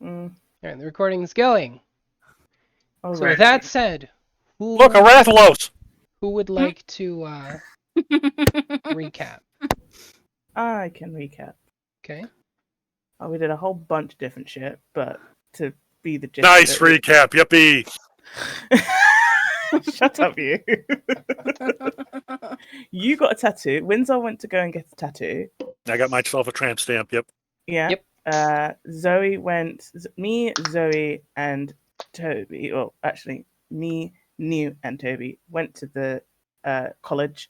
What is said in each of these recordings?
Alright, the recording's going. Alrighty. So with that said, Look, a Rathalos! who would like to recap? I can recap. Okay. We did a whole bunch of different shit, but to be the gist Nice of it, recap, yippee! Shut up, you. You got a tattoo. Windsor went to go and get a tattoo. I got myself a tramp stamp, yep. Yeah. Yep. Zoe went. Me, Zoe, and Toby. Well, actually, me, New, and Toby went to the college.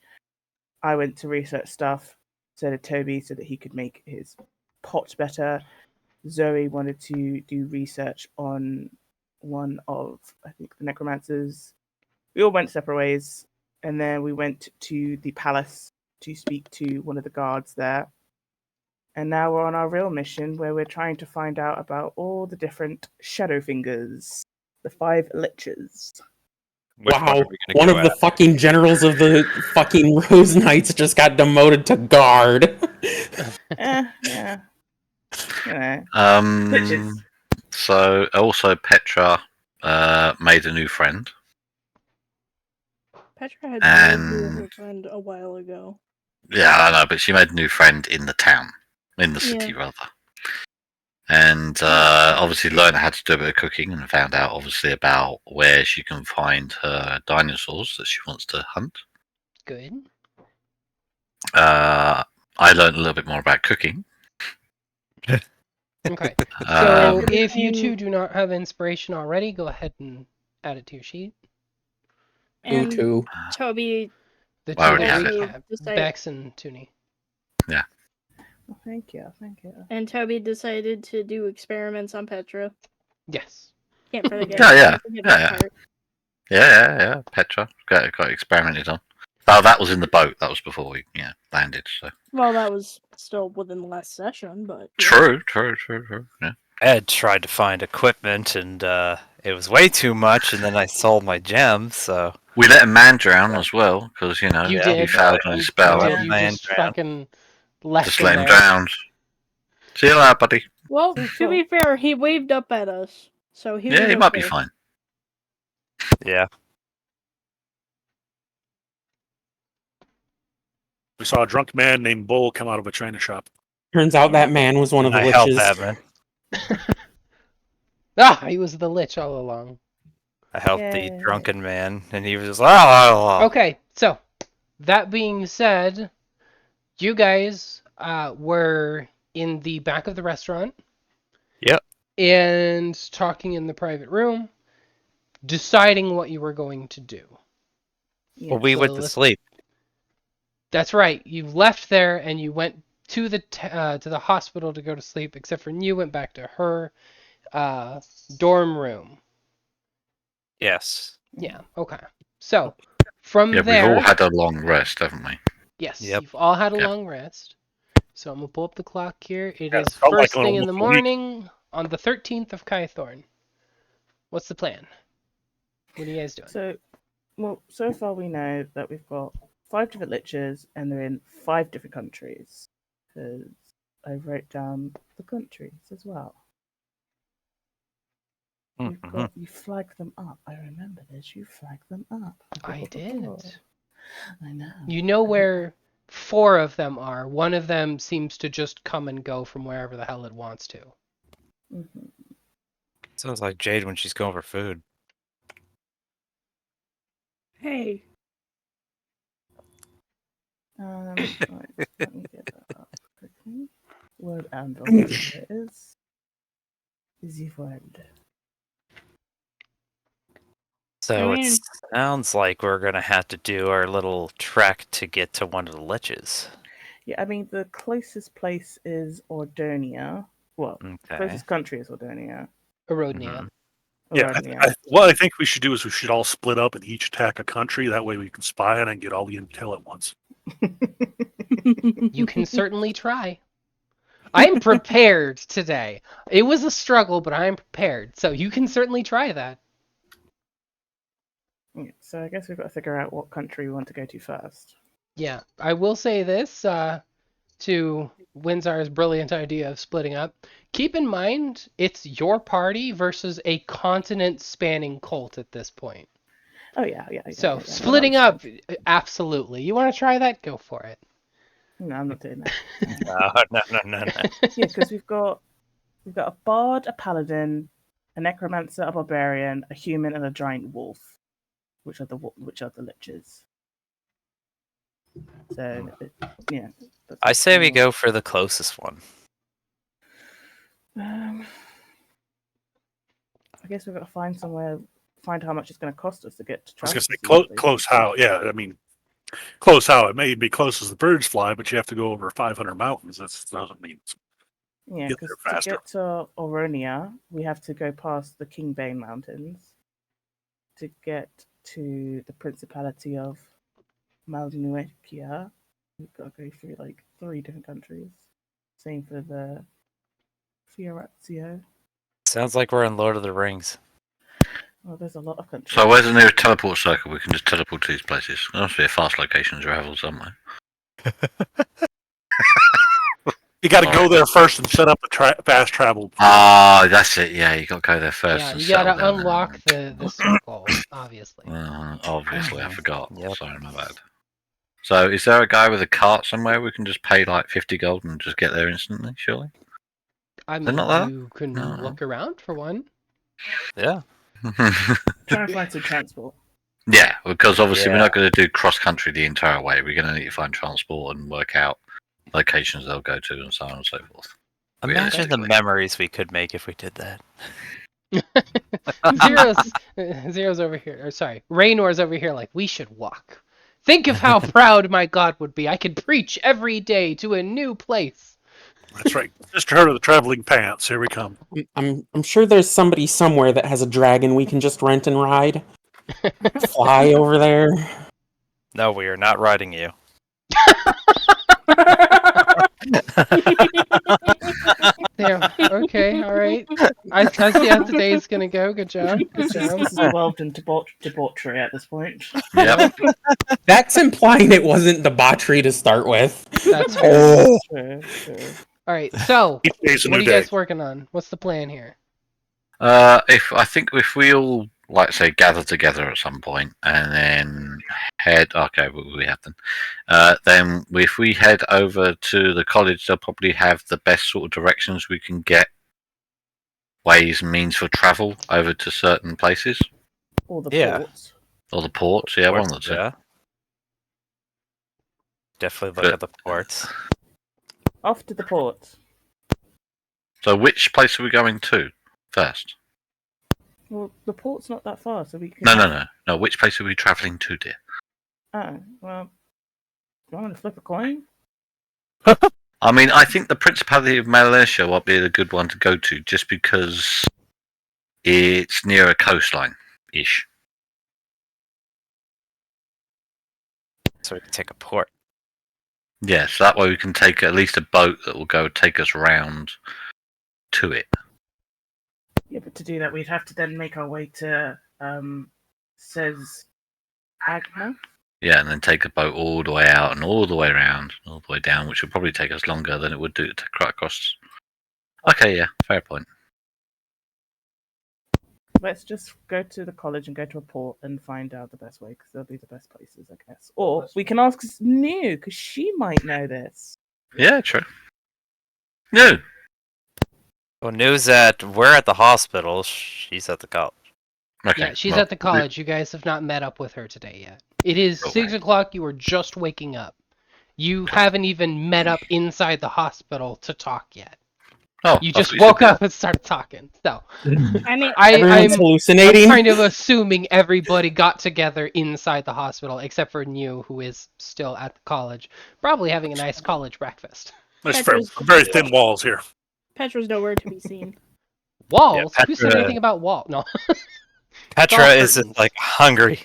I went to research stuff. So did Toby, so that he could make his pot better. Zoe wanted to do research on one of, I think, the necromancers. We all went separate ways, and then we went to the palace to speak to one of the guards there. And now we're on our real mission, where we're trying to find out about all the different Shadowfingers, the 5 liches. Wow, one of the fucking generals of the fucking Rose Knights just got demoted to guard. Yeah. You know, Um, liches. so also Petra made a new friend. Petra had And- made her friend a while ago. Yeah, I know, but she made a new friend in the town, in the city rather. And obviously learned how to do a bit of cooking and found out obviously about where she can find her dinosaurs that she wants to hunt. Good. I learned a little bit more about cooking. Okay. So Um, if you two do not have inspiration already, go ahead and add it to your sheet. And Ooh, Toby The I already two have it. recap. Decide- Bex and Toonie. Oh, thank you. and Toby decided to do experiments on Petra. Yes. Can't forget. Yeah. can't forget that part. Yeah. Petra got experimented on. Oh, that was in the boat. That was before we landed. So Well, that was still within the last session, but yeah. true. Yeah. Ed tried to find equipment, and it was way too much, and then I sold my gems, so... We let a man drown as well because You he did. failed on his spell. You did. You Man just drown. fucking left Just him let him there. drown. See you later, buddy. Well, to be fair, he waved up at us, so he was Yeah, he might be okay. fine. Yeah. We saw a drunk man named Bull come out of a china shop. turns out that man was one of the I helped liches. that, man. He was the lich all along. I helped Yay. the drunken man, and he was just like, Okay, so that being said, you guys were in the back of the restaurant. Yep. And talking in the private room, deciding what you were going to do. Yeah. Well, we So went to let's- sleep. That's right. You left there and you went to the hospital to go to sleep, except for you went back to her dorm room. Yes. Yeah. Okay. So from Yeah, there, we've all had a long rest, haven't we? yes, Yep. you've all had a Yep. long rest. So I'm gonna pull up the clock here. It Yeah, is it felt like first thing in the almost a week. morning on the 13th of Kythorn. What's the plan? What are you guys doing? So far we know that we've got 5 different liches, and they're in 5 different countries. Because I wrote down the countries as well. You flagged them up. I remember this. You flagged them up. I did. I know. You know where 4 of them are. One of them seems to just come and go from wherever the hell it wants to. Mm-hmm. Sounds like Jade when she's going for food. Hey, Right, let me get that up quickly. Word and there it is. The word. So I mean- it sounds like we're gonna have to do our little trek to get to one of the liches. Yeah, I mean the closest place is Ordonia. Well, Okay. closest country is Ordonia. Erodnia. Mhm. Yeah, Ordonia. what I think we should do is we should all split up and each attack a country. That way we can spy on it and get all the intel at once. You can certainly try. I'm prepared today. It was a struggle, but I'm prepared. So you can certainly try that. Yeah, so I guess we've got to figure out what country we want to go to first. Yeah, I will say this. to Windsar's brilliant idea of splitting up, keep in mind it's your party versus a continent-spanning cult at this point. Oh yeah. So No, splitting that's up, absolutely. You want to try that? Go for it. fine. No, I'm not doing that. No. Yeah, because we've got a bard, a paladin, a necromancer, a barbarian, a human, and a giant wolf, which are the liches. So yeah. I say we go for the closest one. I guess we've got to find how much it's going to cost us to get to I was travel. going to say close how. Yeah, I mean, close how. It may be close as the birds fly, but you have to go over 500 mountains. That doesn't mean Yeah, get because there to faster. get to Oronia, we have to go past the Kingbane Mountains. To get to the Principality of Malnuekia, we've got to go through like 3 different countries. Same for the Fiorazio. Sounds like we're in Lord of the Rings. Well, there's a lot of countries. So where's the nearest teleport circle? We can just teleport to these places. There must be a fast location to travel somewhere. You got to go there first and set up a fast travel. Ah, that's it. Yeah, you got to go there first. Yeah, and you settle gotta down unlock the circle, obviously. Obviously, I forgot. Yep. Sorry, my bad. So, is there a guy with a cart somewhere we can just pay like 50 gold and just get there instantly? Surely. I They're mean, not there? you can No. look around for one. Yeah. Try and find some transport. Yeah, because obviously we're Yeah. not going to do cross country the entire way. We're going to need to find transport and work out locations they'll go to and so on and so forth. Imagine the Realistically. memories we could make if we did that. Zero's over here. Or sorry, Raynor's over here like, we should walk. Think of how proud my god would be. I could preach every day to a new place. That's right. Just heard of the traveling pants. Here we come. I'm sure there's somebody somewhere that has a dragon we can just rent and ride. Fly over there. No, we are not riding you. There. Okay. All right. I see how today's gonna go. Good job. Good job. This is evolved into debauchery at this point. Yep. That's implying it wasn't debauchery to start with. That's fair. Oh, True. All right. So, Each day's a what are new you day. guys working on? What's the plan here? If we all like say gather together at some point and then head we have them. Then if we head over to the college, they'll probably have the best sort of directions we can get, ways and means for travel over to certain places Or the Yeah. ports. or the ports. Yeah, one of the two. Yeah. Definitely look Good. at the ports. Off to the ports. So which place are we going to first? Well, the port's not that far, so we can. No. Which place are we travelling to, dear? Oh, well. Do you want me to flip a coin? I mean, I think the Principality of Malaysia will be a good one to go to, just because it's near a coastline-ish. So we can take a port. Yeah, so that way we can take at least a boat that will go take us round to it. Yeah, but to do that, we'd have to then make our way to says Agna. Yeah, and then take a boat all the way out and all the way around, all the way down, which would probably take us longer than it would do to cut across. Okay, yeah, fair point. Let's just go to the college and go to a port and find out the best way, because they'll be the best places, I guess. Or we can ask New, because she might know this. Yeah, true. No. Well, news that we're at the hospital. She's at the college. Okay. Yeah, she's well, at the college. You guys have not met up with her today yet. It is Okay. 6 o'clock. You are just waking up. You haven't even met up inside the hospital to talk yet. Oh, You that's just what you woke said. up and started talking. So I mean, everyone's I'm hallucinating. kind of assuming everybody got together inside the hospital, except for New, who is still at the college, probably having a nice college breakfast. There's Petra's- very thin walls here. Petra's nowhere to be seen. Walls? Yeah, Who said Petra- anything about wall? No. Petra all isn't like hungry.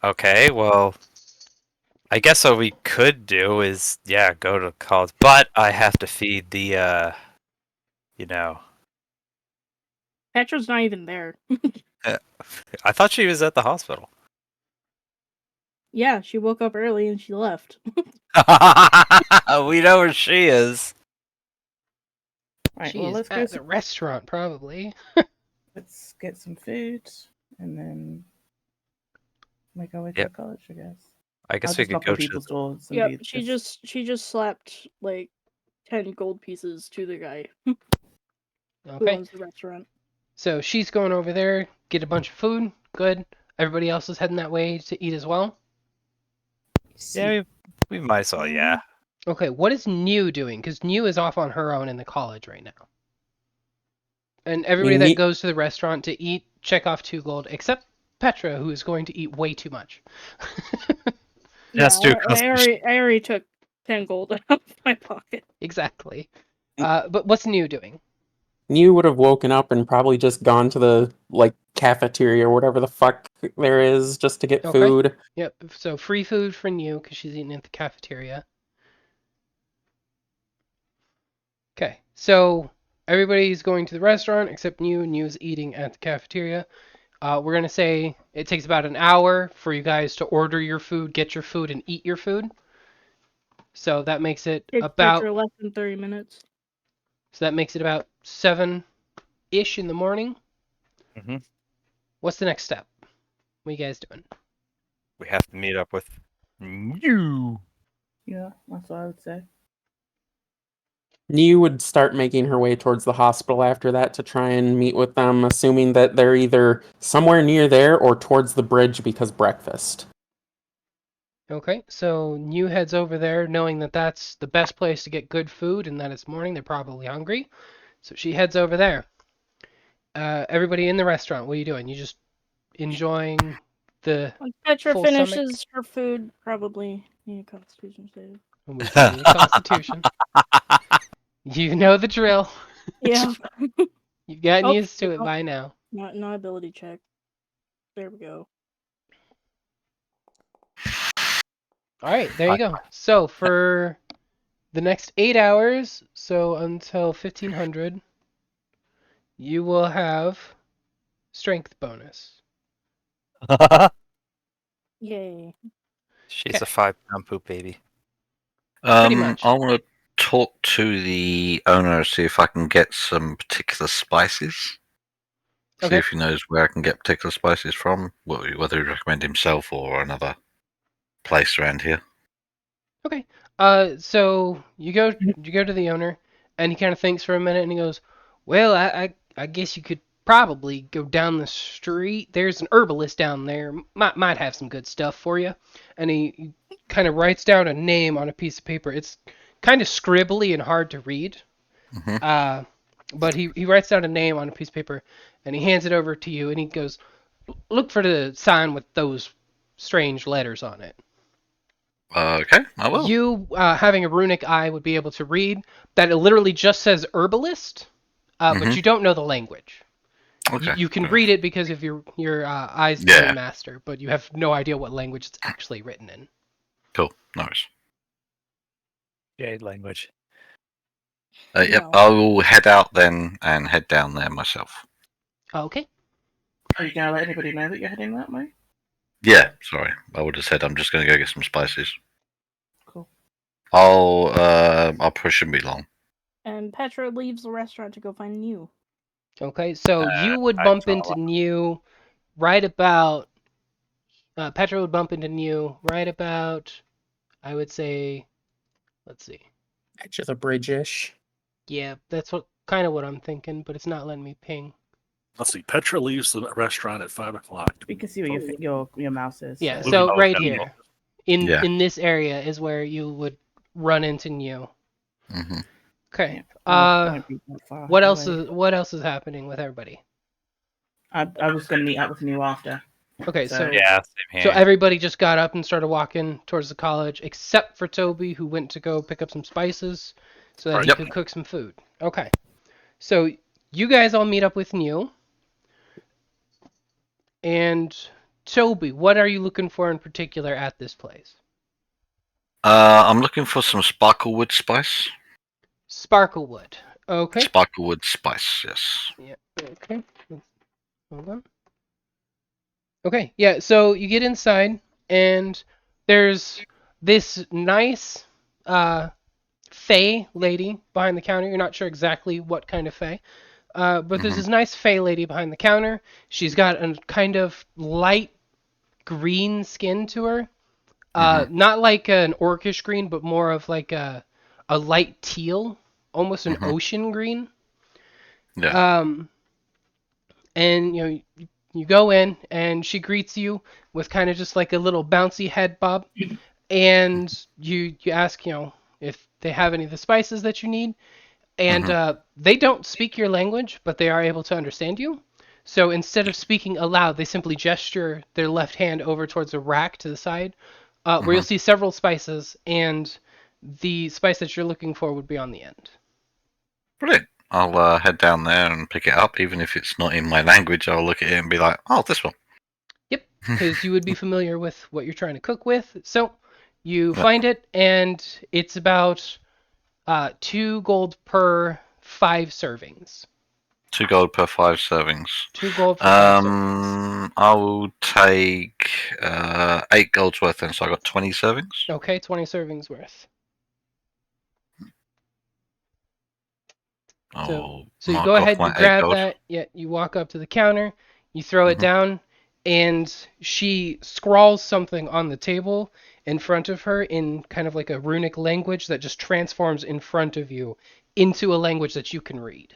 Okay, well, I guess what we could do is, go to college, but I have to feed the, Petra's not even there. I thought she was at the hospital. Yeah, she woke up early and she left. We know where she is. Right. Well, She's let's go. at the restaurant, probably. Let's get some food, and then make our way to Yep. the college, I guess. I I'll guess we just could knock go on to. people's doors. And Yep, be she just slapped like 10 gold pieces to the guy who Okay. owns the restaurant. So she's going over there, get a bunch of food. Good. Everybody else is heading that way to eat as well. Yeah, we might as well. Yeah. Okay, what is New doing? Because New is off on her own in the college right now. And everybody that Ne- goes to the restaurant to eat, check off 2 gold, except Petra, who is going to eat way too much. Yes, Yeah, dude. I already took 10 gold out of my pocket. Exactly. But what's New doing? New would have woken up and probably just gone to the cafeteria or whatever the fuck there is just to get Okay. food. Yep, so free food for New because she's eating at the cafeteria. Okay, so everybody's going to the restaurant except New. New's eating at the cafeteria. We're going to say it takes about an hour for you guys to order your food, get your food, and eat your food. So that makes it Takes about Petra less than 30 minutes. 7-ish in the morning. Mhm. What's the next step? What are you guys doing? We have to meet up with you. Yeah, that's what I would say. New would start making her way towards the hospital after that to try and meet with them, assuming that they're either somewhere near there or towards the bridge because breakfast. Okay, so New heads over there knowing that that's the best place to get good food and that it's morning. They're probably hungry. So she heads over there. Everybody in the restaurant, what are you doing? You just enjoying the When Petra full finishes her food, probably need a constitution save. we can need a constitution. You know the drill. Yeah, You've gotten Oh, used to it oh. by now. not ability check. There we go. All right, there you go. So for the next 8 hours, so until 1500, you will have strength bonus. Yay. She's a 5-pound poop baby. Pretty much. I want to talk to the owner, see if I can get some particular spices. See Okay. if he knows where I can get particular spices from, whether he'd recommend himself or another place around here. Okay. So you go to the owner, and he kind of thinks for a minute, and he goes, "Well, I guess you could probably go down the street. There's an herbalist down there. Might have some good stuff for you." And he kind of writes down a name on a piece of paper. It's kind of scribbly and hard to read. Mhm. But he writes down a name on a piece of paper, and he hands it over to you, and he goes, "Look for the sign with those strange letters on it." Okay, I will. You, having a runic eye, would be able to read that it literally just says herbalist, but Mhm. you don't know the language. Okay. You can read it because of your eyes Yeah. being master, but you have no idea what language it's actually written in. Cool. Nice. Jade language. Yep, No. I will head out then and head down there myself. Okay. Are you gonna let anybody know that you're heading that way? Yeah, sorry. I would have said I'm just going to go get some spices. Cool. I'll push and be long. And Petra leaves the restaurant to go find New. Okay, so you would bump into New right about. Petra would bump into New right about. I would say. Let's see. Edge of the bridge-ish. Yeah, that's kind of what I'm thinking, but it's not letting me ping. Let's see. Petra leaves the restaurant at 5:00. We can see where your mouse is. Yeah, Moving so on, right yeah. here, in Yeah. in this area is where you would run into New. Hmm. Okay. Won't be that far What else away. is happening with everybody? I was gonna meet up with you after. Okay, so Yeah, same so here. everybody just got up and started walking towards the college, except for Toby, who went to go pick up some spices so that Right. he Yep. could cook some food. Okay. So you guys all meet up with New. And Toby, what are you looking for in particular at this place? I'm looking for some sparklewood spice. Sparklewood. Okay. Sparklewood spice, yes. Yeah. Okay. Hold on. Okay. Yeah. So you get inside, and there's this nice Fey lady behind the counter. You're not sure exactly what kind of Fey. But there's this nice Fey lady behind the counter. She's got a kind of light green skin to her. Not like an orcish green, but more of like a light teal, almost an ocean green. Yeah. And you go in and she greets you with kind of just like a little bouncy head bob, and you ask if they have any of the spices that you need, and they don't speak your language, but they are able to understand you. So instead of speaking aloud, they simply gesture their left hand over towards a rack to the side, where you'll see several spices, and the spice that you're looking for would be on the end. Brilliant. I'll head down there and pick it up, even if it's not in my language. I'll look at it and be like, "Oh, this one." Yep, because you would be familiar with what you're trying to cook with. So you Yeah. find it, and it's about 2 gold per 5 servings. 2 gold per 5 servings. 2 gold for 5 servings. I will take 8 gold's worth then, so I got 20 servings. Okay, 20 servings worth. So you mark go off ahead, my you 8 grab gold. that. Yeah, you walk up to the counter, you throw it down, and she scrawls something on the table in front of her in kind of like a runic language that just transforms in front of you into a language that you can read.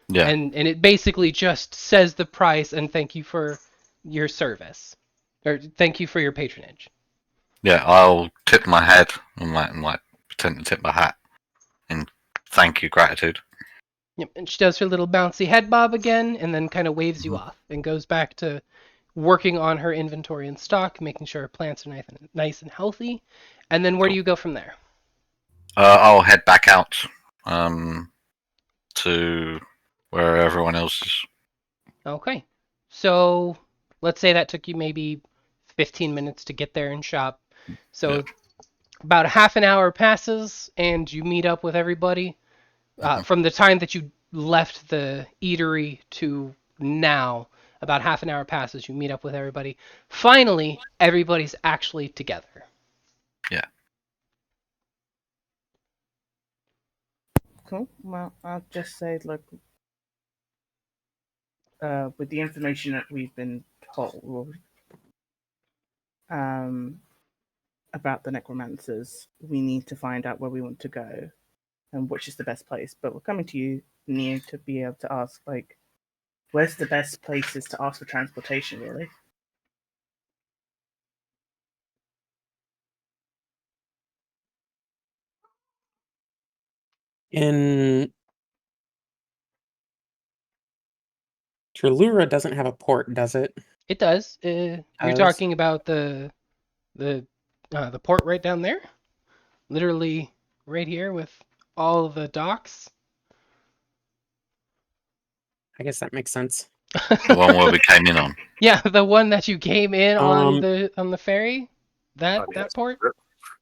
Yeah. And it basically just says the price and thank you for your service. Or thank you for your patronage. Yeah, I'll tip my head and like pretend to tip my hat in thank you, gratitude. Yep, and she does her little bouncy head bob again, and then kind of waves you off, and goes back to working on her inventory and stock, making sure her plants are nice and healthy. And then where do you go from there? I'll head back out to where everyone else is. Okay, so let's say that took you maybe 15 minutes to get there and shop. So Yeah. about half an hour passes, and you meet up with everybody. From the time that you left the eatery to now, about half an hour passes. You meet up with everybody. Finally, everybody's actually together. Yeah. Cool. Well, I'll just say, look, with the information that we've been told about the necromancers, we need to find out where we want to go and which is the best place. But we're coming to you, Neo, to be able to ask, like, where's the best places to ask for transportation, really? In Trelura doesn't have a port, does it? It does. You're talking about the port right down there, literally right here with all the docks. I guess that makes sense. The one where we came in on. Yeah, the one that you came in on Um, the ferry. That yes. port.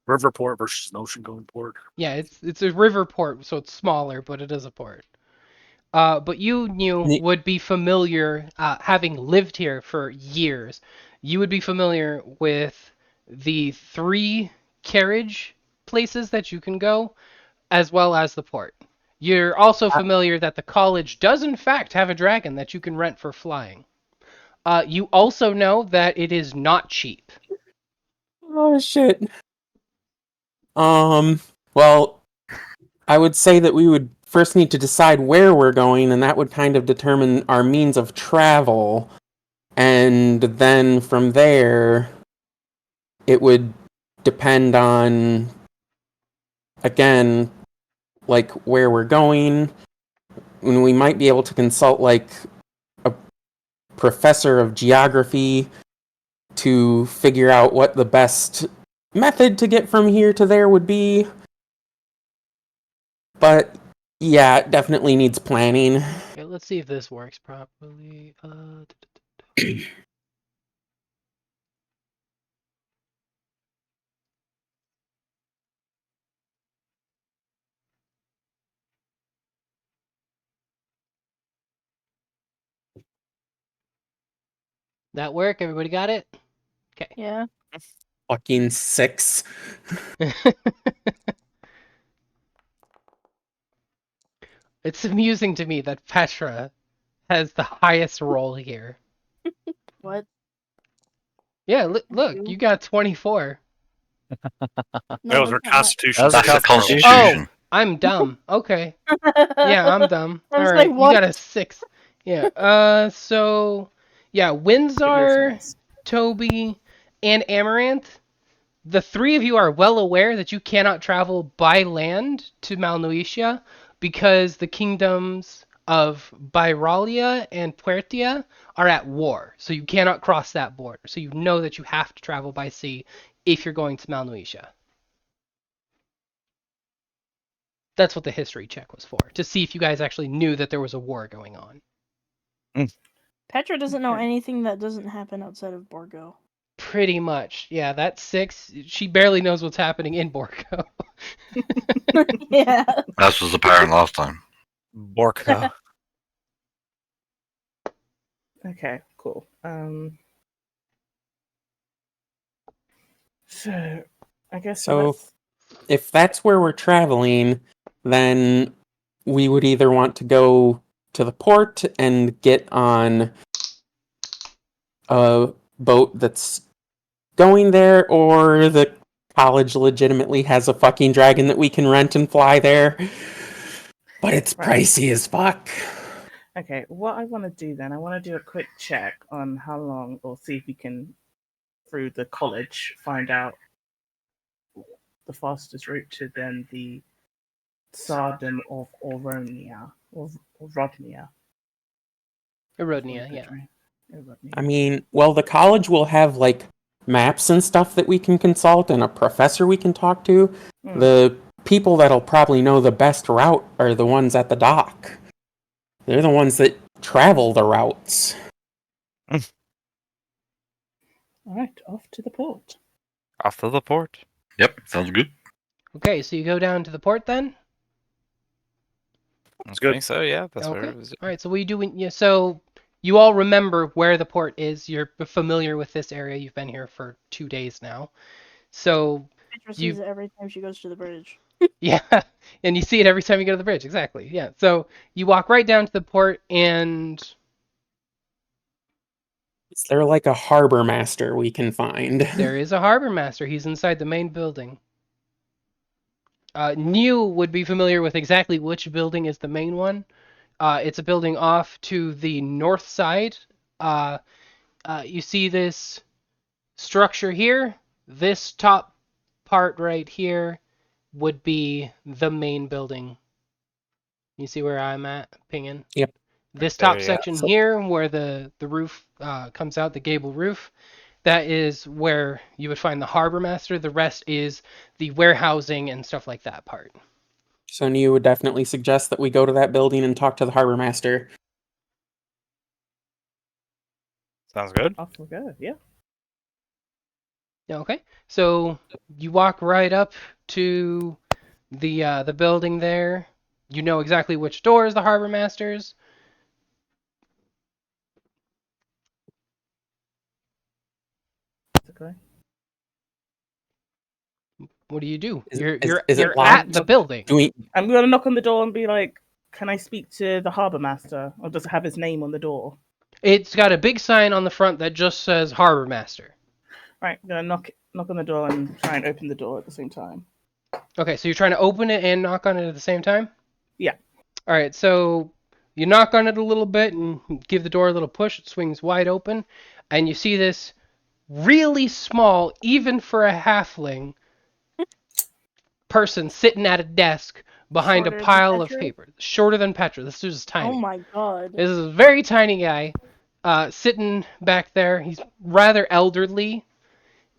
Riverport versus an ocean-going port. Yeah, it's a river port, so it's smaller, but it is a port. But you would be familiar, having lived here for years, you would be familiar with the 3 carriage places that you can go, as well as the port. You're also familiar that the college does in fact have a dragon that you can rent for flying. You also know that it is not cheap. Oh shit. Well, I would say that we would first need to decide where we're going, and that would kind of determine our means of travel. And then from there, it would depend on, again, like where we're going. And we might be able to consult like a professor of geography to figure out what the best method to get from here to there would be. But yeah, it definitely needs planning. Okay, let's see if this works properly. That work? Everybody got it? Okay. Yeah. Fucking 6. It's amusing to me that Petra has the highest roll here. What? Yeah, look, you got 24. That No, was her it's not. constitution. That was a That's the Constitution. Constitution. I'm dumb. Okay. Yeah, I'm dumb. I was All right, like, you what? got a 6. Yeah. So yeah, Windsor, Goodness. Toby, and Amaranth. The three of you are well aware that you cannot travel by land to Malnoetia because the kingdoms of Byralia and Puertia are at war. So you cannot cross that border. So you know that you have to travel by sea if you're going to Malnoetia. That's what the history check was for, to see if you guys actually knew that there was a war going on. Petra doesn't know Okay. anything that doesn't happen outside of Borgo. Pretty much. Yeah, that's 6. She barely knows what's happening in Borgo. Yeah. As was apparent last time. Borka. Okay, cool. So I guess So let's- if that's where we're traveling, then we would either want to go to the port and get on a boat that's going there, or the college legitimately has a fucking dragon that we can rent and fly there. But it's Right. pricey as fuck. Okay, what I want to do then, I want to do a quick check on how long, or see if we can, through the college, find out the fastest route to then the Tsardom of Oronia, or Rodnia. Erodnia, yeah. Erodnia. I mean, well, the college will have like maps and stuff that we can consult and a professor we can talk to. Hmm. The people that'll probably know the best route are the ones at the dock. They're the ones that travel the routes. All right, off to the port. Off to the port. Yep, sounds good. Okay, so you go down to the port then? I good. think so, yeah. That's where Okay. it was. All right, so what do you do when you so you all remember where the port is. You're familiar with this area. You've been here for 2 days now. So, Petra You- sees it every time she goes to the bridge. yeah, and you see it every time you go to the bridge. Exactly. Yeah. So, you walk right down to the port and Is there like a harbor master we can find? there is a harbor master. He's inside the main building. New would be familiar with exactly which building is the main one. It's a building off to the north side. You see this structure here. This top part right here would be the main building. You see where I'm at, pinging? Yep. This There, top yeah. section So- here, where the roof comes out, the gable roof, that is where you would find the harbor master. The rest is the warehousing and stuff like that part. So you would definitely suggest that we go to that building and talk to the harbor master. Sounds good. Off we go, yeah. Okay, so you walk right up to the building there. You know exactly which door is the harbor master's. Okay. What do you do? Is- You're is- you're is it you're at locked? the building. Do we? I'm gonna knock on the door and be like, "Can I speak to the harbor master?" Or does it have his name on the door? It's got a big sign on the front that just says harbor master. Right, I'm gonna knock on the door and try and open the door at the same time. Okay, so you're trying to open it and knock on it at the same time? Yeah. All right, so you knock on it a little bit and give the door a little push. It swings wide open, and you see this really small, even for a halfling, person sitting at a desk behind Shorter a than pile of Petra? paper. Shorter than Petra. This dude is tiny. Oh my god. This is a very tiny guy sitting back there. He's rather elderly,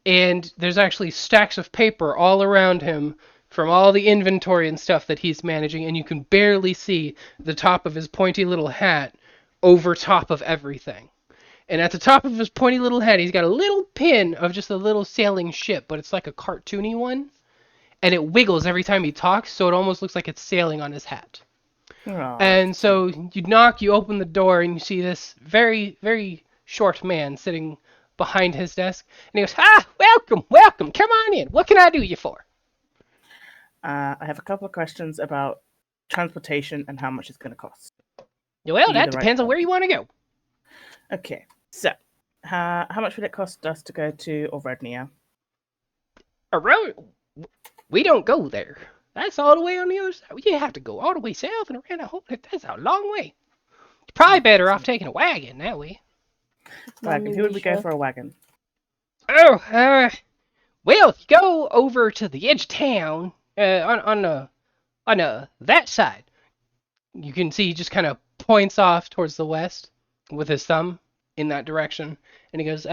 and there's actually stacks of paper all around him from all the inventory and stuff that he's managing, and you can barely see the top of his pointy little hat over top of everything. And at the top of his pointy little hat, he's got a little pin of just a little sailing ship, but it's like a cartoony one, and it wiggles every time he talks, so it almost looks like it's sailing on his hat. Aw. And so you knock, you open the door, and you see this very, very short man sitting behind his desk, and he goes, "Ah, welcome, welcome. Come on in. What can I do you for?" I have a couple of questions about transportation and how much it's going to cost. Well, You that the right depends on where person. you want to go. Okay, so how much would it cost us to go to Ovrednia? A road. We don't go there. That's all the way on the other side. You have to go all the way south and around the whole. That's a long way. You're probably better off taking a wagon that way. Wagon. Who would we go Manuisha. for a wagon? Oh, well, if you go over to the edge of town, on that side, you can see he just kind of points off towards the west with his thumb in that direction, and he goes,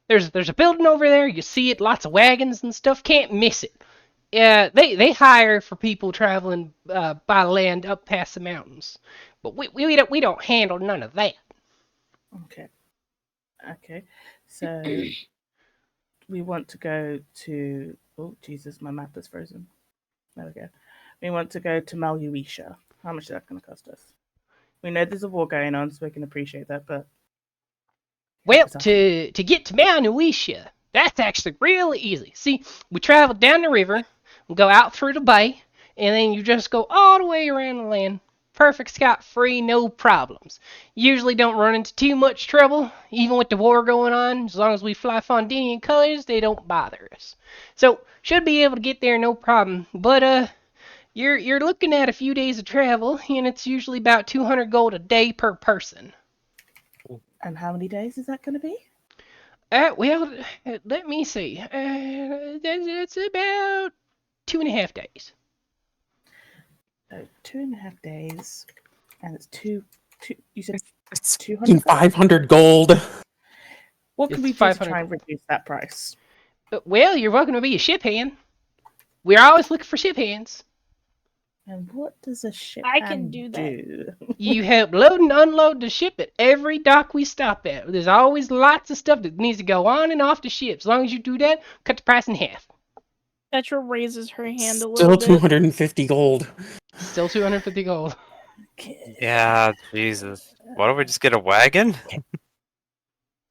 there's a building over there. You see it, lots of wagons and stuff. Can't miss it. They hire for people traveling by land up past the mountains, but we don't handle none of that. Okay. So we want to go to. Oh Jesus, my map is frozen. There we go. We want to go to Maluisha. How much is that going to cost us? We know there's a war going on, so we can appreciate that. But Well, us out. to get to Mount Uisha, that's actually really easy. See, we travel down the river, we go out through the bay, and then you just go all the way around the land. Perfect, scot-free, no problems. Usually don't run into too much trouble, even with the war going on. As long as we fly Fondinian colors, they don't bother us. So, should be able to get there no problem. But, you're looking at a few days of travel, and it's usually about 200 gold a day per person. And how many days is that going to be? Well, let me see. That's about 2.5 days. So 2.5 days, and it's two. You said It's 200. 500 gold. What can It's we do to 500 try and reduce that price? Well, you're welcome to be a ship hand. We're always looking for ship hands. And what does a ship I can hand do that. do? You help load and unload the ship at every dock we stop at. There's always lots of stuff that needs to go on and off the ship. As long as you do that, cut the price in half. Petra raises her hand a Still little bit. 250 gold. Still 250 gold. Okay. Yeah, Jesus. Why don't we just get a wagon?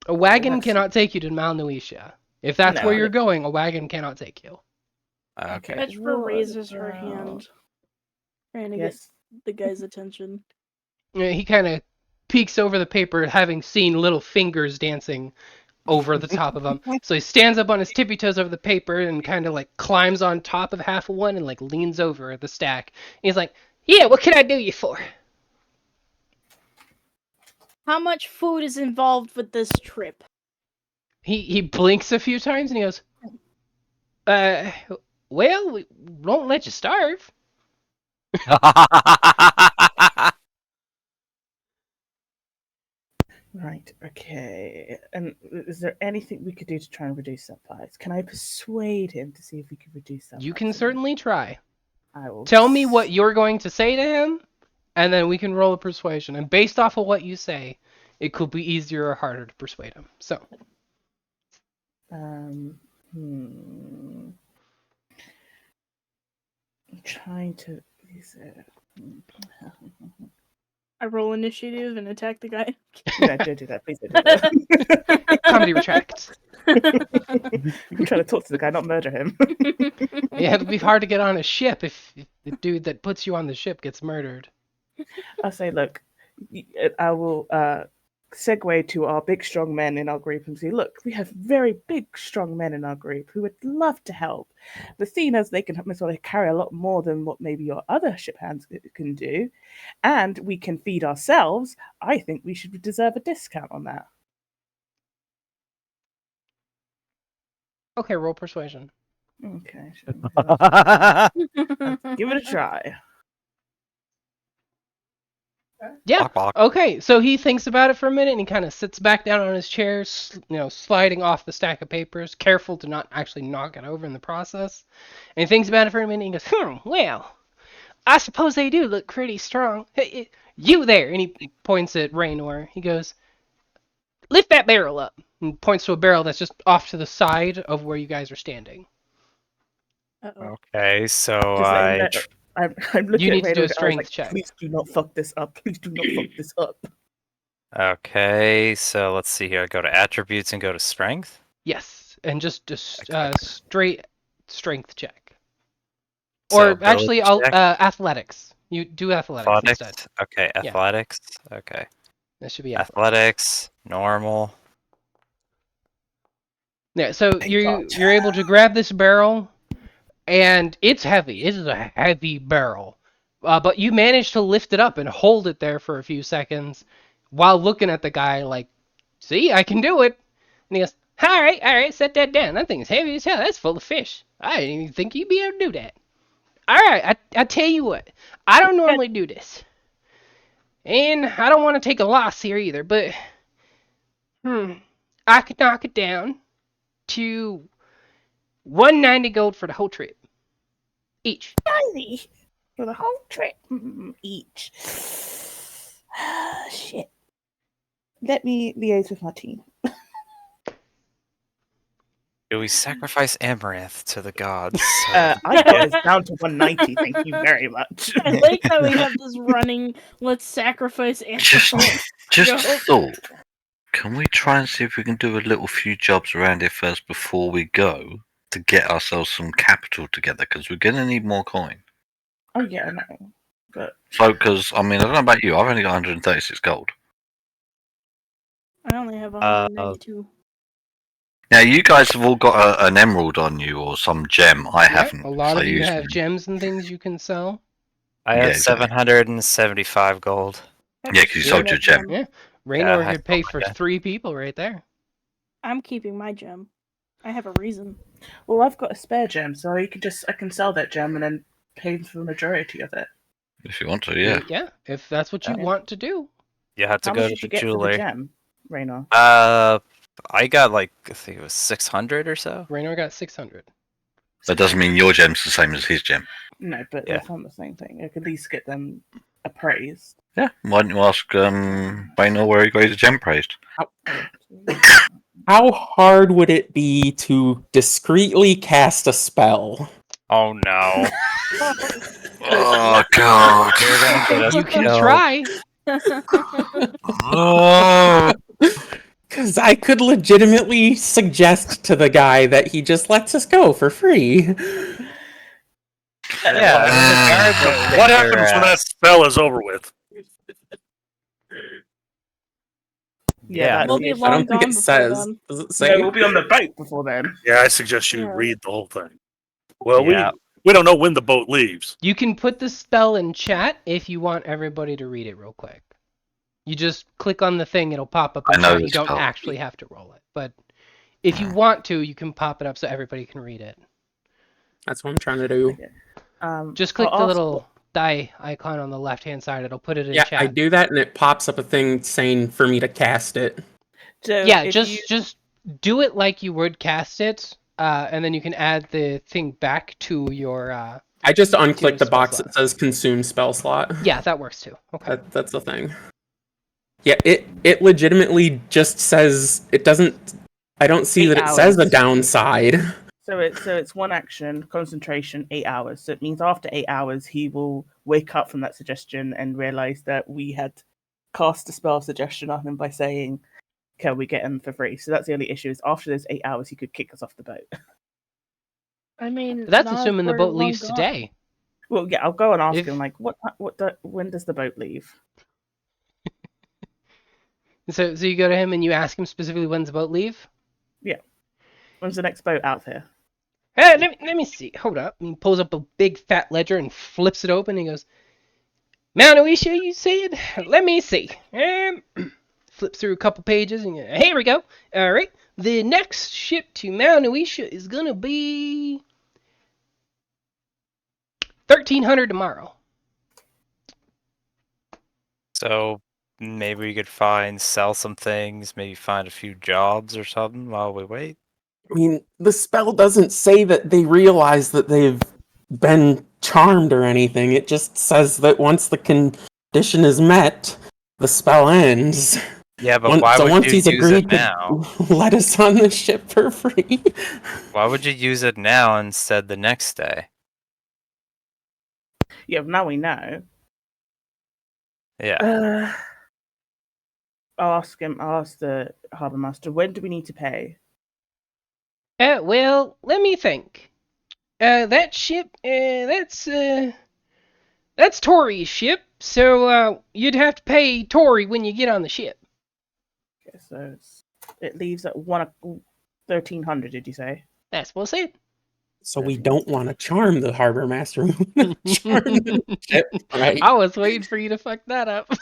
A wagon That's- cannot take you to Mount Nuisha. If that's No. where you're going, a wagon cannot take you. Okay. Petra What raises her about- hand, trying to Yes. get the guy's attention. He kind of peeks over the paper, having seen little fingers dancing over the top of him. So he stands up on his tippy toes over the paper and kind of like climbs on top of half of one and like leans over the stack. He's like, "Yeah, what can I do you for?" How much food is involved with this trip? He blinks a few times and he goes, well, we won't let you starve." Right. Okay. And is there anything we could do to try and reduce that price? Can I persuade him to see if we could reduce that? You price can a certainly try. little? I will. Tell me what you're going to say to him, and then we can roll a persuasion. And based off of what you say, it could be easier or harder to persuade him. So, I'm trying to. I roll initiative and attack the guy. No, don't do that. Please don't do that. comedy retracts. I'm trying to talk to the guy, not murder him. Yeah, it'd be hard to get on a ship if the dude that puts you on the ship gets murdered. I'll say, look, I will segue to our big, strong men in our group and say, look, we have very big, strong men in our group who would love to help. But seeing as they can sort of carry a lot more than what maybe your other ship hands can do, and we can feed ourselves, I think we should deserve a discount on that. Okay, roll persuasion. Okay, sure. Give it a try. Yeah. Bok, bok. Okay, so he thinks about it for a minute and he kind of sits back down on his chair, sliding off the stack of papers, careful to not actually knock it over in the process. And he thinks about it for a minute and he goes, well, I suppose they do look pretty strong. Hey, you there, and he points at Raynor. He goes, lift that barrel up, and points to a barrel that's just off to the side of where you guys are standing. Uh-oh. Okay, so Just letting I. that- I'm looking You at need to do a Raynor and I was strength like, check. please do not fuck this up. Please do not fuck this up. Okay, so let's see here. Go to attributes and go to strength. Yes, and just a Okay. straight strength check. So Or ability actually, I'll check, athletics. You do athletics instead. athletics. Okay, Yeah. athletics. Okay, That should be athletics. athletics. Normal. Yeah. So Thank you're able to grab this barrel, and it's heavy. It is a heavy barrel. But you manage to lift it up and hold it there for a few seconds, while looking at the guy like, "See, I can do it." And he goes, all right, set that down. That thing's heavy as hell. That's full of fish. I didn't even think you'd be able to do that. All right, I tell you what. I don't normally do this, and I don't want to take a loss here either. But I could knock it down to 190 gold for the whole trip, each. 90 for the whole trip each. Shit. Let me liaise with my team. Do we sacrifice Amaranth to the gods? I got us down to 190. Thank you very much. I like how we have this running. Let's sacrifice Just, animals. just Go. a thought. Can we try and see if we can do a little few jobs around here first before we go to get ourselves some capital together? Because we're gonna need more coin. Oh yeah, I know. But So, because I mean, I don't know about you. I've only got 136 gold. I only have 192. Now, you guys have all got an emerald on you or some gem. I haven't. A lot so of you use have them. gems and things you can sell. I Yeah, have exactly. 775 gold. Yeah, 'cause you sold your gem. Yeah, Raynor I could pay sold for my gem. 3 people right there. I'm keeping my gem. I have a reason. well, I've got a spare gem, so I can sell that gem and then pay for the majority of it. If you want to, yeah. Yeah, if that's what you Yeah. want to do. You have to How go much to did the you get for the jeweler. gem, Raynor? I got like I think it was 600 or so. Raynor got 600. That doesn't mean your gem's the same as his gem. No, but Yeah. that's not the same thing. I could at least get them appraised. Yeah. Why don't you ask Baynor where he got his gem praised? How hard would it be to discreetly cast a spell? Oh no! Oh God! You're gonna get us You can killed. try. Oh. Because I could legitimately suggest to the guy that he just lets us go for free. Yeah. What happens when that spell is over with? Yeah. We'll be I long don't think gone it before says. then. Does it No, say? we'll be on the boat before then. Yeah, I suggest you Yeah. read the whole thing. Well, Yeah. we don't know when the boat leaves. You can put the spell in chat if you want everybody to read it real quick. You just click on the thing, it'll pop up I in know chat. the You don't spell. actually have to roll it. But if you want to, you can pop it up so everybody can read it. That's what I'm trying to do. Just click I'll the ask- little die icon on the left-hand side. It'll put it in Yeah, chat. I do that, and it pops up a thing saying for me to cast it. So Yeah, if just do it like you would cast it, and then you can add the thing back to your. I just your unclick the spell box slot. that says consume spell slot. Yeah, that works too. Okay. That's the thing. Yeah, it legitimately just says it doesn't. I don't see 8 that it says the hours. downside. So it's one action, concentration, 8 hours. So it means after 8 hours, he will wake up from that suggestion and realize that we had cast a spell suggestion on him by saying, "Can we get him for free?" So that's the only issue. Is after those 8 hours, he could kick us off the boat. I mean, That's not if assuming the we're boat long leaves gone. today. Well, yeah, I'll go and ask If- him like, when does the boat leave? So you go to him and you ask him specifically when's the boat leave. When's the next boat out here? Hey, let me see. Hold up. And he pulls up a big fat ledger and flips it open. And he goes, Mount Oisha, you said? Let me see. Flips through a couple pages and here we go. All right. The next ship to Mount Oisha is gonna be 1,300 tomorrow. So maybe we could sell some things, maybe find a few jobs or something while we wait. I mean, the spell doesn't say that they realize that they've been charmed or anything. It just says that once the condition is met, the spell ends. Yeah, but why So would once you he's use agreed it now? to let us on the ship for free. Why would you use it now instead the next day? Yeah, now we know. Yeah. I'll ask him. I'll ask the harbour master. When do we need to pay? Well, let me think. That ship, that's Tori's ship, so you'd have to pay Tori when you get on the ship. Okay, so it leaves at 1,300. Did you say? That's what I said. So we don't want to charm the harbor master. We wanna charm the ship, right? I was waiting for you to fuck that up.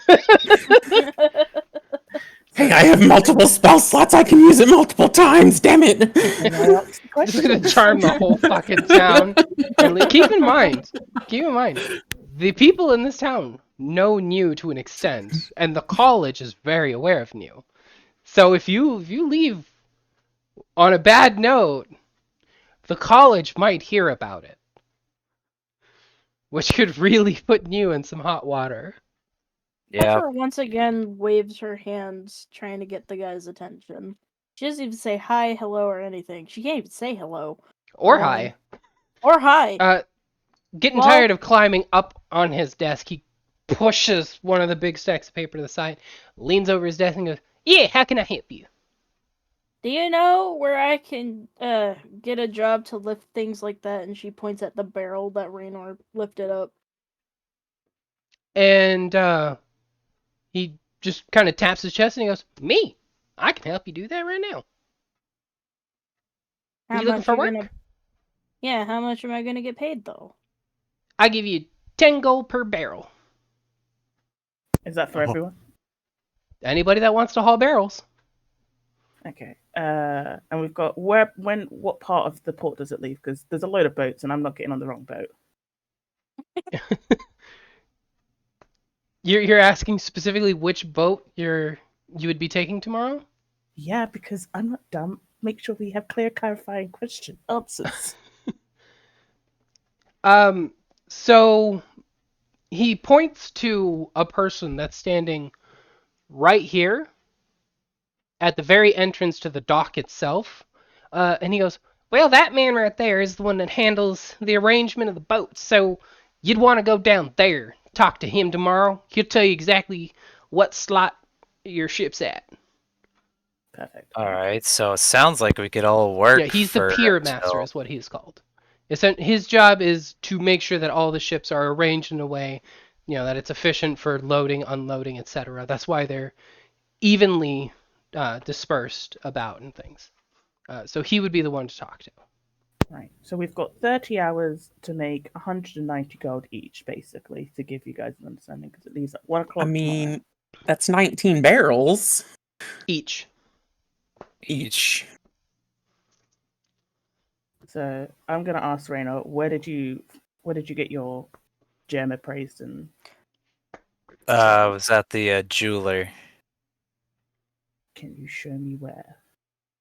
Hey, I have multiple spell slots. I can use it multiple times. Damn it! And I asked the Just gonna question. charm the whole fucking town. And keep in mind, the people in this town know New to an extent, and the college is very aware of New. So if you leave on a bad note, the college might hear about it, which could really put New in some hot water. Yeah. Petra once again waves her hands, trying to get the guy's attention. She doesn't even say hi, hello, or anything. She can't even say hello. Or hi. Or hi. Getting Well- tired of climbing up on his desk, he pushes one of the big stacks of paper to the side, leans over his desk and goes, "Yeah, how can I help you?" Do you know where I can get a job to lift things like that? And she points at the barrel that Raynor lifted up. And he just kind of taps his chest and he goes, "Me, I can help you do that right now. How You looking much for you work? gonna... Yeah, how much am I gonna get paid though? I give you 10 gold per barrel. Is that for everyone? Anybody that wants to haul barrels." Okay. And we've got what part of the port does it leave? Because there's a load of boats, and I'm not getting on the wrong boat. You're asking specifically which boat you would be taking tomorrow? Yeah, because I'm not dumb. Make sure we have clear, clarifying answers. So he points to a person that's standing right here at the very entrance to the dock itself. And he goes, "Well, that man right there is the one that handles the arrangement of the boats. So you'd want to go down there, talk to him tomorrow. He'll tell you exactly what slot your ship's at." Perfect. All right. So it sounds like we could all work. Yeah, he's the for pier until- master, is what he's called. His job is to make sure that all the ships are arranged in a way, that it's efficient for loading, unloading, etc. That's why they're evenly dispersed about and things. So he would be the one to talk to. Right. So we've got 30 hours to make 190 gold each, basically, to give you guys an understanding, because it leaves at 1 o'clock. I mean, that's 19 barrels Each. each. So I'm gonna ask Raynor, where did you get your gem appraised? And was at the jeweler. can you show me where?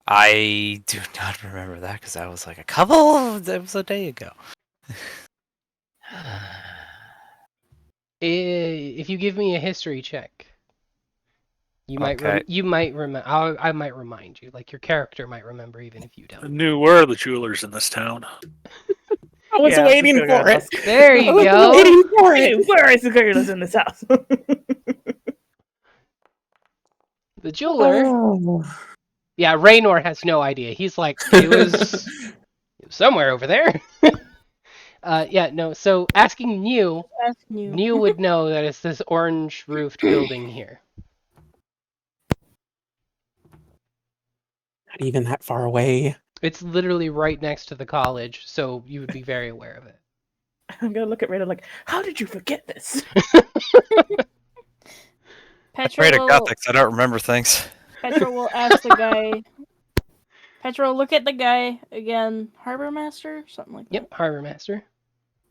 I do not remember that because that was like that was a day ago. If you give me a history check, you might Okay. you might remember. I might remind you. Like your character might remember even if you I don't. knew where are the jewelers in this town. I was Yeah, I was waiting just gonna for it. ask. There I you was go. waiting for Hey, it. where is the gorillas in this house? The jeweler. Oh. Yeah, Raynor has no idea. He's like, it was somewhere over there. Yeah, no. So asking New Asking you. New would know that it's this orange roofed building here. Not even that far away. It's literally right next to the college, so you would be very aware of it. I'm gonna look at Raynor like, how did you forget this? Petra Afraid of will, Gothics. I don't remember things. Petra will ask the guy. Petra will look at the guy again. Harbor master, something like that. Yep, Harbor Master.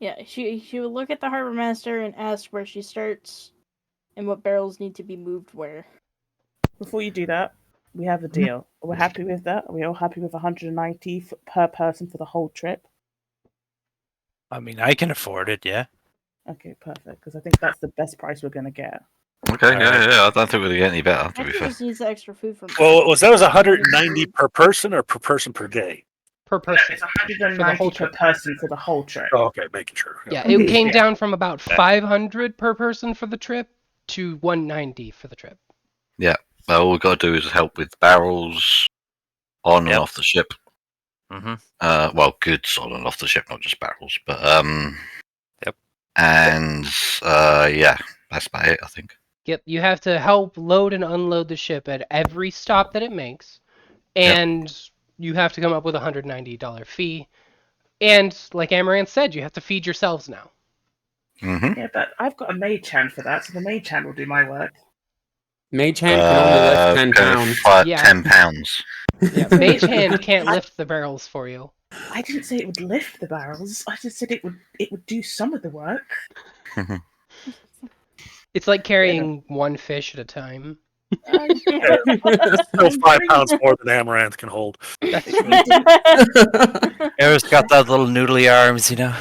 Yeah, she will look at the harbor master and ask where she starts, and what barrels need to be moved where. Before you do that, we have a deal. We're happy with that. Are we all happy with 190 per person for the whole trip? I mean, I can afford it. Yeah. Okay, perfect. Because I think that's the best price we're gonna get. Okay, yeah. I don't think we're gonna get any better. To be Petra fair. just needs the extra food from. Well, that was 190 per person or per person per day? Per person. It's 190 whole per trip. person for the whole trip. Oh, okay, making sure. Yeah, it came Yeah. down from about 500 per person for the trip to 190 for the trip. Well, all we've got to do is help with barrels on and Yep. off the ship. Mm-hmm. Well, goods on and off the ship, not just barrels. But Yep. And yeah, that's about it, I think. Yep, you have to help load and unload the ship at every stop that it makes, and you have to come up with a $190 fee. And like Amaranth said, you have to feed yourselves now. Mm-hmm. Yeah, but I've got a mage hand for that, so the mage hand will do my work. Mage hand can only lift 10 pounds. Yeah. 10 pounds. Yeah, Mage Hand can't lift the barrels for you. I didn't say it would lift the barrels. I just said it would do some of the work. It's like carrying one fish at a time. Still 5 pounds more than Amaranth can hold. That's true. Era's got those little noodly arms, you know.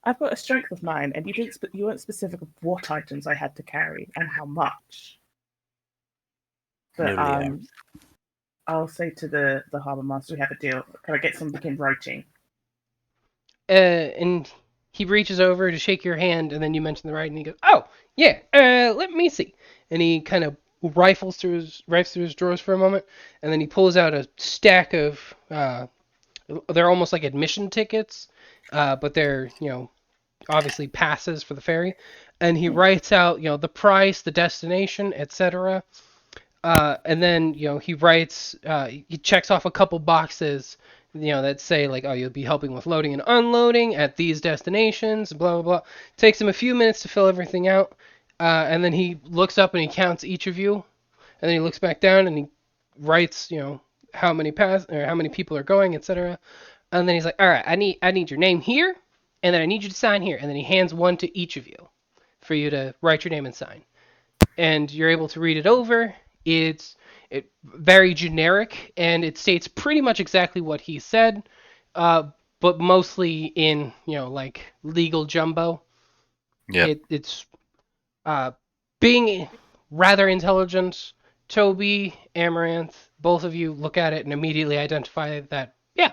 I've got a strength of 9, and you weren't specific of what items I had to carry and how much. But Noodly arms. I'll say to the harbour master, we have a deal. Can I get something in writing? And he reaches over to shake your hand, and then you mention the writing, and he goes, "Oh, yeah, let me see." And he kind of rifles through his drawers for a moment, and then he pulls out a stack of, they're almost like admission tickets, but they're, obviously passes for the ferry. And he writes out, the price, the destination, etc. And then, he writes, he checks off a couple boxes, that say like, oh, you'll be helping with loading and unloading at these destinations, blah, blah, blah. Takes him a few minutes to fill everything out. And then he looks up and he counts each of you. And then he looks back down and he writes, how many people are going, etc. And then he's like, all right, I need your name here, and then I need you to sign here. And then he hands one to each of you for you to write your name and sign. And you're able to read it over. It's very generic, and it states pretty much exactly what he said, but mostly in, like legal jumbo. Yeah. It's being rather intelligent. Toby, Amaranth, both of you look at it and immediately identify that, yeah,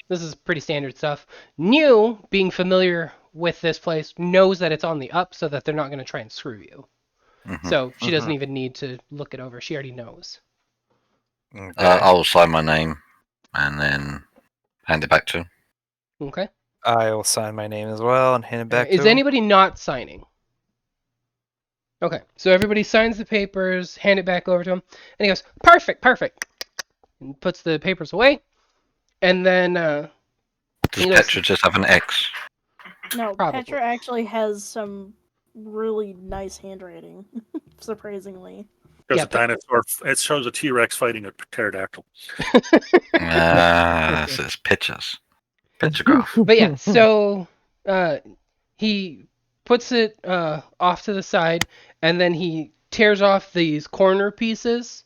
this is pretty standard stuff. New, being familiar with this place, knows that it's on the up, so that they're not going to try and screw you. Mhm. So she doesn't even need to look it over. She already knows. Okay. I'll sign my name and then hand it back to him. Okay. I will sign my name as well and hand it back Is to him. anybody not signing? Okay, so everybody signs the papers, hand it back over to him, and he goes, perfect, and puts the papers away, and then Does He goes- Petra just have an X? No, Probably. Petra actually has some really nice handwriting, surprisingly. There's Yeah, a dinosaur. It shows a T-Rex fighting a pterodactyl. So it's pictures. Pictograph. But yeah, so he puts it off to the side, and then he tears off these corner pieces,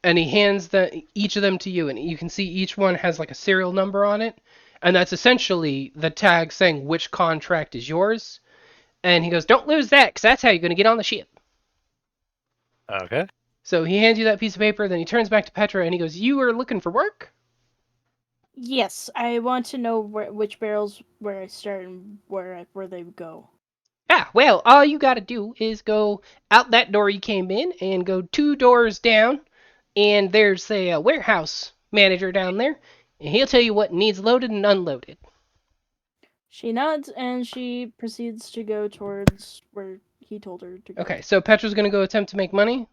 and he hands each of them to you, and you can see each one has like a serial number on it, and that's essentially the tag saying which contract is yours. And he goes, "Don't lose that, because that's how you're going to get on the ship." Okay. So he hands you that piece of paper, then he turns back to Petra, and he goes, "You are looking for work?" Yes, I want to know which barrels where I start and where they go. Ah, well, all you gotta do is go out that door you came in and go 2 doors down, and there's a warehouse manager down there, and he'll tell you what needs loaded and unloaded. She nods and she proceeds to go towards where he told her to go. Okay, so Petra's gonna go attempt to make money.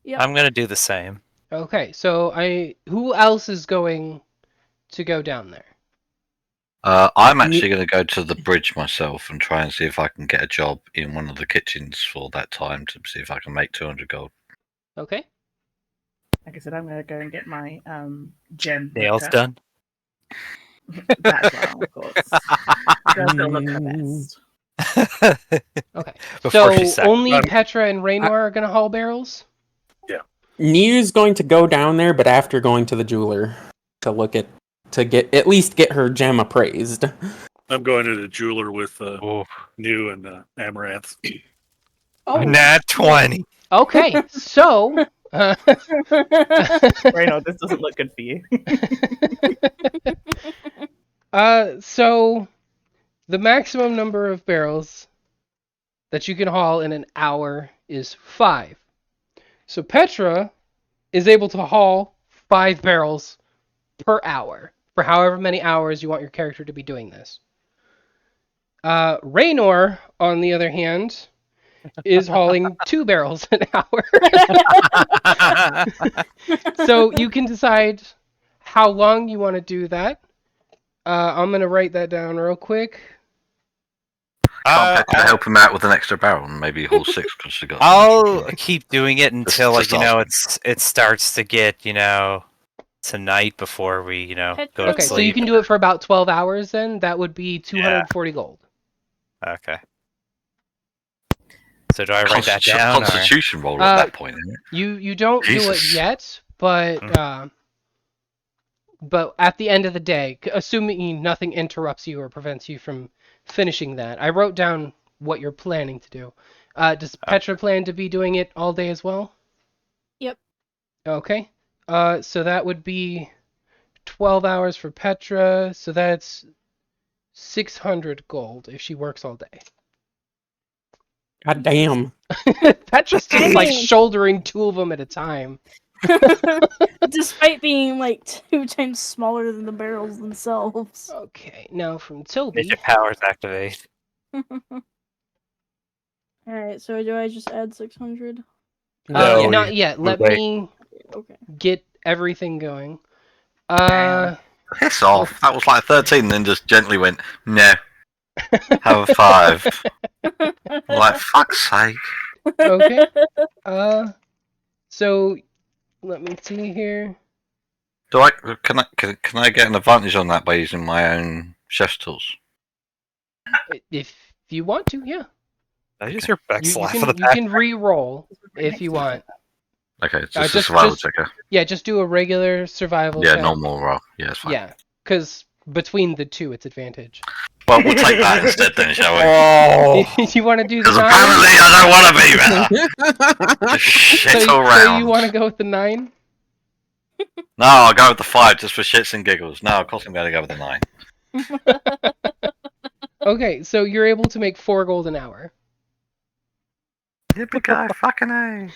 Yep. I'm gonna do the same. Okay, so who else is going to go down there? I'm actually going to go to the bridge myself and try and see if I can get a job in one of the kitchens for that time to see if I can make 200 gold. Okay. Like I said, I'm going to go and get my gem. Nails looker. done. That as well, of course. Girls don't look her best. Okay. Before so she sacked only I'm- Petra and Raynor are gonna haul barrels? New's going to go down there, but after going to the jeweler to at least get her gem appraised. I'm going to the jeweler with Ooh. New and Amaranth. Oh, Nat 20. Okay, so Raynor, this doesn't look good for you. So the maximum number of barrels that you can haul in an hour is 5. So Petra is able to haul 5 barrels per hour for however many hours you want your character to be doing this. Raynor, on the other hand, is hauling 2 barrels an hour. So you can decide how long you want to do that. I'm going to write that down real quick. Can't Petra help him out with an extra barrel and maybe haul 6 because she got. I'll keep doing it until Just it starts to get tonight before we go to Okay, sleep. so you can do it for about 12 hours then. That would be 240 gold. Okay. So do I write that down? Constitution roll at that point, isn't it? You don't do it Jesus. yet, but at the end of the day, assuming nothing interrupts you or prevents you from finishing that, I wrote down what you're planning to do. Does Petra plan to be doing it all day as well? Yep. Okay. So that would be 12 hours for Petra, so that's 600 gold if she works all day. God damn. Petra's just like Dang. shouldering 2 of them at a time. Despite being like 2 times smaller than the barrels themselves. Okay, now from Toby. Midget powers activate. Alright, so do I just add 600? No, Not yet. Let wait. me Okay. get everything going. Piss off. That was like 13 and then just gently went, no. Have a 5. Like, fuck's sake. Okay. So let me see here. Can I get an advantage on that by using my own chef's tools? If you want to, yeah. I use your back You slap can for the you can re-roll if you want. Okay, it's Uh, just a just- survival just- checker. Yeah, just do a regular survival Yeah, check. normal roll. Yeah, it's fine. Yeah, because between the two, it's advantage. Well, we'll take that instead then, shall we? Oh. You want to do the Because 9? apparently I don't want to be there. Just shit all So round. you want to go with the 9? No, I'll go with the 5 just for shits and giggles. No, of course I'm going to go with the 9. Okay, so you're able to make 4 gold an hour. Yippee-ki, fucking A.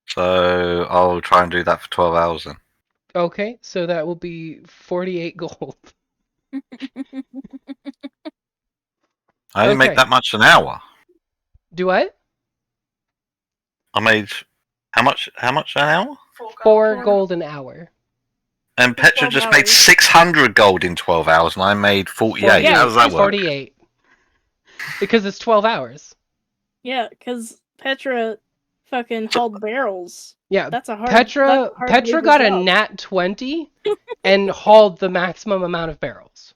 So I'll try and do that for 12 hours then. Okay, so that will be 48 gold. I only Okay. make that much an hour. Do what? I made how much an hour? 4 gold an hour. And Petra 12 just made hours. 600 gold in 12 hours, and I made 48. Yeah, How does that work? 48. Because it's 12 hours. Yeah, because Petra fucking hauled barrels. Yeah, That's a hard. Petra that's a hard labor got a job. nat 20 and hauled the maximum amount of barrels.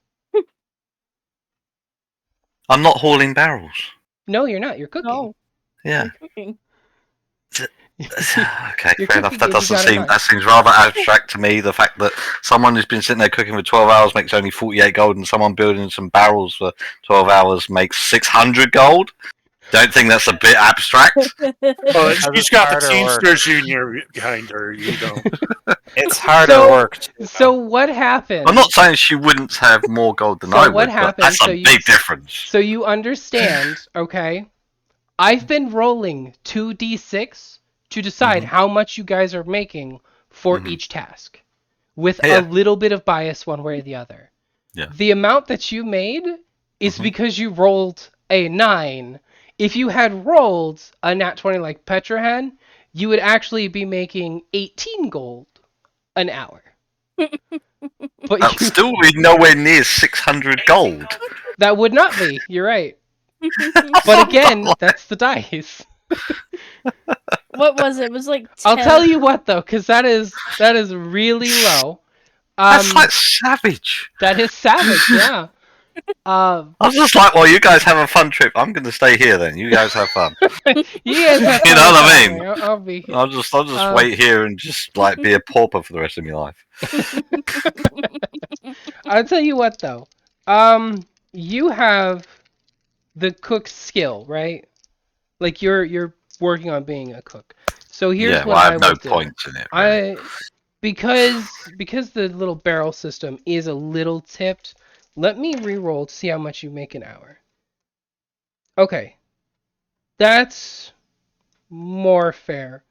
I'm not hauling barrels. No, you're not. You're cooking. No, Yeah. I'm cooking. Okay, You're fair enough. cooking That it, you doesn't got it seem right. that seems rather abstract to me. The fact that someone who's been sitting there cooking for 12 hours makes only 48 gold, and someone building some barrels for 12 hours makes 600 gold. Don't think that's a bit abstract. Well, she's it's got the harder work. Teamsters Union behind her. You don't. It's harder So- work. Too, So what happened? I'm not saying she wouldn't have more gold than So I what would, happened? but that's So a you- big difference. So you understand, okay? I've been rolling 2d6 to decide Mhm. how much you guys are making for Mhm. each task, with Yeah. a little bit of bias one way or the other. Yeah. The amount that you made is Mhm. because you rolled a 9. If you had rolled a nat 20 like Petra had, you would actually be making 18 gold an hour. But That's you, still nowhere near 600 gold. that would not be. You're right. But again, that's the dice. What was it? It was like 10. I'll tell you what though, because that is really low. That's like savage. That is savage, yeah. I was just like, well, you guys have a fun trip. I'm going to stay here then. You guys have fun. You guys have You fun know what I traveling. mean? I'll be here. I'll just wait here and just like be a pauper for the rest of my life. I'll tell you what though. You have the cook skill, right? Like you're working on being a cook. So here's Yeah, what well, I have no will do. points in it. Really. Because the little barrel system is a little tipped, let me re-roll to see how much you make an hour. Okay. That's more fair.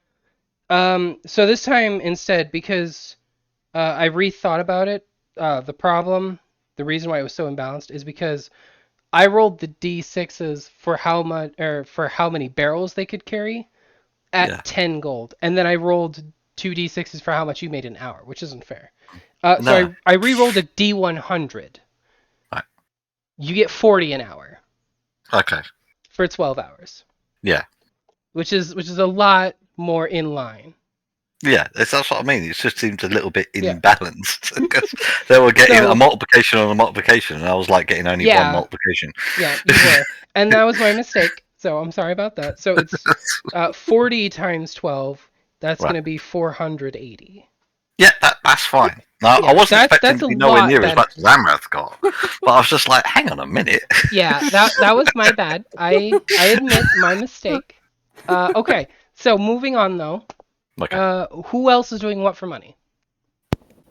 So this time instead, because I rethought about it, the reason why it was so imbalanced is because I rolled the d6s for how much or for how many barrels they could carry at Yeah. 10 gold, and then I rolled two d6s for how much you made an hour, which isn't fair. No. So I re-rolled a d100. Right. You get 40 an hour Okay. for 12 hours. Yeah. Which is a lot more in line. Yeah, that's what I mean. It just seemed a little bit Yeah. imbalanced because they were getting So- a multiplication on a multiplication, and I was like getting only Yeah. one multiplication. Yeah, you were. And that was my mistake. So I'm sorry about that. So it's 40 times 12. That's Right. going to be 480. Yeah, that's fine. No, Yeah, I wasn't expecting that's to be a nowhere lot near as better. much as Amrath got, but I was just like, hang on a minute. Yeah, that was my bad. I admit my mistake. Okay, so moving on though. Okay. Who else is doing what for money?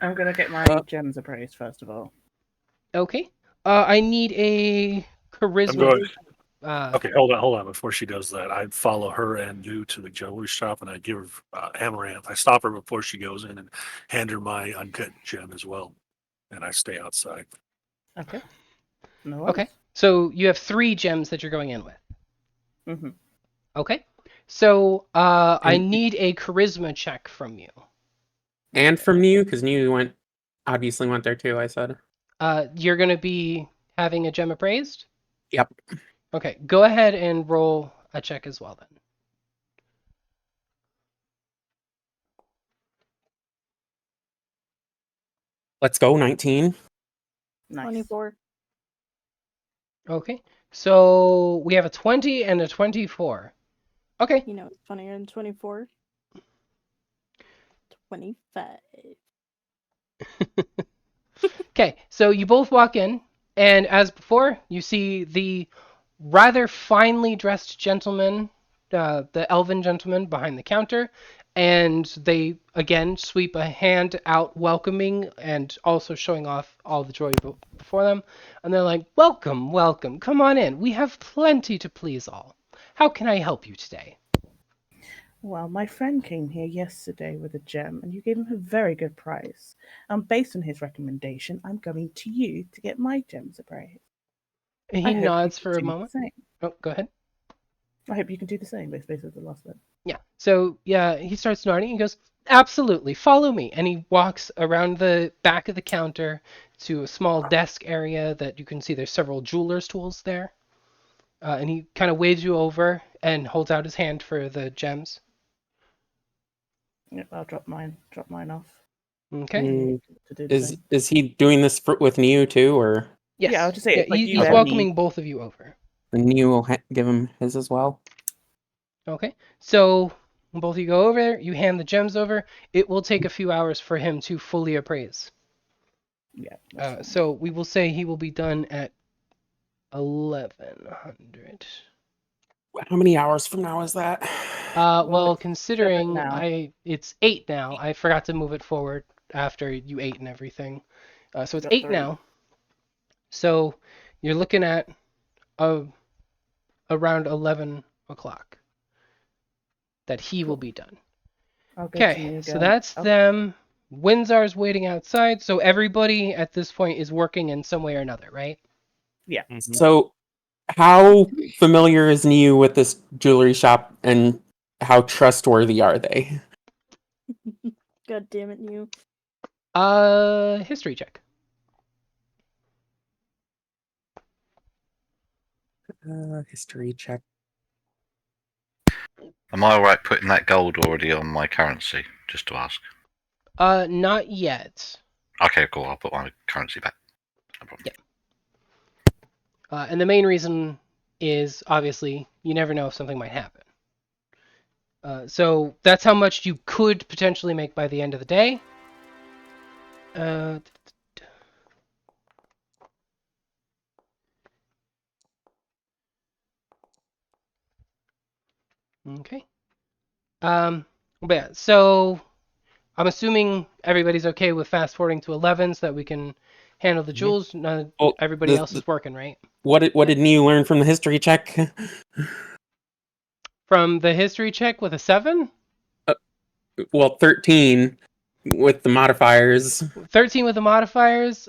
I'm gonna get my gems appraised first of all. Okay. I need a charisma. I'm going. Uh, Okay, hold on. Before she does that, I follow her and you to the jewelry shop, and I give her Amaranth. I stop her before she goes in and hand her my uncut gem as well, and I stay outside. Okay. No. Okay. So you have 3 gems that you're going in with. Mm-hmm. Okay. So I And- need a charisma check from you. And from New, because New obviously went there too, I said. You're going to be having a gem appraised? Yep. Okay, go ahead and roll a check as well then. Let's go, 19. Nice. 24. Okay. So we have a 20 and a 24. Okay. You know, it's funnier than 24. 25. Okay, so you both walk in, and as before, you see the rather finely dressed gentleman, the elven gentleman behind the counter, and they again sweep a hand out welcoming and also showing off all the jewelry before them. And they're like, welcome, welcome, come on in. We have plenty to please all. How can I help you today? Well, my friend came here yesterday with a gem, and you gave him a very good price. And based on his recommendation, I'm going to you to get my gems appraised. And I he hope nods you for can a do the moment. same. Oh, go ahead. I hope you can do the same based on the last one. Yeah. So yeah, he starts nodding. He goes, "Absolutely, follow me." And he walks around the back of the counter to a small desk area that you can see there's several jeweler's tools there. And he kind of waves you over and holds out his hand for the gems. Yep, I'll drop mine off. Okay. Mm, To do the Is same. is he doing this with New too, or Yes. Yeah, I'll just say it's like he's you and welcoming me. both of you over. New will give him his as well? Okay. So when both of you go over there, you hand the gems over. It will take a few hours for him to fully appraise. Yeah. that's fine. So we will say he will be done at 1100. How many hours from now is that? Well, it's considering 7 now. it's 8 now. I forgot to move it forward after you ate and everything. So it's Got 8 3. now. So you're looking at around 11 o'clock that he will be done. I'll go to Okay, you so again. that's Oh, them. Windsor's waiting outside, so everybody at this point is working in some way or another, right? Yeah. So, how familiar is New with this jewelry shop, and how trustworthy are they? God damn it, you. History check. History check. Am I alright putting that gold already on my currency? Just to ask. Not yet. Okay, cool. I'll put my currency back. No problem. Yeah. And the main reason is obviously you never know if something might happen. So that's how much you could potentially make by the end of the day. Okay. But yeah, so I'm assuming everybody's okay with fast forwarding to 11 so that we can handle the jewels. Well, Everybody else is working, right? What did New learn from the history check? From the history check with a 7? well, 13 with the modifiers. 13 with the modifiers.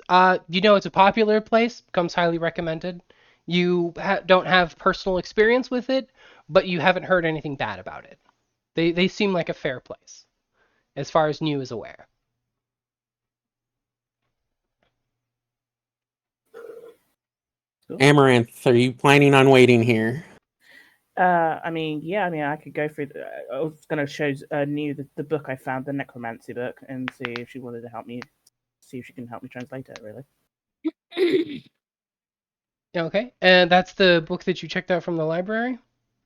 You know it's a popular place. Becomes highly recommended. You don't have personal experience with it, but you haven't heard anything bad about it. They seem like a fair place, as far as New is aware. Amaranth, are you planning on waiting here? I mean, I could go through. I was going to show New the book I found, the necromancy book, and see if she wanted to help me. See if she can help me translate it. Really. Okay, and that's the book that you checked out from the library?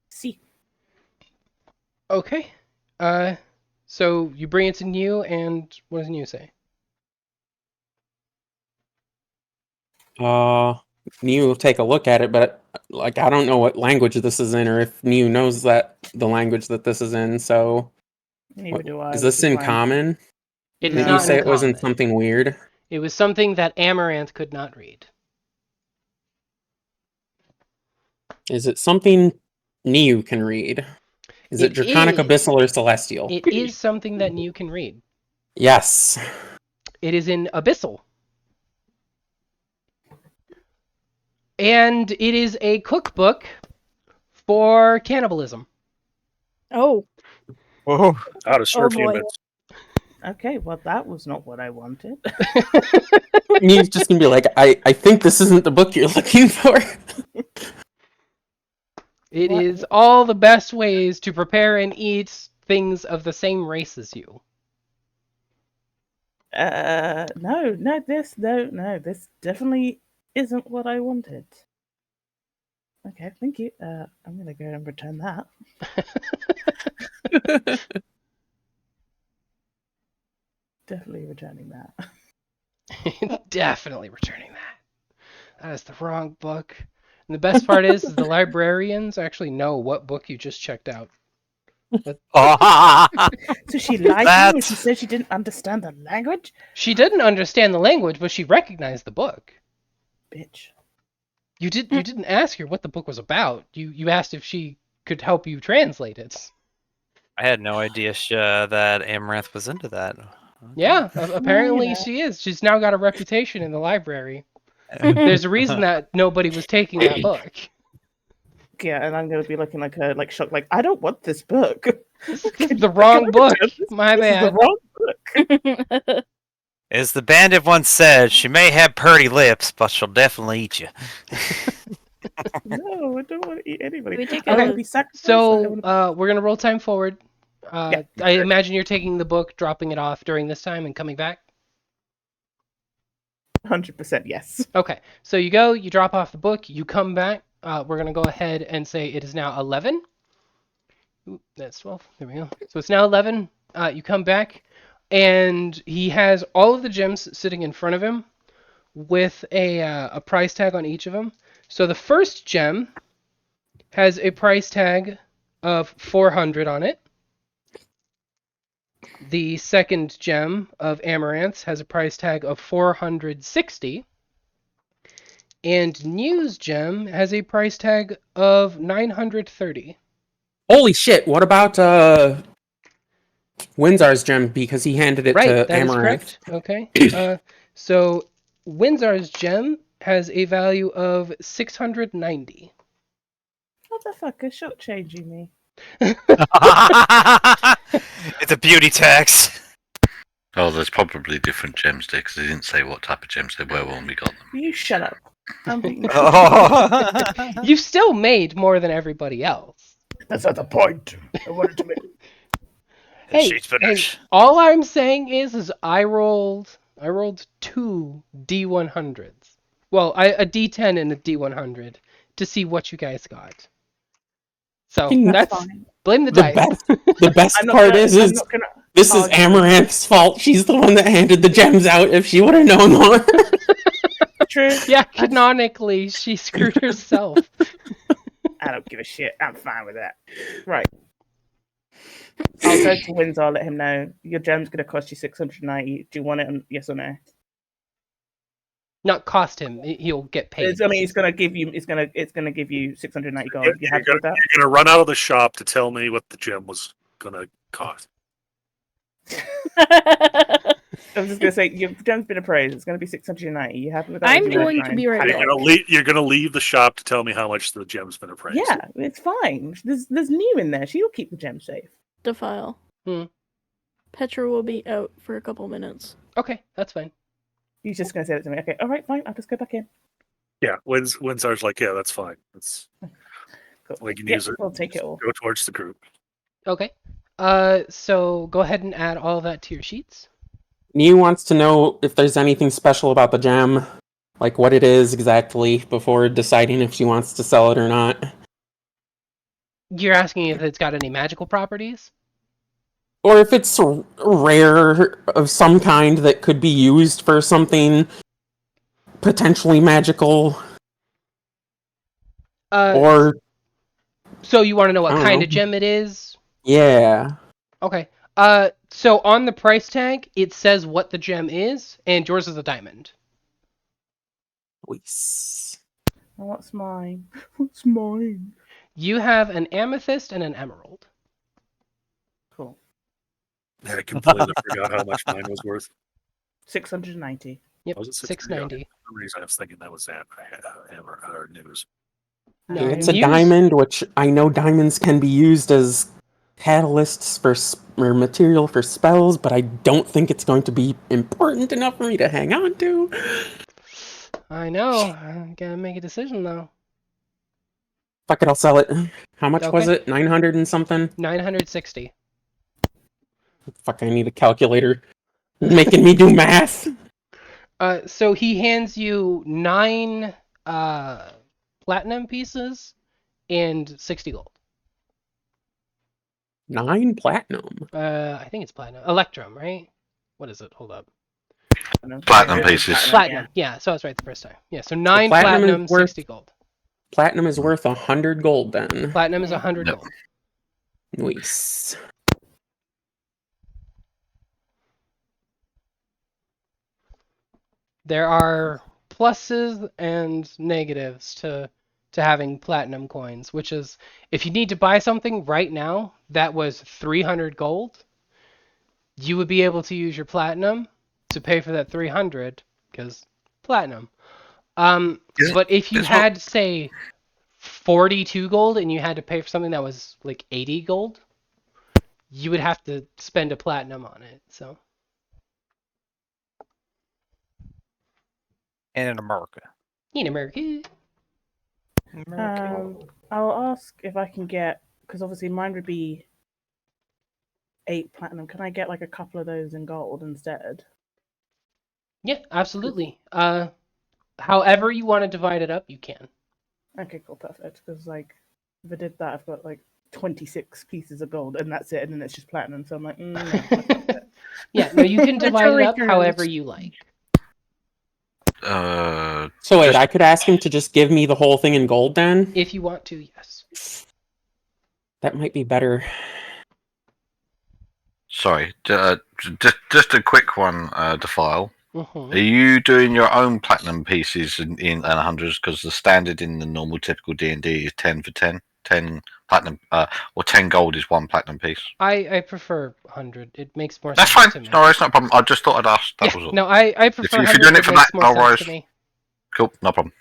See. Okay. So you bring it to New, and what does New say? New will take a look at it, but like I don't know what language this is in, or if New knows that the language that this is in. So, Neither do I. is this in common? It is Did you not say in it wasn't common. something weird? It was something that Amaranth could not read. Is it something New can read? Is it Draconic, is. Abyssal, or Celestial? It is something that New can read. Yes. It is in Abyssal. And it is a cookbook for cannibalism. Oh, Whoa. Out of Oh, Sir boy. Okay, well that was not what I wanted. New's just gonna be like, I think this isn't the book you're looking for. It What? is all the best ways to prepare and eat things of the same race as you. No, this definitely isn't what I wanted. Okay, thank you. I'm gonna go and return that. Definitely returning that. Definitely returning that. That is the wrong book. And the best part is the librarians actually know what book you just checked out. So she lied to you when she said she didn't understand the language? She didn't understand the language, but she recognized the book. Bitch. You didn't ask her what the book was about. You asked if she could help you translate it. I had no idea that Amaranth was into that. Yeah, apparently Yeah. she is. She's now got a reputation in the library. There's a reason that nobody was taking that book. Yeah, and I'm gonna be looking like a shocked, like I don't want this book. This is the wrong book. My This is the bad. wrong book. As the bandit once said, she may have purty lips, but she'll definitely eat you. No, I don't want to eat anybody. We take I wanna Okay, be sacrificed. I So wanna we're gonna roll time forward. Yeah. I imagine you're taking the book, dropping it off during this time, and coming back. 100% yes. Okay, so you go, you drop off the book, you come back. We're gonna go ahead and say it is now 11. Ooh, that's 12. There we go. So it's now 11. You come back, and he has all of the gems sitting in front of him with a price tag on each of them. So the first gem has a price tag of 400 on it. The second gem of Amaranth has a price tag of 460. And New's gem has a price tag of 930. Holy shit! What about Windsor's gem, because he handed it Right, to that is Amaranth? correct. Okay. So Windsor's gem has a value of 690. What the fuck is shortchanging me? It's a beauty tax. Oh, there's probably different gems there because they didn't say what type of gems they were when we got them. You shut up. I'm being You still made more than everybody else. That's not the point. I wanted to make Hey, She's finished. all I'm saying is I rolled 2 D100s. Well, a D10 and a D100 to see what you guys got. So that's that's fine. blame the The dice. The best I'm not part gonna- is I'm not gonna this is argue. Amaranth's fault. She's the one that handed the gems out. If she would have known more. True. Yeah, canonically, she screwed herself. I don't give a shit. I'm fine with that. Right. I'll go to Windsor, let him know. Your gem's going to cost you 690. Do you want it? Yes or no? Not cost him. He'll get paid. I mean, it's going to give you. It's going to give you 690 gold. You You're happy with that? gonna run out of the shop to tell me what the gem was gonna cost. I was just gonna say your gem's been appraised. It's gonna be 690. You happy with that? I'm Or do you wanna going try to and be right pad it back. up? You're gonna leave the shop to tell me how much the gem's been appraised. Yeah, it's fine. There's new in there. She'll keep the gem safe. Defile. Hmm. Petra will be out for a couple minutes. Okay, that's fine. He's just gonna say that to me. Okay, all right, fine. I'll just go back in. Yeah, Windsar's like, yeah, that's fine. That's Cool. we can Yeah, use it. we'll take it all. Go towards the group. Okay. So go ahead and add all of that to your sheets. Niu wants to know if there's anything special about the gem, like what it is exactly, before deciding if she wants to sell it or not. You're asking if it's got any magical properties? Or if it's rare of some kind that could be used for something potentially magical, or So you want to know what I don't kind know. of gem it is? yeah. Okay. So on the price tag, it says what the gem is, and yours is a diamond. Nice. Oh, what's mine? What's mine? You have an amethyst and an emerald. Cool. Yeah, I completely forgot how much mine was worth. 690. Yep, Was it 690. For some reason, I was thinking that was Hammer or News. No, It's a Muse- diamond, which I know diamonds can be used as catalysts or material for spells, but I don't think it's going to be important enough for me to hang on to. I know. I gotta make a decision though. Fuck it, I'll sell it. How much was Okay. it? 900 and something? 960. Fuck, I need a calculator. Making me do math. So he hands you 9 platinum pieces and 60 gold. 9 platinum. I think it's platinum. Electrum, right? What is it? Hold up. Platinum Yeah, pieces. Platinum. Yeah, so I was right the first time. Yeah, so 9 platinum is platinum, worth- 60 gold. Platinum is worth 100 gold then. Platinum is 100 Yep. gold. Nice. There are pluses and negatives to having platinum coins, which is if you need to buy something right now that was 300 gold, you would be able to use your platinum to pay for that 300 because platinum. Isn't- But if you it's not- had say 42 gold and you had to pay for something that was like 80 gold, you would have to spend a platinum on it. So And in America. in America. I'll ask if I can get, because obviously mine would be 8 platinum. Can I get like a couple of those in gold instead? Yeah, absolutely. However you want to divide it up, you can. Okay, cool, perfect. Because like, if I did that, I've got like 26 pieces of gold, and that's it, and then it's just platinum. So I'm like, no, I can't do that. Yeah, no, you can divide it up Rhetoric however rules. you like. So wait, Just- I could ask him to just give me the whole thing in gold then? If you want to, yes. That might be better. Sorry, just a quick one, Defile. Mhm. Are you doing your own platinum pieces in hundreds? Because the standard in the normal typical D&D is 10 for 10. 10 platinum, or 10 gold is 1 platinum piece. I prefer 100. It makes more That's sense fine. to me. No, it's not a problem. I just thought I'd ask. That was Yeah, all. no, I prefer if 100. you're doing it for makes that, more no sense worries. to me. Cool, no problem.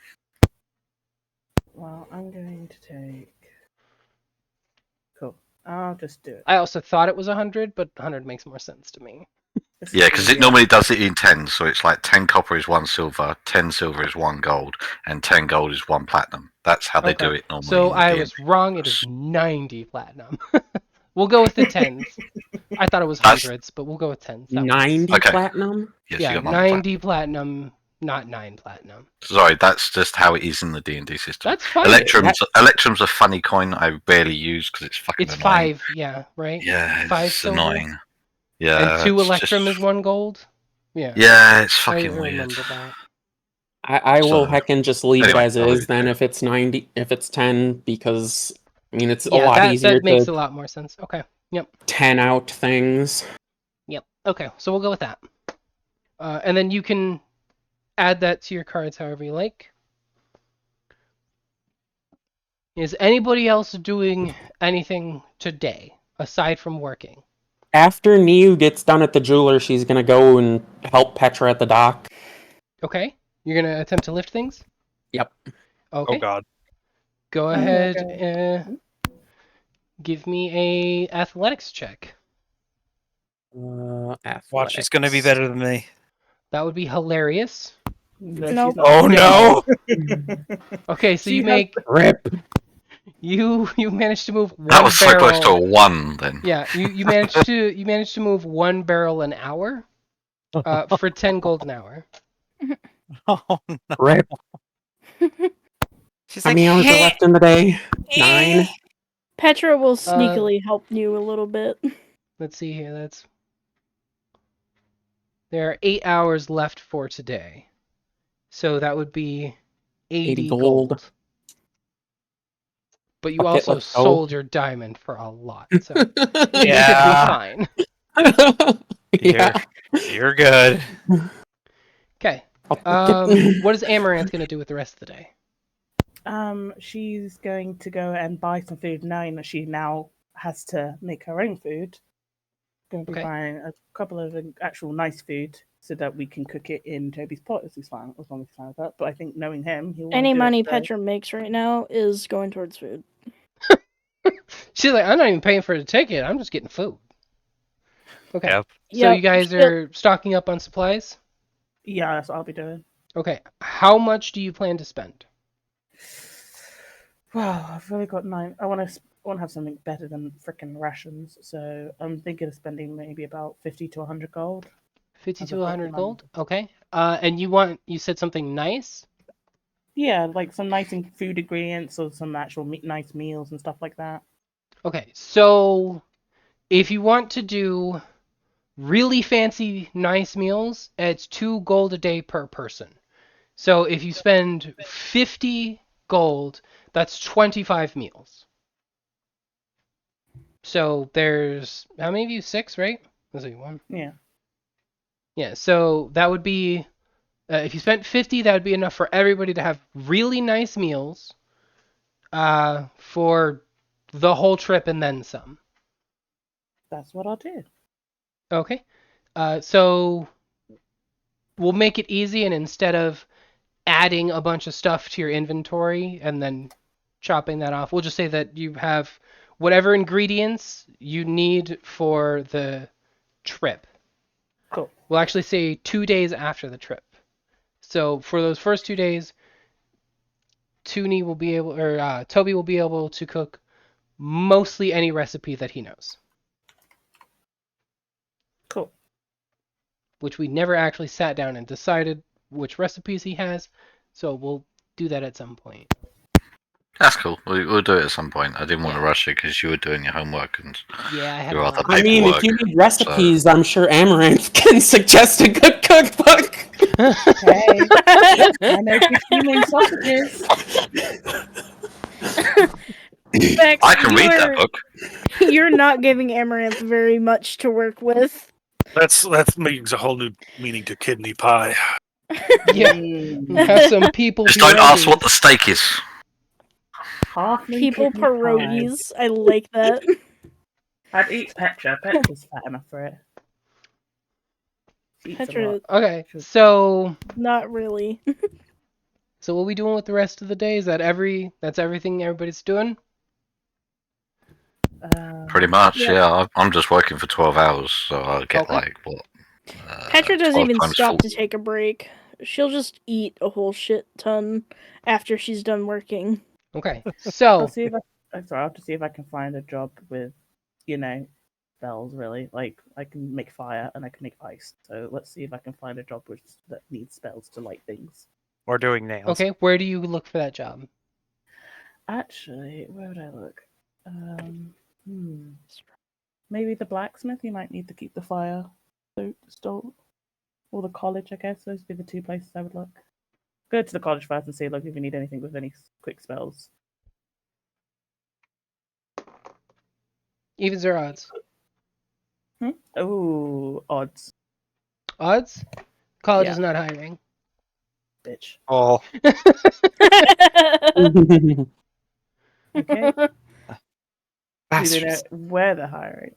Well, I'm going to take. Cool. I'll just do it. I also thought it was 100, but 100 makes more sense to me. This Yeah, is because it easier. normally does it in 10, so it's like 10 copper is 1 silver, 10 silver is 1 gold, and 10 gold is 1 platinum. That's how they do Okay. it normally. So in the I D&D. was wrong. It is 90 platinum. We'll go with the 10s. I thought it was That's- hundreds, but we'll go with 10s. That works. 90 Okay. platinum? Yes, Yeah, you got 90 platinum, not 9 platinum. Sorry, that's just how it is in the D&D system. That's fine. Electrum's a funny coin I barely use because it's fucking It's annoying. 5, yeah, right? Yeah, 5 it's silver? annoying. Yeah, And 2 it's electrum just- is 1 gold? Yeah. Yeah, it's I fucking weird. remember that. I will So- heckin' just leave anyway, it as I'll leave is it then there. if it's 90, if it's 10, because, I mean, it's a Yeah, lot easier that makes to a lot more sense. Okay. Yep. 10 out things. Yep. Okay, so we'll go with that. And then you can add that to your cards however you like. Is anybody else doing anything today aside from working? After Niu gets done at the jeweler, she's gonna go and help Petra at the dock. Okay. You're gonna attempt to lift things. Yep. Okay. Oh God. Go I'm ahead. gonna Give me a athletics check. Watch, it's gonna be better than me. That would be hilarious. No, Nope. she's not. Oh no! Okay, so She you has- make Rip. you manage to move one That was so barrel. close to a 1 then. Yeah, you managed to move 1 barrel an hour, for 10 gold an hour. Oh no! Rip. She's How like, many hours are "Hey, left in the day? 9. Petra will sneakily help you a little bit. Let's see here. There are 8 hours left for today, so that would be 80 gold. gold. But you Fuck it, also let's go. sold your diamond for a lot, so Yeah. you'll be fine. Yeah. You're good." Okay. I'll take it. What is Amaranth gonna do with the rest of the day? She's going to go and buy some food, knowing that she now has to make her own food. Going to be Okay. buying a couple of actual nice food so that we can cook it in Toby's pot, as long as he's fine with that. But I think knowing him, he'll want Any to do money it, so- Petra makes right now is going towards food. She's like, I'm not even paying for the ticket. I'm just getting food. Okay. Yep. So Yep, you guys still- are stocking up on supplies. Yeah, that's what I'll be doing. Okay. How much do you plan to spend? Wow, I've really got 9. I want to have something better than freaking rations, so I'm thinking of spending maybe about 50 to 100 gold. 50 As to a 100 month. gold. Okay. And you said something nice. Yeah, like some nice food ingredients or some actual nice meals and stuff like that. Okay. So if you want to do really fancy, nice meals, it's 2 gold a day per person. So if you spend 50 gold, that's 25 meals. So there's how many of you? 6, right? Let's see, 1. Yeah. Yeah. So that would be if you spent 50, that would be enough for everybody to have really nice meals, for the whole trip and then some. That's what I'll do. Okay. So we'll make it easy, and instead of adding a bunch of stuff to your inventory and then chopping that off, we'll just say that you have whatever ingredients you need for the trip. Cool. We'll actually say 2 days after the trip. So for those first 2 days, Toby will be able to cook mostly any recipe that he knows, Cool. which we never actually sat down and decided which recipes he has. So we'll do that at some point. That's cool. We'll do it at some point. I didn't want to rush it because you were doing your homework and Yeah, I had Your a other lot. I mean, if paperwork, you need recipes, I'm sure Amaranth can suggest a good cookbook. Hey, I know 15 main sausages. Bex, I can read that book. You're not giving Amaranth very much to work with. That makes a whole new meaning to kidney pie. Yeah, Mm. have some people. Just be don't ask ready. what the steak is. Halfling People kidney pie. pierogies. I like that. I'd eat Petra. Petra's fat enough for it. She eats a Petra, lot. Okay, so not really. what are we doing with the rest of the day? Is that that's everything everybody's doing? Pretty much, Yeah. yeah. I'm just working for 12 hours, so I'll get Okay. like, what? Petra doesn't 12 even times stop 40. to take a break. She'll just eat a whole shit ton after she's done working. Okay, I'll so see if I'll have to see if I can find a job with, spells. Really, like I can make fire and I can make ice. So let's see if I can find a job that needs spells to light things. Or doing nails. okay, where do you look for that job? Actually, where would I look? Maybe the blacksmith. You might need to keep the fire stoked. Or the college, I guess. Those would be the 2 places I would look. Go to the college first and see, look, if you need anything with any quick spells. Evens or odds? Oh, odds, Odds? College Yeah. is not hiring. bitch. Oh, Okay. Do they know Bastards. where they're hiring?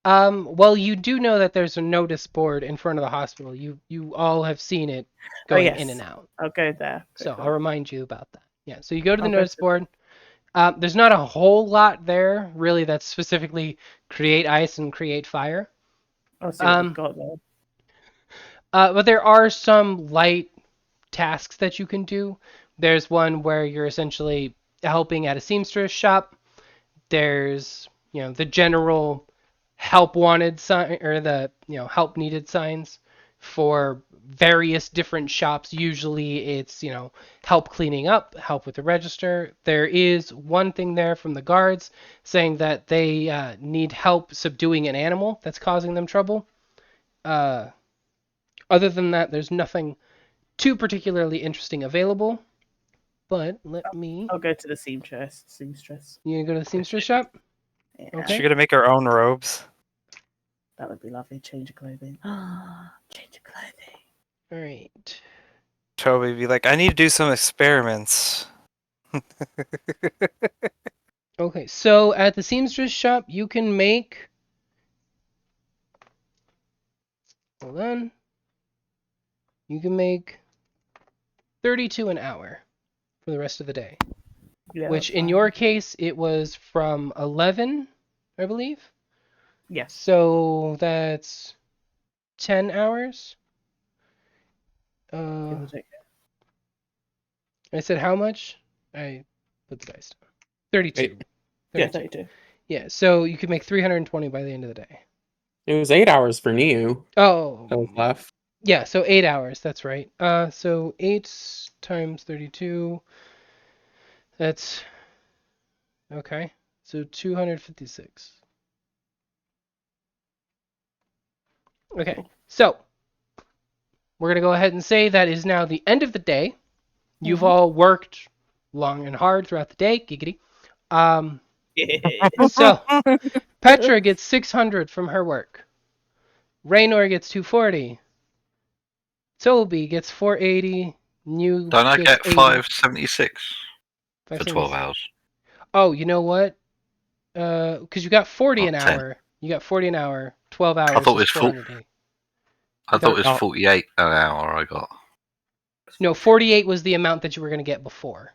Well, you do know that there's a notice board in front of the hospital. You all have seen it going in yes. and out. I'll go there. So Go I'll remind you about that. Yeah. So you go to the I'll go notice to- board. There's not a whole lot there, really, that's specifically create ice and create fire. I'll see what Um, we've got there. But there are some light tasks that you can do. There's one where you're essentially helping at a seamstress shop. There's, the general help wanted sign or the, help needed signs for various different shops. Usually it's, help cleaning up, help with the register. There is one thing there from the guards saying that they need help subduing an animal that's causing them trouble. Other than that, there's nothing too particularly interesting available. But let me. I'll go to the seamstress. You gonna go to the seamstress shop? Yeah, Okay. She's gonna make her own robes. that would be lovely. Change of clothing. Change of clothing. All right. Toby be like, I need to do some experiments. Okay, so at the seamstress shop, you can make. Hold on. You can make 32 an hour for the rest of the day. Yeah, Which, that's in fine. your case, it was from 11, I believe. Yes. So that's 10 hours. Give or take. I said how much? I put the dice down. 32. Wait. Yeah, 32. 32. Yeah, so you could make 320 by the end of the day. It was 8 hours for Niu Oh, that was left. yeah, so 8 hours, that's right. So 8 times 32, that's, okay, so 256. Okay, so we're going to go ahead and say that is now the end of the day. You've all worked long and hard throughout the day, giggity. So Petra gets 600 from her work. Raynor gets 240. Toby gets 480. New Don't I gets get 80. 576 for 12 hours? Oh, you know what? Because you got 40 an 10. hour. You got 40 an hour. 12 hours. I thought it is was full. 480. I thought it Oh. was 48 an hour I got. No, 48 was the amount that you were going to get before.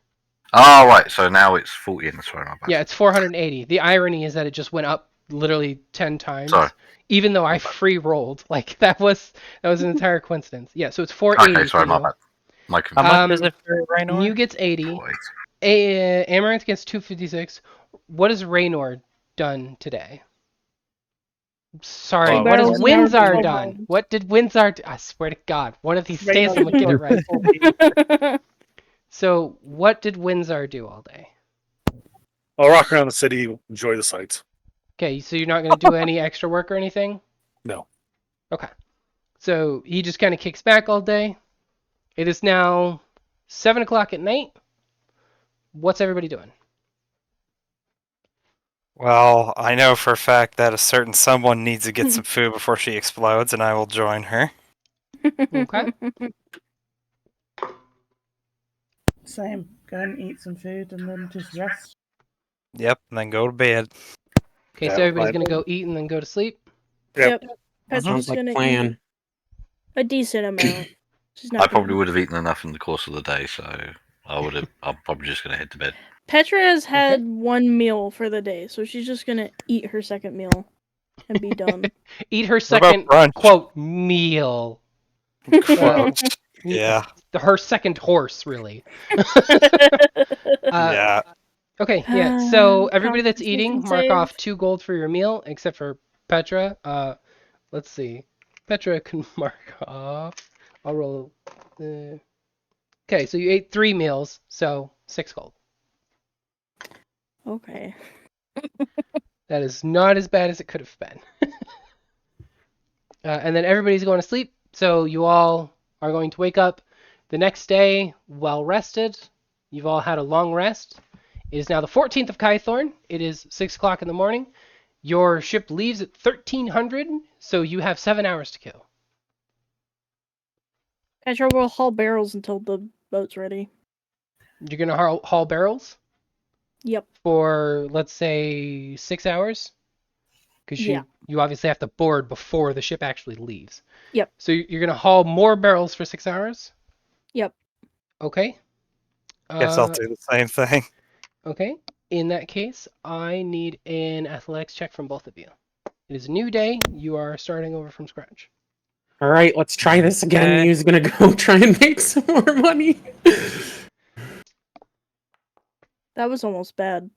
Oh, right. So now it's 40 and sorry, my bad. Yeah, it's 480. The irony is that it just went up literally 10 times. Sorry. Even though I My bad. free rolled. Like that was an entire coincidence. Yeah, so it's 480 Okay, sorry, for my you. bad. My How computer. much is it for Raynor? New gets 80. Wait. Amaranth gets 256. What has Raynor done today? Sorry, Oh, what has barrels Windsar now. done? What did Windsar do? I swear to God, one of these days I'm gonna get it right. So, what did Windsar do all day? I'll rock around the city, enjoy the sights. Okay, so you're not gonna do any extra work or anything? No. Okay. So he just kind of kicks back all day. It is now 7 o'clock at night. What's everybody doing? Well, I know for a fact that a certain someone needs to get some food before she explodes, and I will join her. Okay. Same. Go and eat some food and then just rest. Yep, and then go to bed. Okay, Yeah, so everybody's right. gonna go eat and then go to sleep. Yep. Petra's Sounds like gonna a plan. eat a decent amount. She's not I probably gonna- would have eaten enough in the course of the day, so I'm probably just going to head to bed. Petra has had one meal for the day, so she's just gonna eat her second meal and be done. Eat her What about second brunch? quote meal. Quote. Yeah. Her second horse, really. Yeah. Okay, yeah. So Uh, everybody that's concentration eating, mark save. off 2 gold for your meal, except for Petra. Let's see. Petra can mark off. I'll roll. Okay, so you ate 3 meals, so 6 gold. Okay. That is not as bad as it could have been. And then everybody's going to sleep, so you all are going to wake up the next day well rested. You've all had a long rest. It is now the 14th of Kythorn. It is 6 o'clock in the morning. Your ship leaves at 1300, so you have 7 hours to kill. Petra will haul barrels until the boat's ready. You're going to haul barrels Yep. for, let's say, 6 hours? because Yeah. you obviously have to board before the ship actually leaves. Yep. So you're gonna haul more barrels for 6 hours. Yep. Okay. Guess I'll Uh, do the same thing. okay. In that case, I need an athletics check from both of you. It is a new day. You are starting over from scratch. All right, let's try this again. Okay. Mew's gonna go try and make some more money. That was almost bad.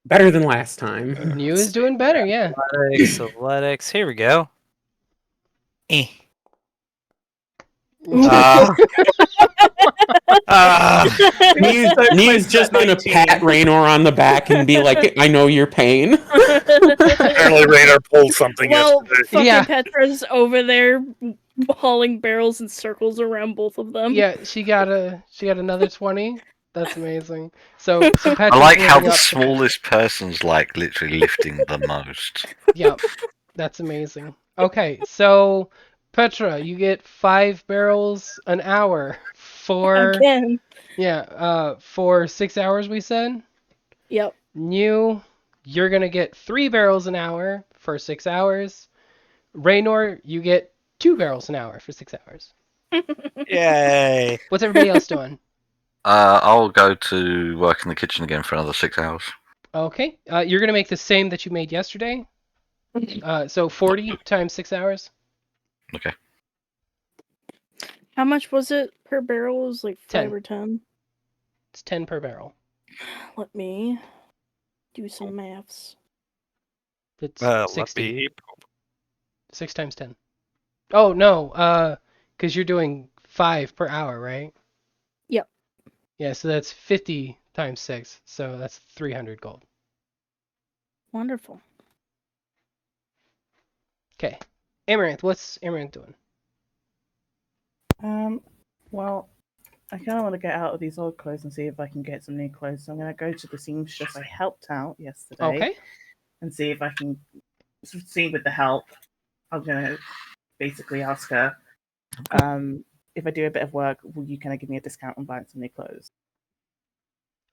Better than last time. New is doing better, yeah. Athletics. Here we go. Eh. Uh, Ah. Ah. Mew's just gonna pat Raynor on the back and be like, "I know your pain." Apparently, Radar pulled something Well, yesterday. fucking Yeah. Petra's over there hauling barrels in circles around both of them. yeah, she got another 20. That's amazing. So I Petra's like how living the up to- smallest person's like literally lifting the most. Yep, that's amazing. Okay, so Petra, you get 5 barrels an hour for Again. for 6 hours we said. Yep. New, you're gonna get 3 barrels an hour for 6 hours. Raynor, you get 2 barrels an hour for 6 hours. Yay. What's everybody else doing? I'll go to work in the kitchen again for another 6 hours. Okay, you're gonna make the same that you made yesterday. So 40 times 6 hours. Okay. How much was it per barrel? It was like 5 10. or 10. It's 10 per barrel. Let me do some maths. It's Let 60. me. 6 times 10. Oh no, because you're doing 5 per hour, right? Yep. Yeah, so that's 50 times 6, so that's 300 gold. Wonderful. Okay. Amaranth, what's Amaranth doing? Well, I kind of want to get out of these old clothes and see if I can get some new clothes. So I'm going to go to the seamstress I helped out yesterday Okay. and see if I can see with the help. I'm going to basically ask her, if I do a bit of work, will you kind of give me a discount on buying some new clothes?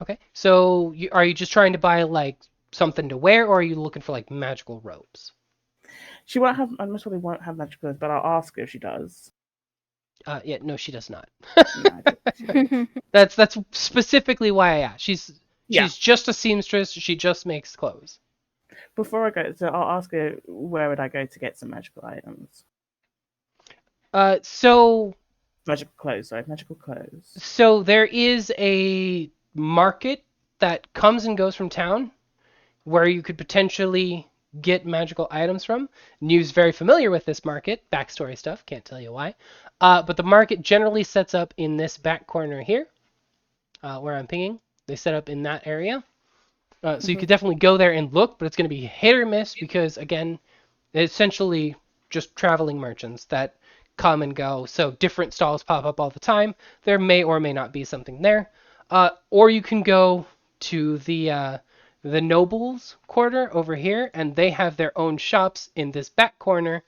Okay. So are you just trying to buy like something to wear, or are you looking for like magical robes? She won't have. I most probably won't have magic clothes, but I'll ask her if she does. Yeah, no, she does not. No, I don't. That's specifically why I asked. She's Yeah. just a seamstress. She just makes clothes. Before I go, so I'll ask her where would I go to get some magical items, So magical clothes. Sorry, magical clothes. So there is a market that comes and goes from town where you could potentially get magical items from. New's very familiar with this market. Backstory stuff, can't tell you why. But the market generally sets up in this back corner here, where I'm pinging. They set up in that area. So you could definitely go there and look, but it's going to be hit or miss because, again, it's essentially just traveling merchants that come and go. So different stalls pop up all the time. There may or may not be something there. Or you can go to the nobles quarter over here, and they have their own shops in this back corner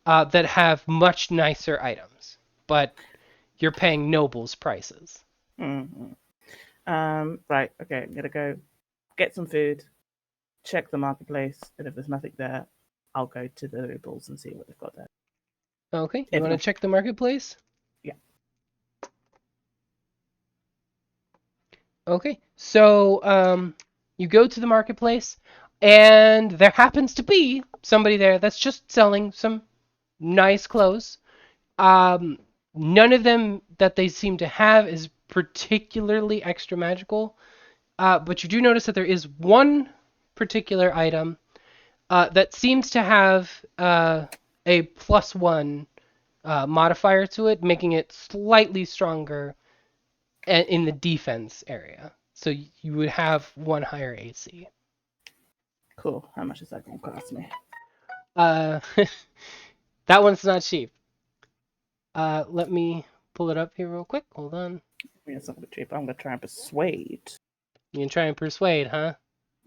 that have much nicer items, but you're paying nobles prices. Mm-hmm. Right. Okay. I'm gonna go get some food, check the marketplace, and if there's nothing there, I'll go to the nobles and see what they've got there. Okay, you If want to not- check the marketplace? Yeah. Okay, so you go to the marketplace, and there happens to be somebody there that's just selling some nice clothes. None of them that they seem to have is particularly extra magical, but you do notice that there is one particular item that seems to have a +1 modifier to it, making it slightly stronger in the defense area. So you would have 1 higher AC. Cool. How much is that going to cost me? That one's not cheap. Let me pull it up here real quick. Hold on. I mean, it's not going to be cheap. I'm going to try and persuade. You can try and persuade, huh?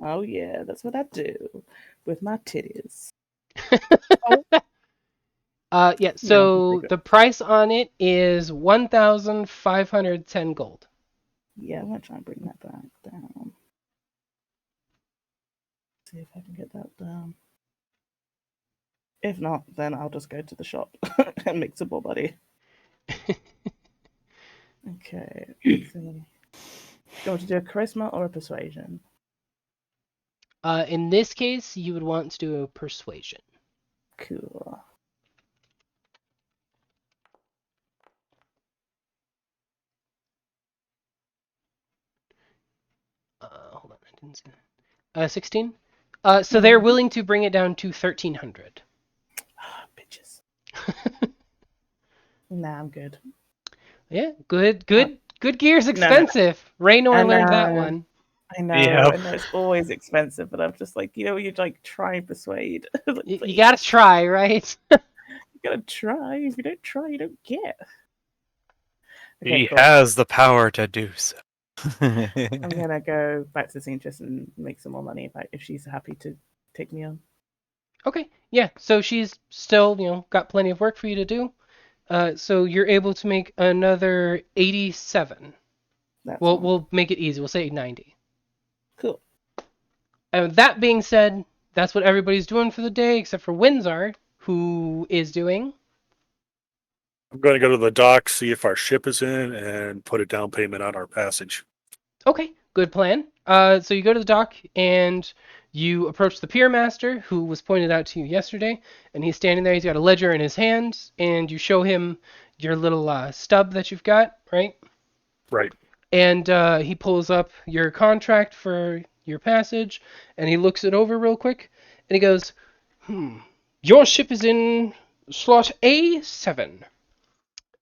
Oh yeah, that's what I do with my titties. Yeah, so the price on it is 1,510 gold. Yeah, I'm going to try and bring that back down. See if I can get that down. If not, then I'll just go to the shop and make some more money. Okay. Let's see. Do you want to do a charisma or a persuasion? In this case, you would want to do a persuasion. Cool. Hold on, I didn't see that. 16. So they're willing to bring it down to 1,300. Ah, bitches. Nah, I'm good. Yeah, good gear's expensive. Raynor I learned that know. one. I know, Yeah. I know it's always expensive, but I'm just like, you like try and persuade. Like, You please, gotta try, right? you gotta try. If you don't try, you don't get. Okay, He cool. has the power to do so. I'm gonna go back to Seamstress and make some more money if she's happy to take me on. Okay, yeah. So she's still, got plenty of work for you to do. So you're able to make another 87. That's Well, fine. we'll make it easy. We'll say 90. Cool. And that being said, that's what everybody's doing for the day, except for Windsor, who is doing. I'm going to go to the dock, see if our ship is in, and put a down payment on our passage. Okay, good plan. So you go to the dock and you approach the pier master, who was pointed out to you yesterday, and he's standing there. He's got a ledger in his hand, and you show him your little stub that you've got, right? Right. And he pulls up your contract for your passage, and he looks it over real quick, and he goes, your ship is in slot A7.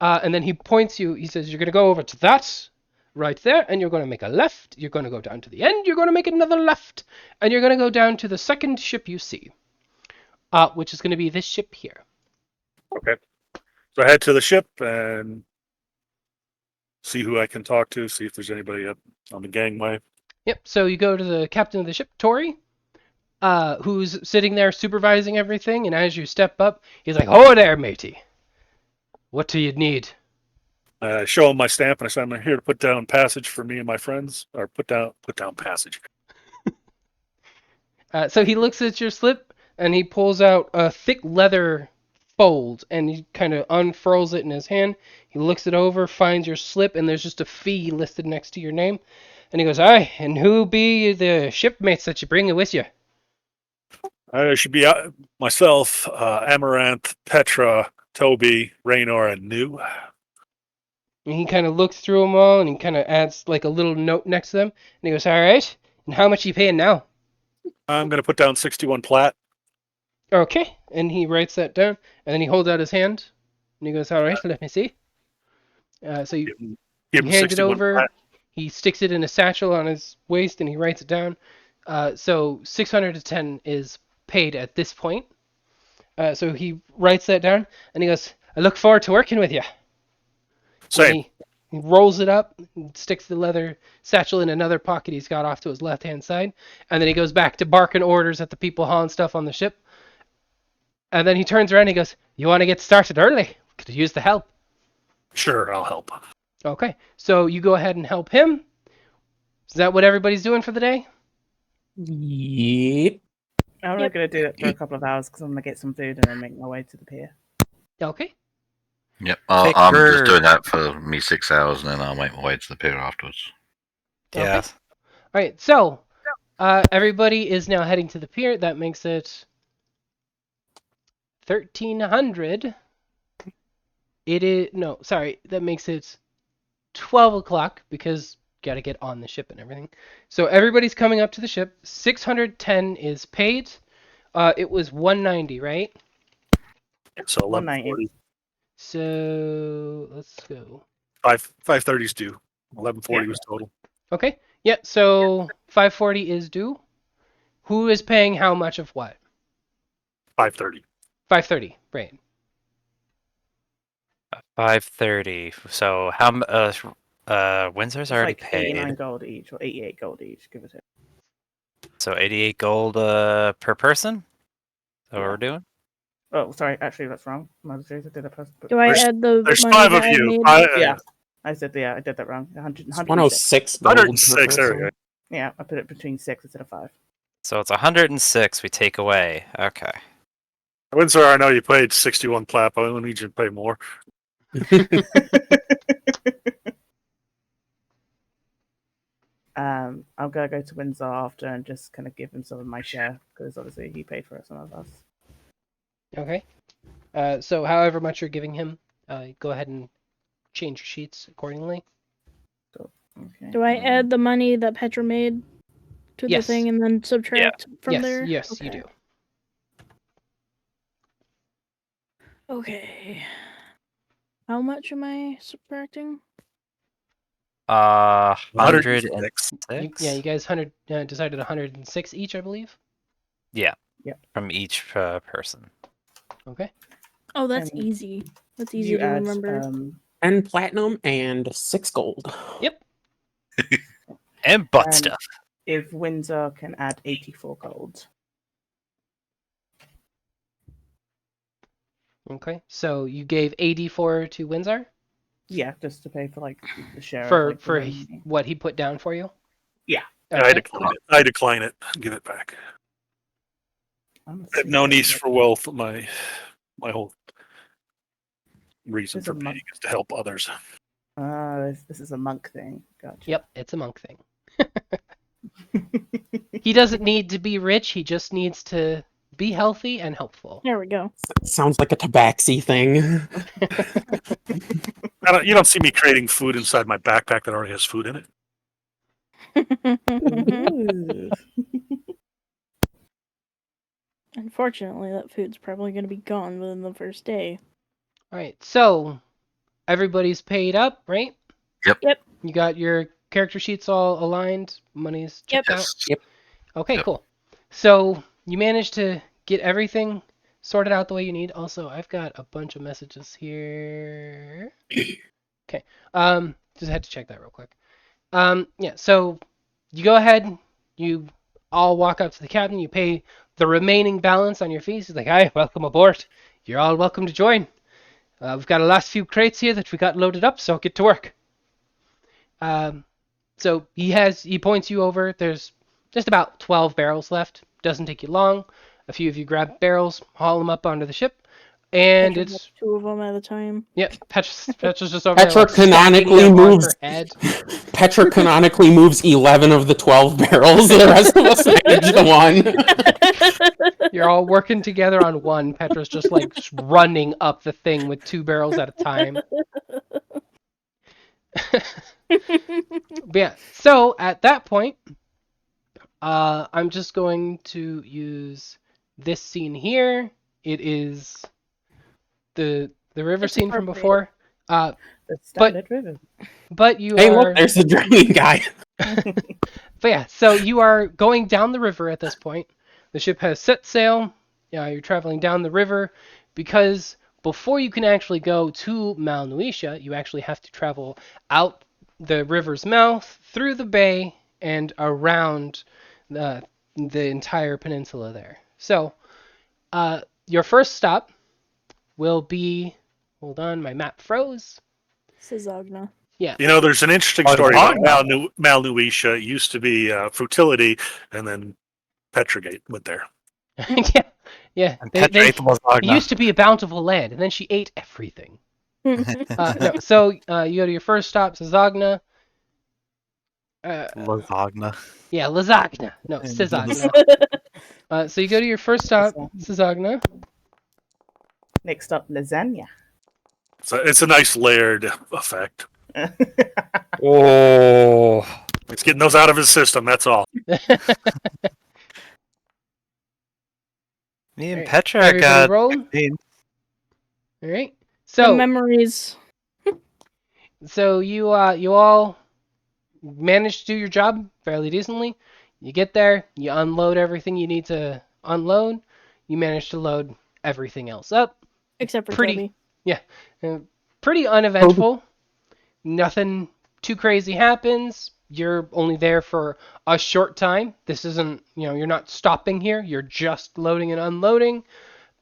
And then he points you, he says, you're going to go over to that right there, and you're going to make a left. You're going to go down to the end. You're going to make another left, and you're going to go down to the second ship you see, which is going to be this ship here. Okay. So I head to the ship and see who I can talk to, see if there's anybody up on the gangway. Yep, so you go to the captain of the ship, Tori, who's sitting there supervising everything, and as you step up, he's like, "Ho there, matey. What do you need?" I show him my stamp and I say, I'm here to put down passage for me and my friends, or put down passage. So he looks at your slip, and he pulls out a thick leather fold, and he kind of unfurls it in his hand. He looks it over, finds your slip, and there's just a fee listed next to your name. And he goes, "Aye, and who be the shipmates that you bring with you?" I should be myself, Amaranth, Petra, Toby, Raynor, and New. And he kind of looks through them all, and he kind of adds like a little note next to them. And he goes, "All right, and how much are you paying now?" I'm going to put down 61 plat. Okay, and he writes that down, and then he holds out his hand, and he goes, "All right, let me see." So you Give him hand it 61 over. plat. He sticks it in a satchel on his waist, and he writes it down. So 610 is paid at this point. So he writes that down, and he goes, "I look forward to working with you." Same. He rolls it up, and sticks the leather satchel in another pocket he's got off to his left-hand side, and then he goes back to barking orders at the people hauling stuff on the ship. And then he turns around and he goes, "You want to get started early? Could use the help." Sure, I'll help. Okay, so you go ahead and help him. Is that what everybody's doing for the day? Yep. I'm only Yep. going to do it for a couple of hours because I'm going to get some food and then make my way to the pier. Okay. Yep. Take I'm her- just doing that for me 6 hours, and then I'll make my way to the pier afterwards. Yeah. All right, so everybody is now heading to the pier. That makes it 1,300. It is that makes it 12 o'clock because got to get on the ship and everything. So everybody's coming up to the ship. 610 is paid. It was 190, right? So 190. 11:40. So let's go. 5:30's due. 11:40 Yeah. was total. Okay. Yeah. So 540 is due. Who is paying how much of what? 5:30. 530. Right. 5:30. So how Windsor's It's already like 89 paid. gold each or 88 gold each, give or take. So 88 gold per person? Is that what Yeah. we're doing? Oh, sorry, actually that's wrong. My mistake, I did that first. Do I There's- add the There's money 5 that of I you. made? Yeah, I did that wrong. 100, It's 106 gold 106. per There we person. go. Yeah, I put it between 6 instead of 5. So it's 106 we take away. Okay. Windsor, I know you paid 61 clap. I don't need you to pay more. I'm gonna go to Windsor after and just kind of give him some of my share because obviously he paid for some of us. Okay. So however much you're giving him, go ahead and change your sheets accordingly. Okay. Do I add the money that Petra made to Yes. the thing and then subtract from yes, there? yes, you Okay. do. Okay. How much am I subtracting? 106 You guys decided 106 each, I believe. from each person. Okay. Oh, that's And easy. That's Did easy you to add remember. 10 platinum and 6 gold. Yep. And butt And- stuff. if Windsor can add 84 gold. Okay. So you gave 84 to Windsor Yeah, just to pay for like the share of, for like, the remaining. what he put down for you. Yeah. Yeah, Okay. I decline it. Give it back. I'm I have no assuming needs that- for wealth. My whole reason There's for a paying monk. is to help others. This is a monk thing. Gotcha. Yep, it's a monk thing. He doesn't need to be rich. He just needs to be healthy and helpful. There we go. Sounds like a tabaxi thing. You don't see me creating food inside my backpack that already has food in it. Ooh. Unfortunately, that food's probably going to be gone within the first day. All right. So everybody's paid up, right? Yep. Yep. You got your character sheets all aligned. Money's checked out. Yes. Okay, Yep. cool. So you managed to get everything sorted out the way you need. Also, I've got a bunch of messages here. Okay. Just had to check that real quick. Yeah, so you go ahead, you all walk up to the captain, you pay the remaining balance on your fees. He's like, "Hi, welcome aboard. You're all welcome to join. We've got a last few crates here that we got loaded up, so get to work." So he points you over. There's just about 12 barrels left. Doesn't take you long. A few of you grab barrels, haul them up onto the ship, and Petra it's has 2 of them at a time. Petra's just over Petra there, like, stacking canonically them on moves- her head. Petra canonically moves 11 of the 12 barrels. The rest of us manage the one. You're all working together on one. Petra's just like running up the thing with 2 barrels at a time. But yeah, so at that point, I'm just going to use this scene here. It is the river It's scene from appropriate. before. The standard river. But you Hey, are. look, there's the drowning guy. But yeah, so you are going down the river at this point. The ship has set sail. You're traveling down the river because before you can actually go to Malnuisha, you actually have to travel out the river's mouth, through the bay, and around the entire peninsula there. So, your first stop will be. Hold on, my map froze. Cizagna. Yeah. You know, there's an interesting Oh, story the about Malnuisha. It used to be Frutility, and then Petrogate went there. yeah. And They, Petra they, ate the lasagna. it used to be a bountiful land, and then she ate everything. No, so you go to your first stop, Cizagna. Lasagna. Yeah, lasagna. No, Cizagna. So you go to your first stop, Cizagna. Next up, lasagna. So it's a nice layered effect. Oh. It's getting those out of his system. That's all. Me and Alright, Petra Everybody got. roll. 15. All right. The So memories. you all managed to do your job fairly decently. You get there, you unload everything you need to unload. You manage to load everything else up. Except for Pretty- Toby. Pretty uneventful. Nothing too crazy happens. You're only there for a short time. This isn't, you're not stopping here. You're just loading and unloading.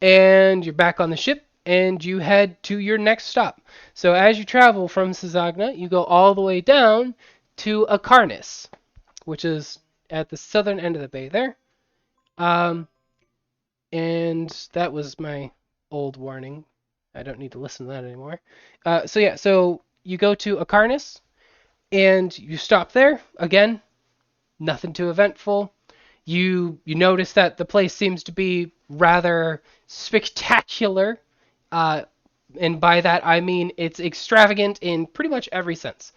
And you're back on the ship and you head to your next stop. So as you travel from Cizagna, you go all the way down to Acarnis, which is at the southern end of the bay there. Um, and that was my old warning. I don't need to listen to that anymore. So you go to Acarnus, and you stop there. Again, nothing too eventful. You notice that the place seems to be rather spectacular, and by that I mean it's extravagant in pretty much every sense.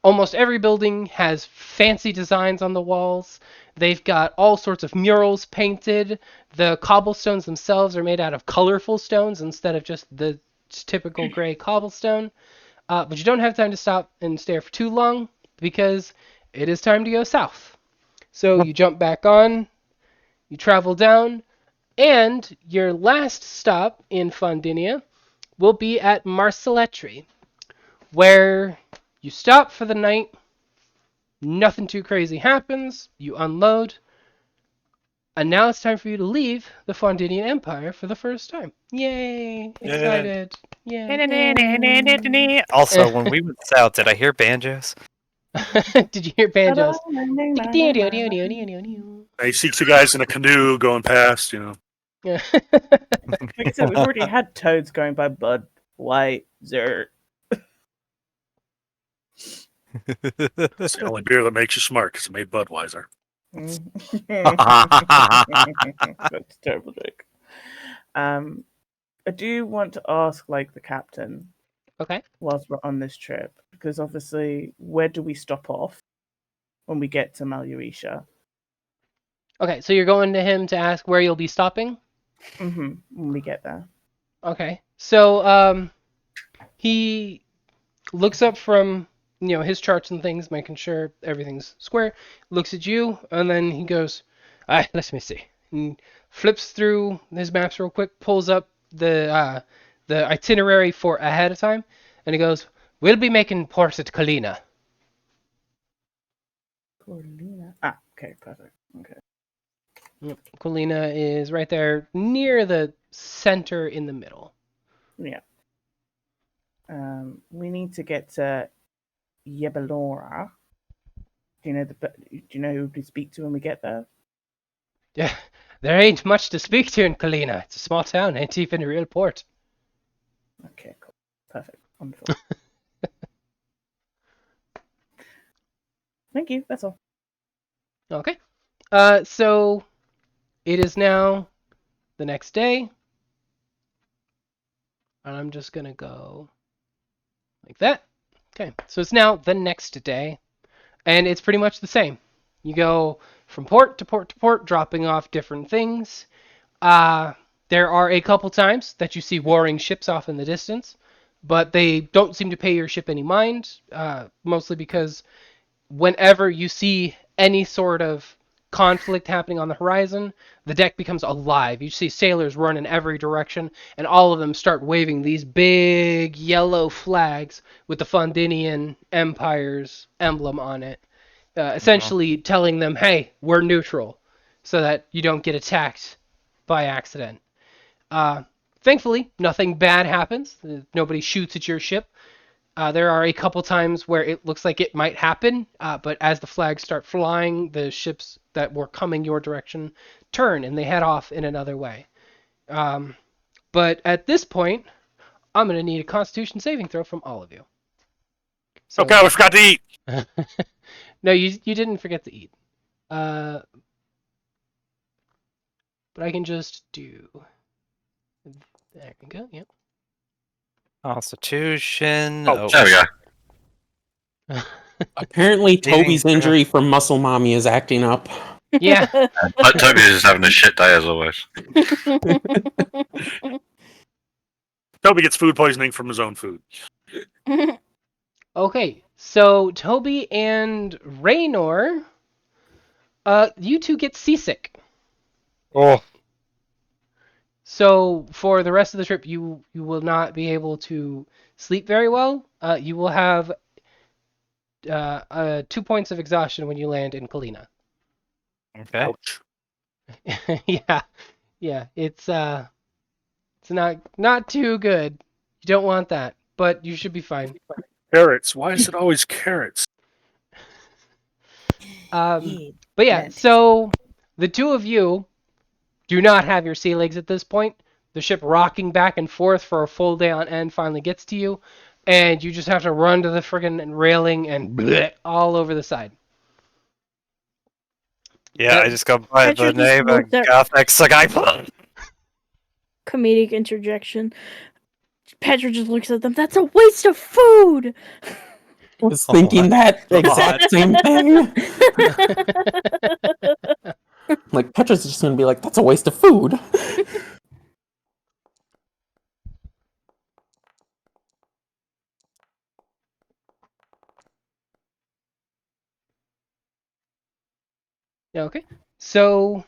Almost every building has fancy designs on the walls. They've got all sorts of murals painted. The cobblestones themselves are made out of colorful stones instead of just the typical gray cobblestone. But you don't have time to stop and stare for too long because it is time to go south. So you jump back on, you travel down, and your last stop in Fondinia will be at Marcelletri, where you stop for the night. Nothing too crazy happens. You unload. And now it's time for you to leave the Fondinian Empire for the first time. Yay! Excited. Yay. Also, when we went south, did I hear banjos? Did you hear banjos? I see two guys in a canoe going past. Like I said, we've already had toads going by Bud White Zer. It's the only beer that makes you smart because it made Budweiser. That's a terrible joke. I do want to ask, like, the captain, Okay. whilst we're on this trip, because obviously, where do we stop off when we get to Maluisha? Okay, so you're going to him to ask where you'll be stopping? When we get there. Okay. So he looks up from his charts and things, making sure everything's square. Looks at you, and then he goes, let me see. And flips through his maps real quick, pulls up the itinerary for ahead of time, and he goes, "We'll be making port at Colina." Corlina. Okay, perfect. Okay. Yep. Colina is right there near the center in the middle. Yeah. We need to get to Yebelora. Do you know who to speak to when we get there? Yeah, there ain't much to speak to in Colina. It's a small town, ain't even a real port. Okay, cool. Perfect. Wonderful. Thank you. That's all. Okay. So it is now the next day. And I'm just gonna go like that. Okay, so it's now the next day. And it's pretty much the same. You go from port to port to port, dropping off different things. There are a couple times that you see warring ships off in the distance, but they don't seem to pay your ship any mind, mostly because whenever you see any sort of conflict happening on the horizon, the deck becomes alive. You see sailors run in every direction, and all of them start waving these big yellow flags with the Fondinian Empire's emblem on it, essentially telling them, hey, we're neutral, so that you don't get attacked by accident. Thankfully, nothing bad happens. Nobody shoots at your ship. There are a couple times where it looks like it might happen, but as the flags start flying, the ships that were coming your direction turn and they head off in another way. But at this point, I'm going to need a Constitution saving throw from all of you. So, Okay, we forgot to eat. no, you didn't forget to eat. But I can just do... There we go, yep. Constitution. Oh, There we go. Apparently, Toby's Saving throw. injury from Muscle Mommy is acting up. Yeah. Toby's just having a shit day as always. Toby gets food poisoning from his own food. Okay, so Toby and Raynor, you two get seasick. Oh. So for the rest of the trip, you will not be able to sleep very well. You will have 2 points of exhaustion when you land in Colina. Okay. Ouch. Yeah, it's not too good. You don't want that, but you should be fine. Carrots. Why is it always carrots? But yeah, so the two of you do not have your sea legs at this point. The ship rocking back and forth for a full day on end finally gets to you, and you just have to run to the friggin' railing and bleh, all over the side. Yeah, I just go by Petra the just name of looked at- Gothic Sagai. Comedic interjection. Petra just looks at them. That's a waste of food. I was thinking that exact same thing. Like, Petra's just gonna be like, that's a waste of food. Yeah, okay. So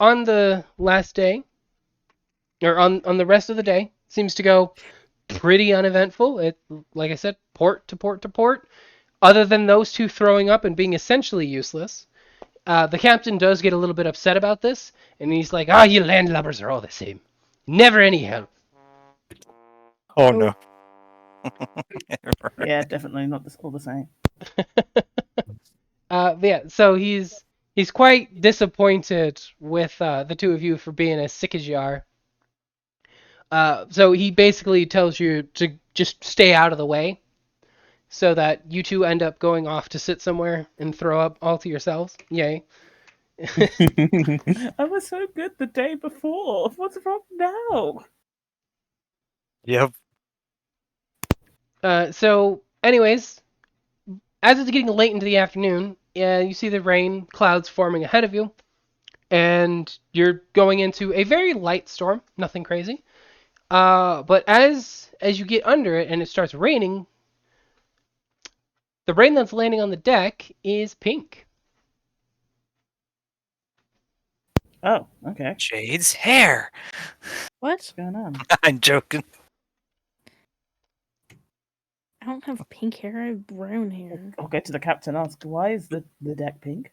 on the last day, or on the rest of the day, seems to go pretty uneventful. It, like I said, port to port to port. Other than those two throwing up and being essentially useless, the captain does get a little bit upset about this, and he's like, "Ah, you landlubbers are all the same. Never any help." Oh no. Yeah, definitely not all the same. But yeah, so he's quite disappointed with the two of you for being as sick as you are. So he basically tells you to just stay out of the way, so that you two end up going off to sit somewhere and throw up all to yourselves. Yay. I was so good the day before. What's wrong now? Yep. So, anyways, as it's getting late into the afternoon, you see the rain clouds forming ahead of you, and you're going into a very light storm, nothing crazy. But as you get under it and it starts raining, the rain that's landing on the deck is pink. Oh, okay. Jade's hair. What? What's going on? I'm joking. I don't have pink hair. I have brown hair. I'll go to the captain and ask, why is the deck pink?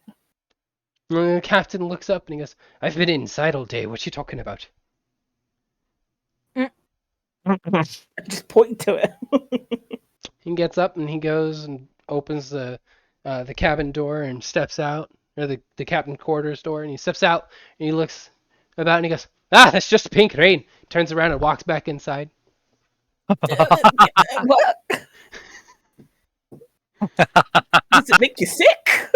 And the captain looks up and he goes, "I've been inside all day. What you talking about?" Just point to it. He gets up and he goes and opens the cabin door and steps out, or the captain quarters door, and he steps out and he looks about and he goes, "Ah, that's just pink rain." Turns around and walks back inside. What? Does it make you sick?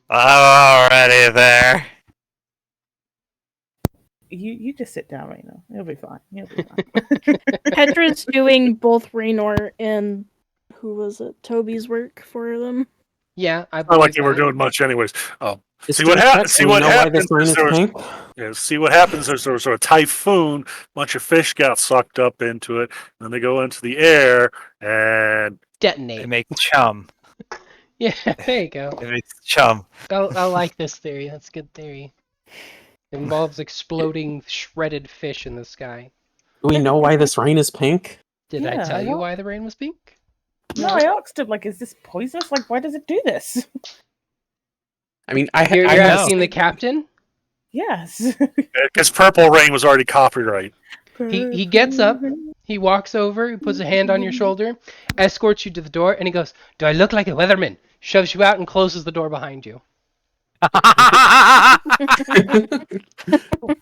Alrighty there. You just sit down right now. You'll be fine. You'll be fine. Petra's doing both Raynor and who was it? Toby's work for them. Yeah, I Not like believe you were that. doing much, anyways. Oh, It's See what just hap- that, see so what you know why this happens line is is there was- pink? yeah. See what happens. There's sort of a typhoon. Bunch of fish got sucked up into it. Then they go into the air, and They Detonate. make chum. Yeah, there you go. They make chum. I like this theory. That's a good theory. It involves exploding shredded fish in the sky. Do we know why this rain is pink? Did I Yeah, tell I you don't- why the rain was pink? No, I asked him, like, is this poisonous? Like, why does it do this? I mean, You're I have asking the captain? Yes. because Purple Rain was already copyright. He gets up, he walks over, he puts a hand on your shoulder, escorts you to the door, and he goes, "Do I look like a weatherman?" Shoves you out and closes the door behind you.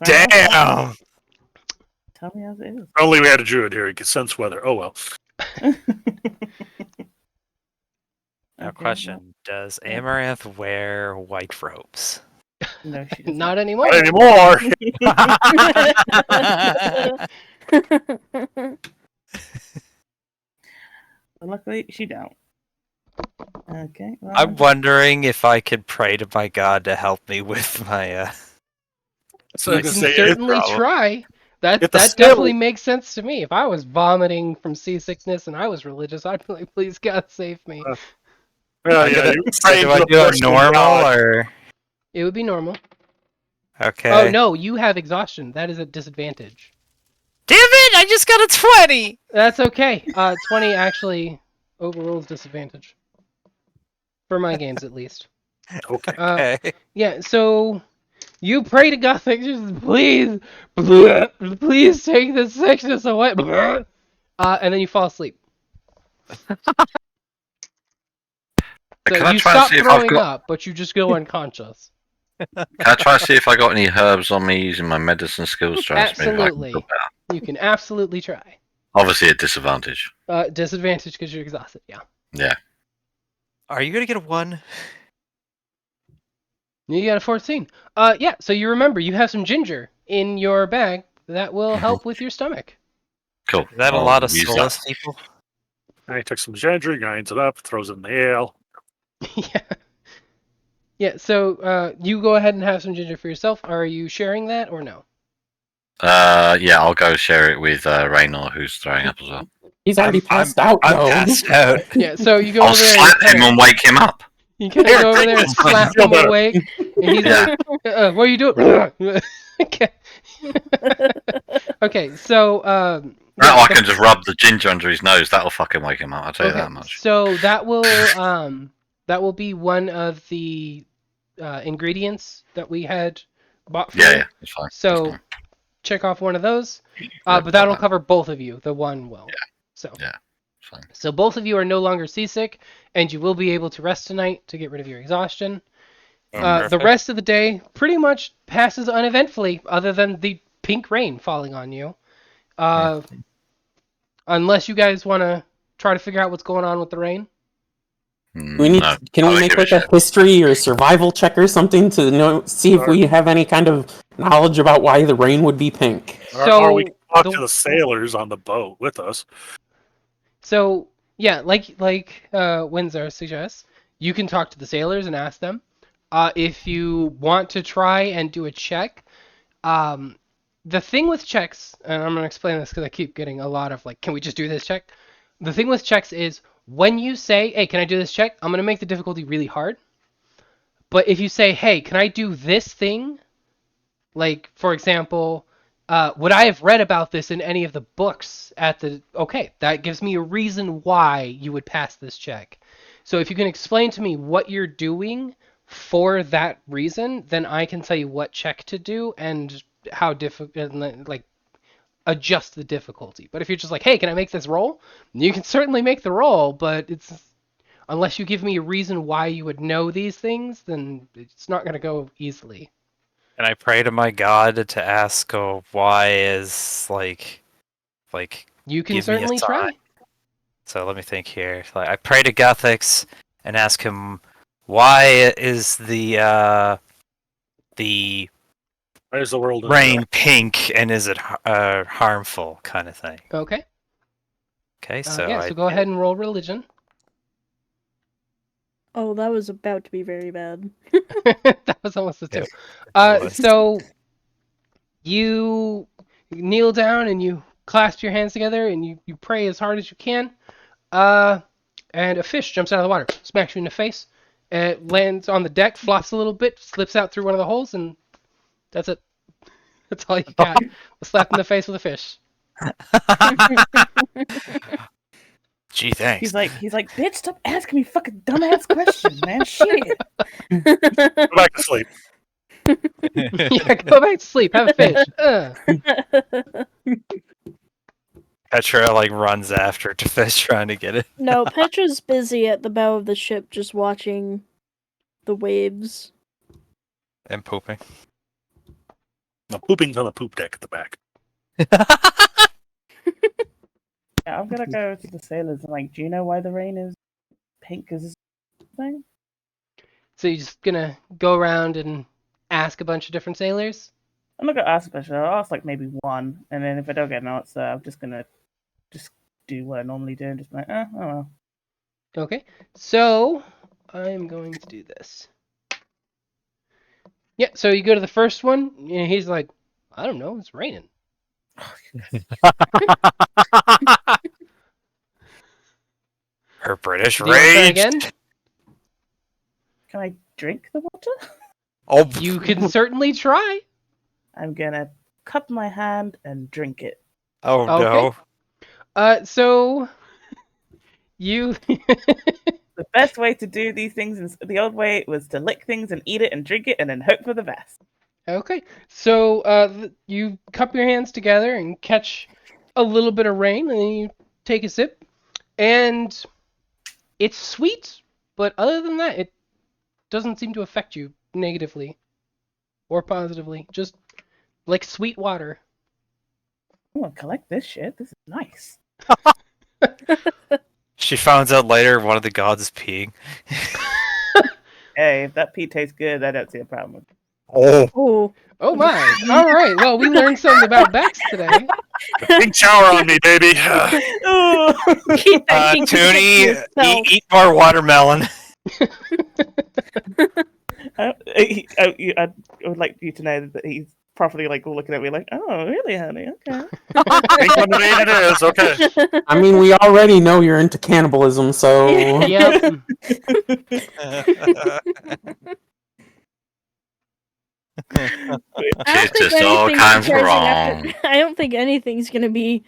Damn. Tell me as it is. Only we had a druid here. He could sense weather. Oh well. Now, Okay, question: does Amaranth wear white robes? No, she doesn't. Not anymore. Not anymore. Luckily, she don't. Okay. Well, I'm wondering if I could pray to my god to help me with my. So You I'm can gonna say, certainly problem. try. That Get the definitely skill. makes sense to me. If I was vomiting from seasickness and I was religious, I'd be like, "Please God save me." yeah, you pray do to I the do it personal normal god. or It would be normal. okay? Oh no, you have exhaustion. That is a disadvantage. Damn it! I just got a 20. That's okay. 20 actually overrules disadvantage. For my games, at least. Okay. Okay. Yeah, so you pray to Gothic, just please, please take this sickness away. And then you fall asleep. Can So I you try and stop see if I've throwing got? up, but you just go unconscious. Can I try to see if I got any herbs on me using my medicine skills? Try and see if I can Absolutely. feel better. You can absolutely try. Obviously, at disadvantage. Disadvantage because you're exhausted. Yeah. Yeah. Are you gonna get a 1? You got a 14. Yeah. So you remember you have some ginger in your bag that will help with your stomach. Cool. Is that a I'll lot of use that. soulless people? And he took some ginger, grinds it up, throws it in the ale. Yeah. Yeah. So you go ahead and have some ginger for yourself. Are you sharing that or no? Yeah, I'll go share it with Raynor, who's throwing up as well. He's already I'm- passed out, I'm though. passed out. Yeah. So you go I'll over there. slap him and wake him up. You kind of go over there and slap him awake, and he's Yeah. like, "What are you doing?" Okay. Okay. So No, yeah, I can just rub the ginger under his nose. That'll fucking wake him up. I'll tell you that much. So that will be one of the ingredients that we had bought for Yeah, it. yeah, it's fine. So It's fine. check off one of those. Yeah, But that'll fine. cover both of you. The one will. Yeah. So Yeah. It's fine. so both of you are no longer seasick, and you will be able to rest tonight to get rid of your exhaustion. The Perfect. rest of the day pretty much passes uneventfully, other than the pink rain falling on you. Unless you guys want to try to figure out what's going on with the rain. We need. No, Can I we don't make give a like a shit. history or survival check or something to see if we have any kind of knowledge about why the rain would be pink? Or we can talk the- to the sailors on the boat with us. So yeah, like Windsor suggests, you can talk to the sailors and ask them. If you want to try and do a check, the thing with checks, and I'm gonna explain this because I keep getting a lot of like, can we just do this check? The thing with checks is when you say, hey, can I do this check? I'm gonna make the difficulty really hard. But if you say, hey, can I do this thing? Like, for example, would I have read about this in any of the books at the... Okay, that gives me a reason why you would pass this check. So if you can explain to me what you're doing for that reason, then I can tell you what check to do and how like adjust the difficulty. But if you're just like, hey, can I make this roll? You can certainly make the roll, but it's... Unless you give me a reason why you would know these things, then it's not going to go easily. And I pray to my God to ask, why is like You can give me a certainly try. sign. So let me think here. Like I pray to Guthix and ask him why is the Where's the world? rain pink and is it harmful kind of thing. Okay. Okay, So so so go ahead and roll religion. Oh, that was about to be very bad. That was almost the two. So you kneel down and you clasp your hands together and you pray as hard as you can. And a fish jumps out of the water, smacks you in the face. It lands on the deck, flops a little bit, slips out through one of the holes, and that's it. That's all you got. A slap in the face with a fish. Gee, thanks. He's like, bitch, stop asking me fucking dumbass questions, man. Shit. Go back to sleep. Yeah, go back to sleep. Have a fish. Petra like runs after to fish trying to get it. No, Petra's busy at the bow of the ship just watching the waves. And pooping. No, pooping's on the poop deck at the back. Yeah, I'm gonna go to the sailors and like, do you know why the rain is pink? Is this thing? So you're just gonna go around and ask a bunch of different sailors? I'm not gonna ask a question. I'll ask like maybe one, and then if I don't get an answer, I'm just gonna do what I normally do and just be like, oh well. Okay, so I'm going to do this. Yeah, so you go to the first one, and he's like, I don't know, it's raining. Her British Do you wanna try rage. again? Can I drink the water? Oh, You can certainly try. I'm gonna cup my hand and drink it. oh Okay. no. So you The best way to do these things is the old way was to lick things and eat it and drink it and then hope for the best. Okay, so you cup your hands together and catch a little bit of rain, and then you take a sip, and it's sweet, but other than that, it doesn't seem to affect you negatively. or positively. Just like sweet water. I'm gonna collect this shit. This is nice. She finds out later one of the gods is peeing. Hey, if that pee tastes good, I don't see a problem with it. Oh, Oh, Oh my! All right. Well, we learned something about Bex today. big shower on me, baby. keep that kinky to Toonie, yourself. eat more watermelon. I would like you to know that he's properly like looking at me like, oh, really, honey? Okay. Pink lemonade it is. Okay. I mean, we already know you're into cannibalism, so Yep. I don't Shit think is all anything's kinds surprising wrong. I don't think anything's gonna be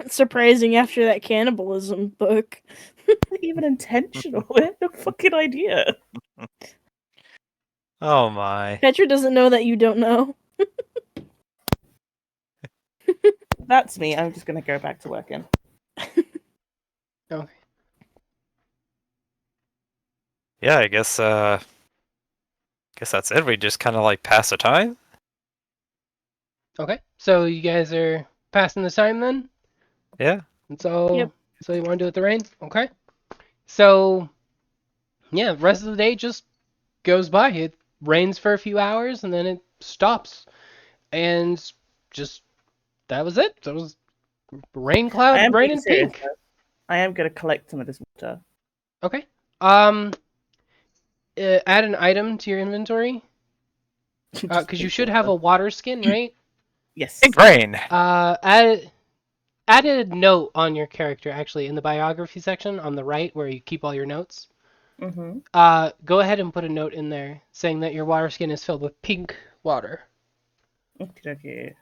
surprising after that cannibalism book. Not even intentional. I have no fucking idea. Oh my. Petra doesn't know that you don't know. That's me. I'm just gonna go back to working. Okay. Yeah, I guess that's it. We just kind of like pass the time. Okay. So you guys are passing the time then? Yeah. That's all. Yep. So you want to do with the rain? Okay. So yeah, rest of the day just goes by. It rains for a few hours and then it stops, and just that was it. That was rain, I cloud, am rain, being and serious, pink. though. I am gonna collect some of this water. Okay. Add an item to your inventory because you should have a water skin, right? Yes. Pink rain. Add a note on your character actually in the biography section on the right where you keep all your notes. Mm-hmm. Go ahead and put a note in there saying that your water skin is filled with pink water. Okay.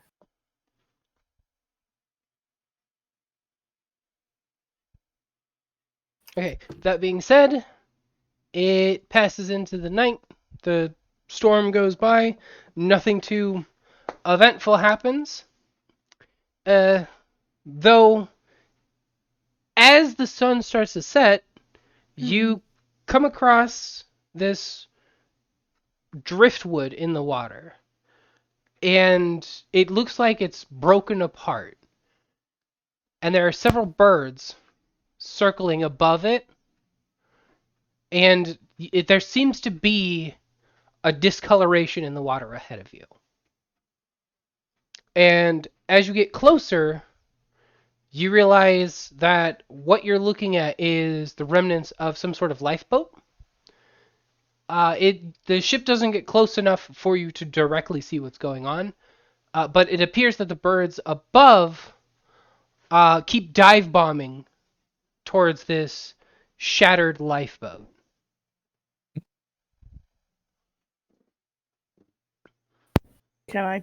Okay, that being said, it passes into the night. The storm goes by. Nothing too eventful happens. Though, as the sun starts to set, you come across this driftwood in the water. And it looks like it's broken apart. And there are several birds circling above it. And there seems to be a discoloration in the water ahead of you. And as you get closer, you realize that what you're looking at is the remnants of some sort of lifeboat. The ship doesn't get close enough for you to directly see what's going on, but it appears that the birds above keep dive bombing towards this shattered lifeboat. Can I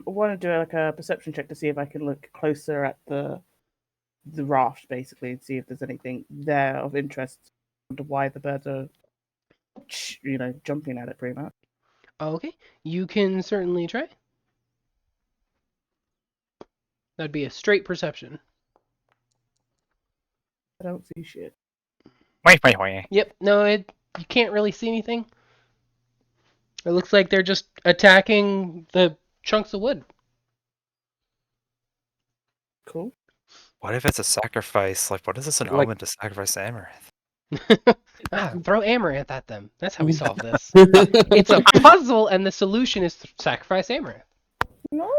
want to do like a perception check to see if I can look closer at the raft basically and see if there's anything there of interest to why the birds are jumping at it pretty much. Okay, you can certainly try. That'd be a straight perception. I don't see shit. Wait. Yep, no, you can't really see anything. It looks like they're just attacking the chunks of wood. Cool. What if it's a sacrifice? Like, what is this an Like- omen to sacrifice Amaranth? Throw Amaranth at them. That's how we solve this. It's a puzzle, and the solution is to sacrifice Amaranth. No.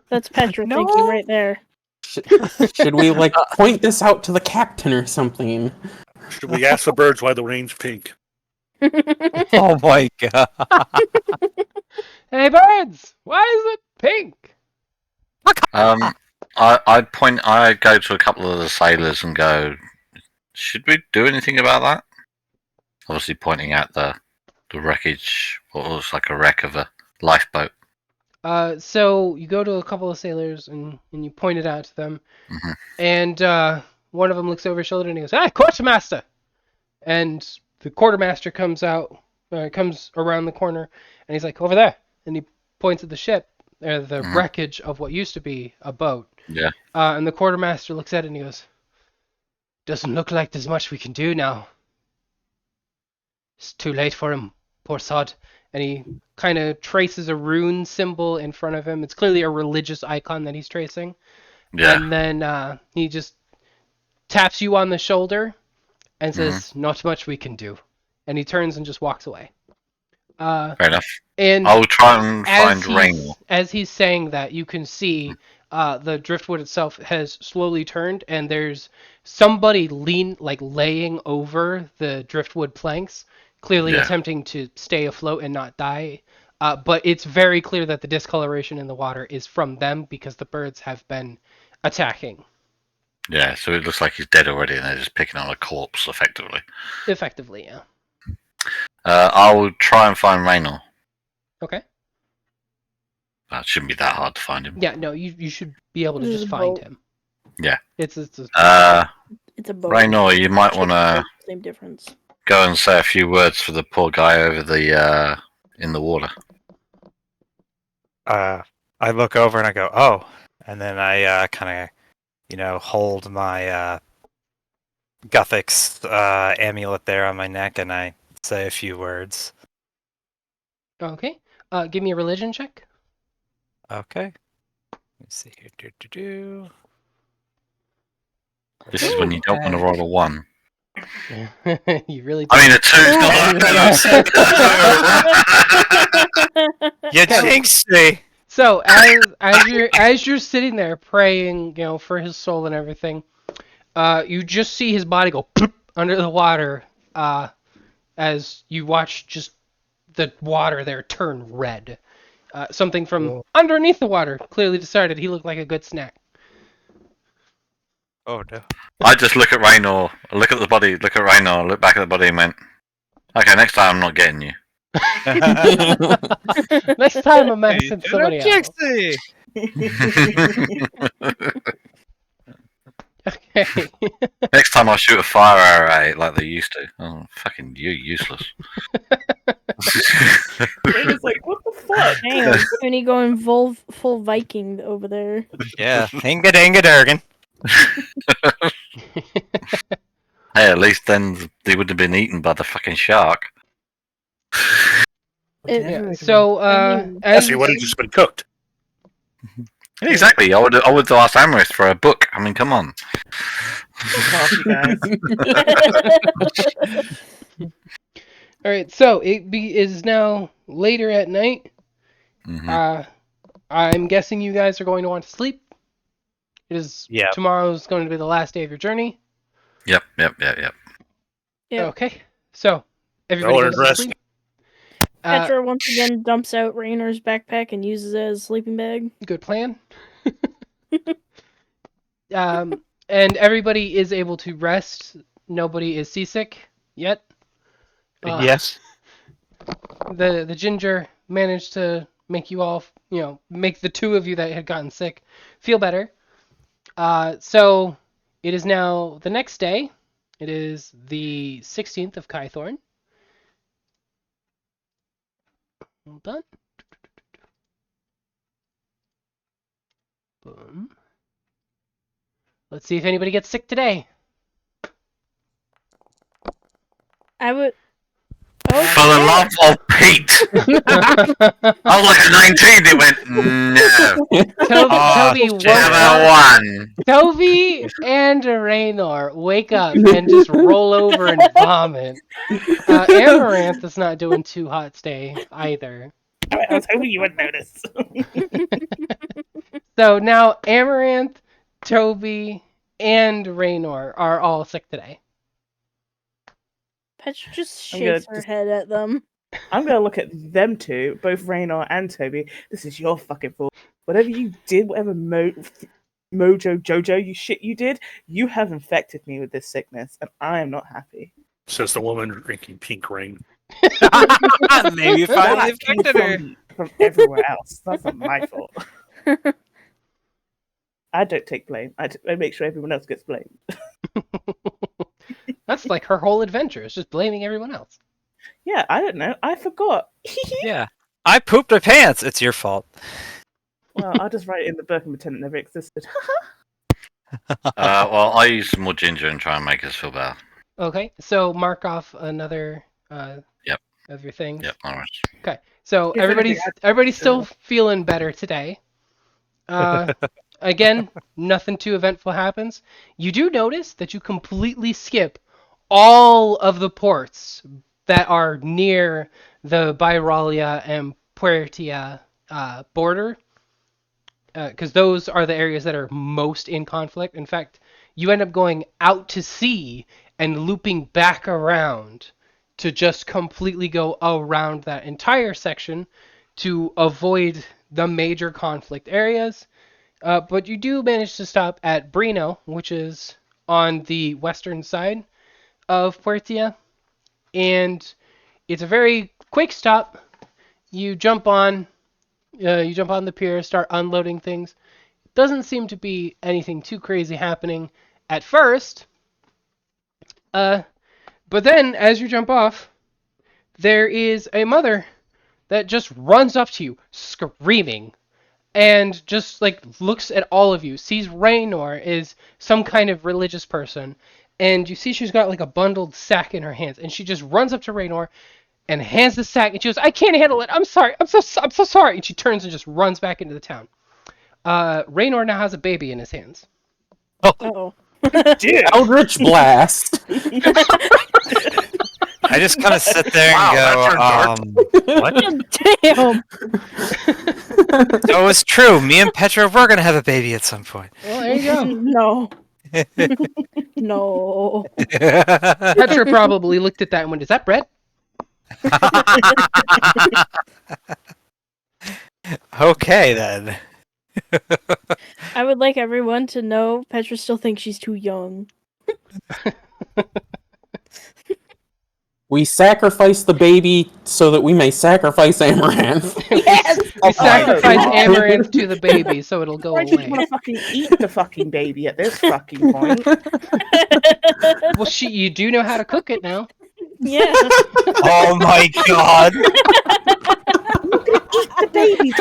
That's Petra No. thinking right there. Should we like point this out to the captain or something? Should we ask the birds why the rain's pink? Oh my god. Hey, birds! Why is it pink? I go to a couple of the sailors and go, should we do anything about that? Obviously pointing at the wreckage, what looks like a wreck of a lifeboat. So you go to a couple of sailors and you point it out to them, Mhm. and one of them looks over his shoulder and he goes, "Hey, quartermaster!" And the quartermaster comes around the corner, and he's like, "Over there," and he points at the ship, the Mhm. wreckage of what used to be a boat. Yeah. And the quartermaster looks at it and he goes, "Doesn't look like there's much we can do now. It's too late for him, poor sod." and he kind of traces a rune symbol in front of him. It's clearly a religious icon that he's tracing. Yeah. And then he just taps you on the shoulder and says, "Not much we can do." And he turns and just walks away. Fair enough. And I'll try and find Raynor. as he's saying that, you can see the driftwood itself has slowly turned, and there's somebody laying over the driftwood planks, clearly Yeah. attempting to stay afloat and not die. But it's very clear that the discoloration in the water is from them because the birds have been attacking. Yeah, so it looks like he's dead already, and they're just picking on a corpse, effectively. Effectively, yeah. I'll try and find Raynor. Okay. That shouldn't be that hard to find him. Yeah, no, you should be able to There's just a find boat. him. Yeah. It's It's a boat. Raynor, you might want to Same difference. go and say a few words for the poor guy over the in the water. I look over and I go, "Oh," and then I kind of, hold my Guthix amulet there on my neck, and I say a few words. Okay. Give me a religion check. Okay. Let's see here. This is when you don't want to roll a 1. You really I mean, a 2's not You jinxed me. So as you're sitting there praying, for his soul and everything, you just see his body go ploop under the water, as you watch just the water there turn red. Something from underneath the water clearly decided he looked like a good snack. Oh no. I just look at Raynor, look at the body, look at Raynor, look back at the body and went, okay, next time I'm not getting you. Next time I'm asking somebody else. Okay. Next time I'll shoot a fire arrow at it like they used to. Oh, fucking you, useless. Raynor's like, what the fuck? Damn, Tony going full Viking over there. Yeah. Hinga dinga durgan. Hey, at least then they would have been eaten by the fucking shark. Yeah, so Yes, he would have just been cooked. Exactly. I would have asked Amaris for a book. I mean, come on. Fuck off, you guys. all right, so is now later at night. Mhm. I'm guessing you guys are going to want to sleep. It is Yep. Tomorrow's going to be the last day of your journey. Yep. Yep. Okay, so everybody Roll goes and to rest. sleep. Petra once again dumps out Raynor's backpack and uses it as a sleeping bag. Good plan. And everybody is able to rest. Nobody is seasick yet. Yes. The ginger managed to make you all, make the two of you that had gotten sick feel better. So it is now the next day. It is the 16th of Kythorn. Hold on. Boom. Let's see if anybody gets sick today. I would. For the love of Pete! I was like a 19, it went, no. Toby woke Never up. one. Toby and Raynor wake up and just roll over and vomit. Amaranth is not doing too hot today either. I was hoping you would notice. So now Amaranth, Toby, and Raynor are all sick today. Petra just I'm gonna shakes her head at them. I'm gonna look at them two, both Raynor and Toby. This is your fucking fault. Whatever you did, whatever Mojo Jojo you did, you have infected me with this sickness, and I am not happy. Says the woman drinking pink rain. Maybe That came from everywhere else. That's not my fault. I don't take blame. I make sure everyone else gets blamed. That's like her whole adventure. It's just blaming everyone else. Yeah, I don't know. I forgot. Yeah. I pooped my pants. It's your fault. Well, I'll just write it in the book and pretend it never existed. Well, I use some more ginger and try and make us feel better. Okay, so mark off another of your things? Yep, all right. Okay, so If everybody's anything, everybody's still feeling better today. Again, nothing too eventful happens. You do notice that you completely skip all of the ports that are near the Byralia and Puertia border, because those are the areas that are most in conflict. In fact, you end up going out to sea and looping back around to just completely go around that entire section to avoid the major conflict areas. But you do manage to stop at Brino, which is on the western side of Puertia, and it's a very quick stop. You jump on the pier, start unloading things. Doesn't seem to be anything too crazy happening at first. But then as you jump off, there is a mother that just runs up to you, screaming, and just like looks at all of you, sees Raynor is some kind of religious person, and you see she's got like a bundled sack in her hands, and she just runs up to Raynor and hands the sack, and she goes, "I can't handle it. I'm sorry. I'm so sorry." And she turns and just runs back into the town. Raynor now has a baby in his hands. Oh. Dude, Eldritch Blast. I just kind of sit there and Wow, go, what? Damn. So it's true. Me and Petra were gonna have a baby at some point. Well, there you go. No. No. Petra probably looked at that and went, "Is that bread?" Okay then. I would like everyone to know Petra still thinks she's too young. We sacrifice the baby so that we may sacrifice Amaranth. Yes! We sacrifice Oh. Amaranth to the baby so it'll go I just away. want to fucking eat the fucking baby at this fucking point. Well, you do know how to cook it now. Yeah. Oh my god. Eat the baby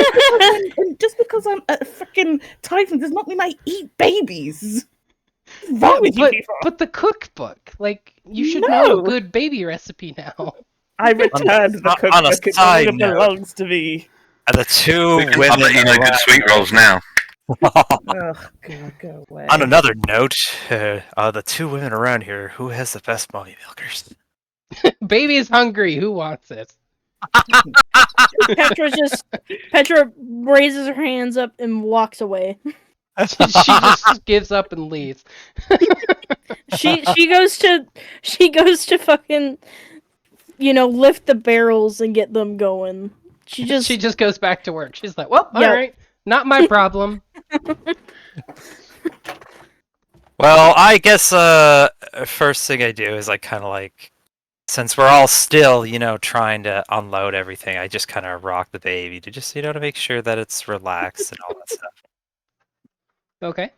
just because I'm a freaking Titan does not mean I eat babies. What's wrong with you people? But the cookbook, like, you should No. know a good baby recipe now. I returned the cookbook. on a It no side longer note. belongs to me. And the two We can women let you know good around- sweet rolls now. Oh god, go away. On another note, the two women around here, who has the best mommy milkers? Baby is hungry. Who wants it? Petra raises her hands up and walks away. She just gives up and leaves. She goes to fucking lift the barrels and get them going. She just goes back to work. She's like, "Well, all Yep. right, not my problem." Well, I guess first thing I do is I kind of like, since we're all still, trying to unload everything, I just kind of rock the baby to just, to make sure that it's relaxed and all that stuff. Okay.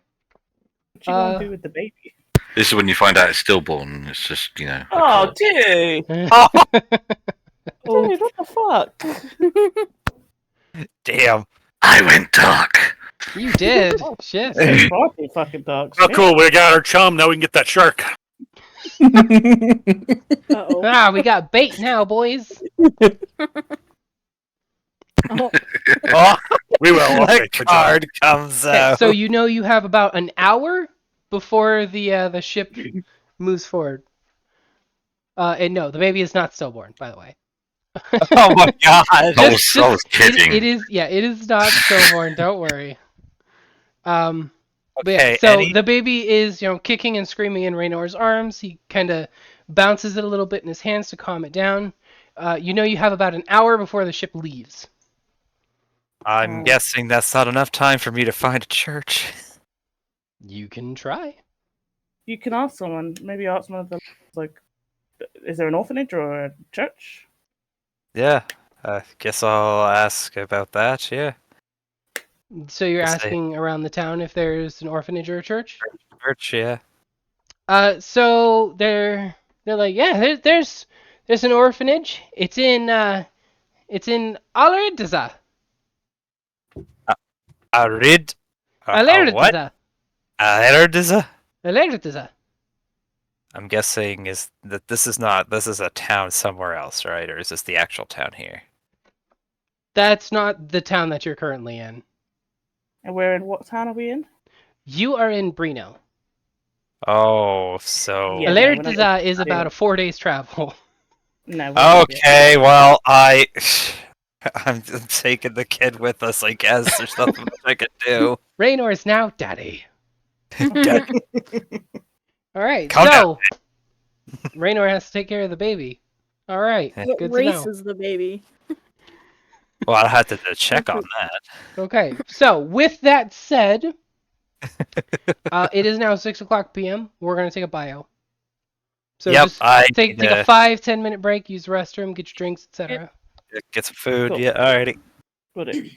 What you gonna do with the baby? This is when you find out it's stillborn. And it's just, a Oh, cult. dude! oh, Dude, what the fuck? Damn. I went dark. You did. Shit. That's fucking fucking dog Oh, shit. cool. We got our chum. Now we can get that shark. uh-oh. Ah, we got bait now, boys. Oh, Oh, We will. Okay, the good job. card comes Okay, out. so you have about an hour before the ship moves forward. And no, the baby is not stillborn, by the way. Oh my god. I was kidding. It is not stillborn. Don't worry. But yeah, Okay, so the baby is, kicking and screaming in Raynor's arms. He kind of bounces it a little bit in his hands to calm it down. You have about an hour before the ship leaves. I'm guessing that's not enough time for me to find a church. You can try. You can ask someone. Maybe ask one of them. Like, is there an orphanage or a church? Yeah, I guess I'll ask about that, yeah. So you're Yes, asking around the town if there's an orphanage or a church? Church, yeah. So they're like, yeah, there's an orphanage. It's in Alerdiza. Arid? What? Alerdiza. Alerdiza? Alerdiza. I'm guessing is that this is a town somewhere else, right? Or is this the actual town here? That's not the town that you're currently in. And we're in what town are we in? You are in Brino. Oh, so Yeah, no, we're not Alerta is in- about a 4 days travel. No. we're not yet. okay. Well, I'm taking the kid with us. I guess there's nothing I can do. Raynor is now daddy. Dad, All right, Calm so Raynor has to take care of the baby. All right, Yeah. What good to race know. is the baby? well, I had to check on that. Okay, so with that said, it is now 6:00 p.m. We're gonna take a bio. So Yep, just I take need a 5-10 minute break, use the restroom, get your drinks, etc. get some food. Cool. Yeah, alrighty. Will do.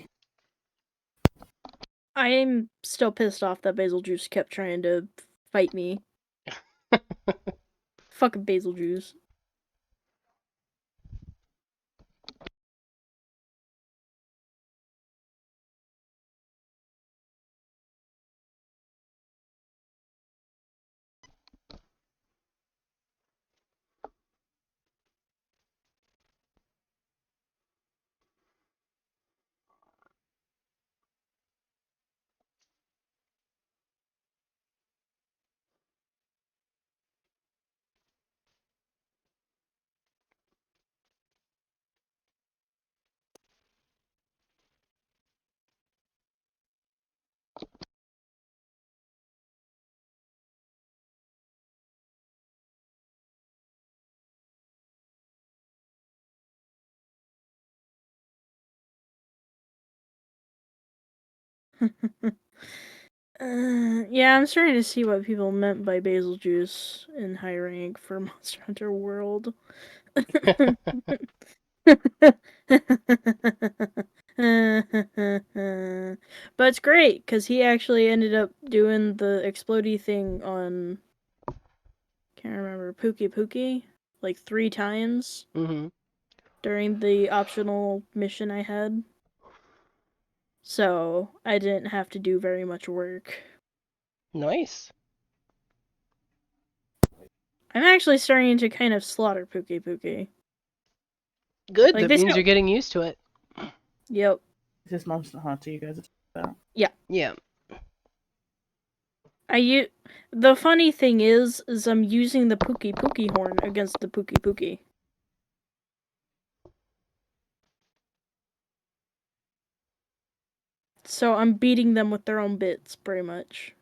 I am still pissed off that Basil Juice kept trying to fight me. Fucking Basil Juice. Yeah, I'm starting to see what people meant by Basil Juice in high rank for Monster Hunter World. But it's great because he actually ended up doing the explodey thing on, can't remember, Pookie like 3 times Mm-hmm. during the optional mission I had. So I didn't have to do very much work. Nice. I'm actually starting to kind of slaughter Pookie. Good. Like, that they means still- you're getting used to it. Yep. This is Monster Hunter you guys are talking about. Yeah. The funny thing is I'm using the Pookie horn against the Pookie. So I'm beating them with their own bits, pretty much.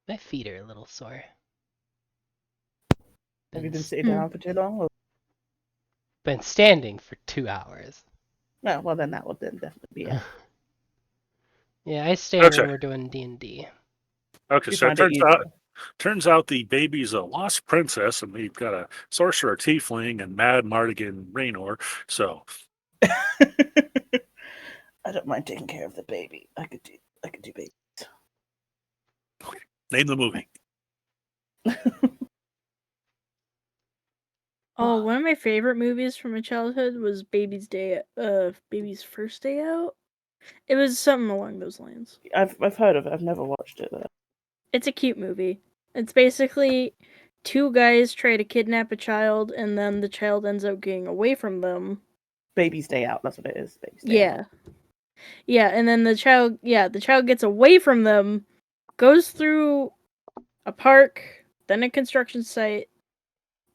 My feet are a little sore. Have you been Been, sitting down for too long? Or... been standing for 2 hours. No, well then that would then definitely be it. Yeah, I stand Okay. when we're doing D&D. Okay, You so it find it turns out the baby's a lost princess, and we've got a sorcerer tiefling and mad Mardigan Raynor. So I don't mind taking care of the baby. I could do baby. name the movie. Oh, one of my favorite movies from my childhood was Baby's First Day Out. It was something along those lines. I've heard of it. I've never watched it though. It's a cute movie. It's basically two guys try to kidnap a child, and then the child ends up getting away from them. Baby's day out. That's what it is. Baby's day out. Yeah, and then the child gets away from them, goes through a park, then a construction site,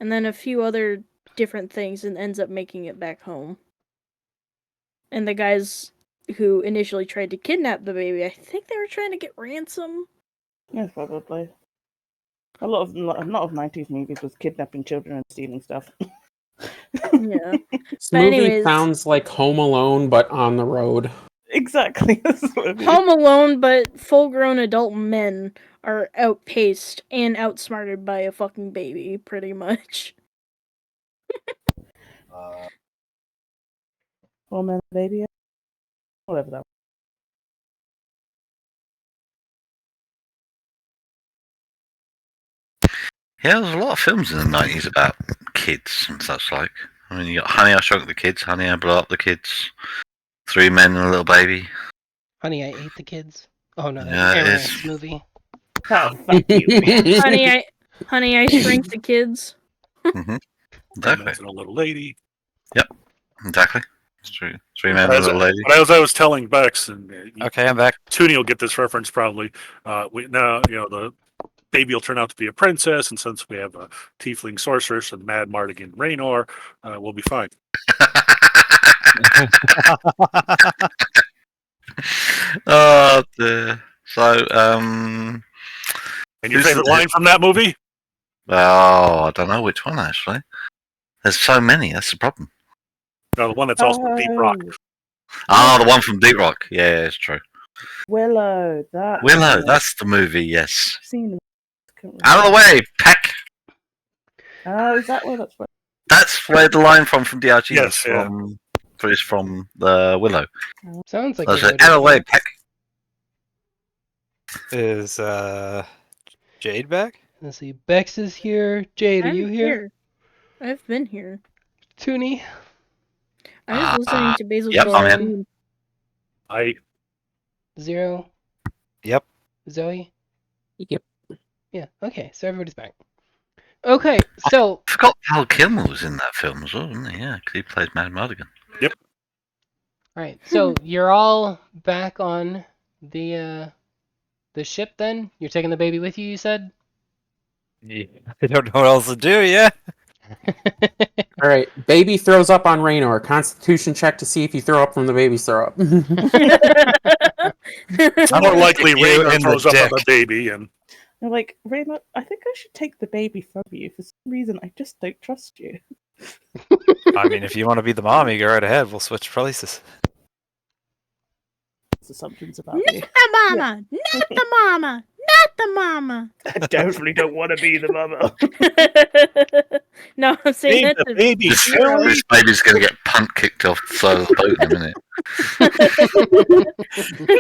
and then a few other different things, and ends up making it back home. And the guys who initially tried to kidnap the baby, I think they were trying to get ransom. Yeah, probably. A lot of 90s movies was kidnapping children and stealing stuff. Yeah. This But movie anyways- sounds like Home Alone, but on the road. Exactly. That's what it is. Home Alone, but full-grown adult men are outpaced and outsmarted by a fucking baby, pretty much. Poor man, baby. Whatever that. Yeah, there's a lot of films in the 90s about kids and such like. I mean, you got Honey, I Shrunk the Kids, Honey, I Blew Up the Kids, Three Men and a Little Baby. Honey, I Ate the Kids. Oh no, Yeah, that's it Amaranth's is. movie. Oh, fuck you. Honey, I Shrank the Kids. Exactly. And a little lady. Exactly. It's true. Three Men and a Little Lady. But as I was telling Bex, and Okay, I'm back. Toonie will get this reference probably. Now, the baby will turn out to be a princess, and since we have a tiefling sorceress and Mad Mardigan Raynor, we'll be fine. Oh, dear. So, And your Who's favorite the- line from that movie? oh, I don't know which one actually. There's so many. That's the problem. No, the one that's also Deep Rock. Oh, the one from Deep Rock. Yeah, it's true. Willow. That. Willow. That's the movie. Yes. I've seen it. Can't Out of the way, Peck. remember. Oh, is that where that's where? That's where the line from DRG Yes, is from. Is from the Willow. Sounds like That's a it. Out of the way, Peck. Is Jade back? Let's see. Bex is here. Jade, are I'm you here? I've been here. Toonie? I was listening to Basil yep, I'm Jordan. I Zero? Yep. Zoe? Yep. Yeah, okay, so everybody's back. Okay, so I forgot Val Kilmer was in that film as well, wasn't he? Yeah, because he plays Mad Mardigan. alright, so you're all back on the ship then? You're taking the baby with you, you said? Yeah. I don't know what else to do, yeah. All right, baby throws up on Raynor. Constitution check to see if you throw up from the baby's throw up. more likely You Raynor and the throws up on dick. the baby, and They're like, Raymond, I think I should take the baby from you. For some reason, I just don't trust you. I mean, if you want to be the mommy, go right ahead. We'll switch places. It's assumptions about Not me. the mama! Not the mama! Not the mama! I definitely don't want to be the mother. No, I'm saying Leave that the to baby. This, Shirley. this baby's going to get punt kicked off the side of the boat in a minute.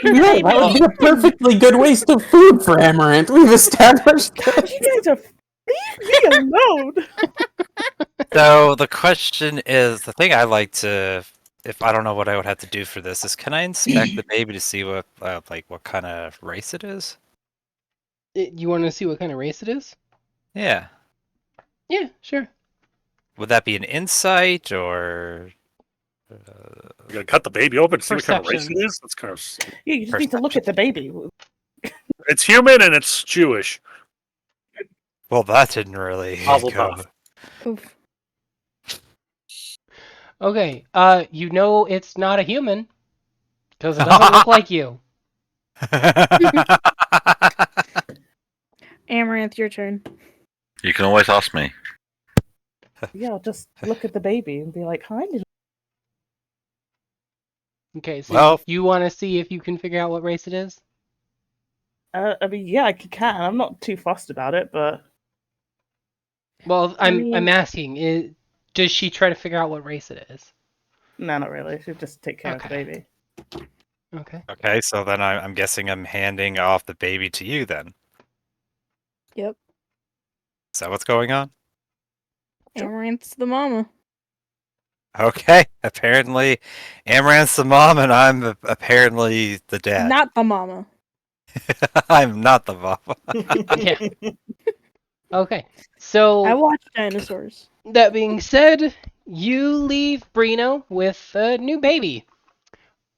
Yeah, that would be a perfectly good waste of food for Amaranth. We've established that. You guys are leave me alone. So the question is, the thing I like to, if I don't know what I would have to do for this, is can I inspect the baby to see what kind of race it is? You want to see what kind of race it is? Yeah. Yeah, sure. Would that be an insight or? You gotta cut the baby open to see what kind of race Perception. it is. That's kind of. Yeah, you just need to look at the baby. It's human and it's Jewish. Well, that didn't really Mazel go. tov. Oof. Okay, you know it's not a human because it doesn't look like you. Amaranth, your turn. You can always ask me. Yeah, I'll just look at the baby and be like, "Hi, little." Okay, so Well- you want to see if you can figure out what race it is? I mean, yeah, I can. I'm not too fussed about it, but Well, I I'm mean- asking. Does she try to figure out what race it is? no, not really. She'll just take care of the Okay. baby. Okay. Okay, so then I'm guessing I'm handing off the baby to you then. Yep. Is that what's going on? Amaranth's the mama. Okay, apparently Amaranth's the mom and I'm apparently the dad. Not the mama. I'm not the mom. Yeah. Okay. I So watch dinosaurs. that being said, you leave Brino with a new baby.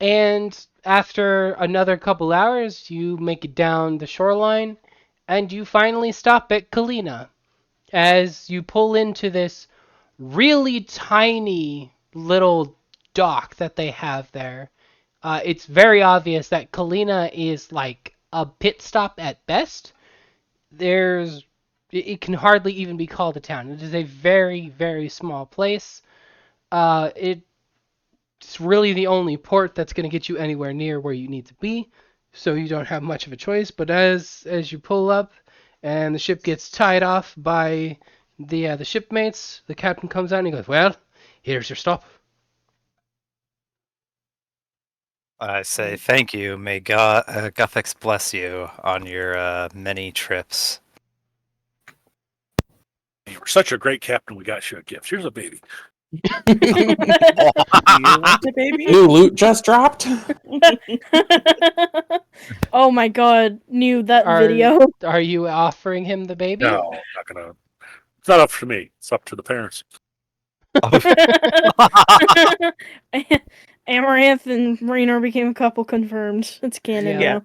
And after another couple hours, you make it down the shoreline and you finally stop at Kalina. As you pull into this really tiny little dock that they have there, it's very obvious that Kalina is like a pit stop at best. There's it can hardly even be called a town. It is a very, very small place. It's really the only port that's going to get you anywhere near where you need to be, so you don't have much of a choice. But as you pull up and the ship gets tied off by the shipmates, the captain comes out and he goes, "Well, here's your stop." I say thank you. May God Guthix bless you on your many trips. You were such a great captain. We got you a gift. Here's a baby. Do you want a baby? New loot just dropped. Oh my god, knew that Are- video. Are you offering him the baby? No, I'm not gonna. It's not up to me. It's up to the parents. Amaranth and Raynor became a couple confirmed. It's canon Yeah. now.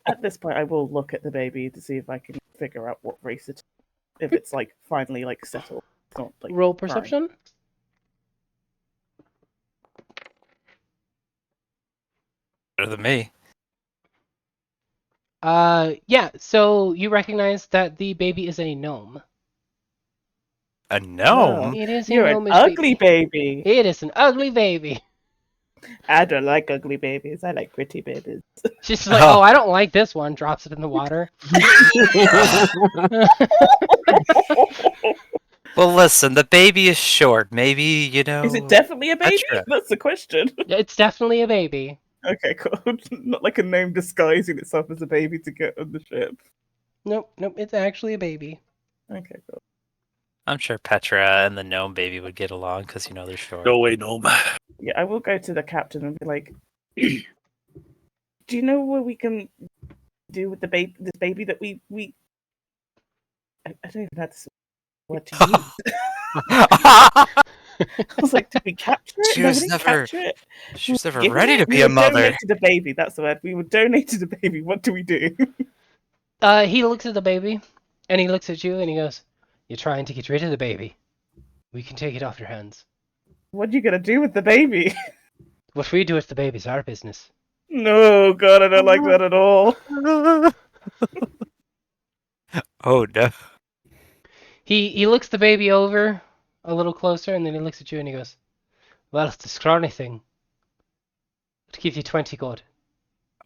At this point, I will look at the baby to see if I can figure out what race it is. If it's like finally like settled. It's not like Roll crying. perception. Better than me. Yeah. So you recognize that the baby is a gnome. A gnome? It is a You're an gnomish ugly baby. It is an ugly baby. I don't like ugly babies. I like pretty babies. She's like, Oh. "Oh, I don't like this one." Drops it in the water. Well, listen, the baby is short. Maybe, you know. Is it definitely a baby? Petra. That's the question. It's definitely a baby. Okay, cool. Not like a gnome disguising itself as a baby to get on the ship. Nope, it's actually a baby. Okay, cool. I'm sure Petra and the gnome baby would get along because, you know, they're short. Go away, gnome. Yeah, I will go to the captain and be like, "Do you know what we can do with the baby? This baby that we I don't even know what to use." I was like, "Did we capture it? She No, we was didn't never capture it. She was never Give ready it- to we be a were mother. donated the baby. That's the word. We were donated the baby. What do we do?" He looks at the baby, and he looks at you, and he goes, "You're trying to get rid of the baby. We can take it off your hands. What are you gonna do with the baby? What we do with the baby is our business." No, God, I don't like that at all. Oh, no. He looks the baby over a little closer, and then he looks at you, and he goes, "Well, it's the scrawny thing. It'll give you 20 gold."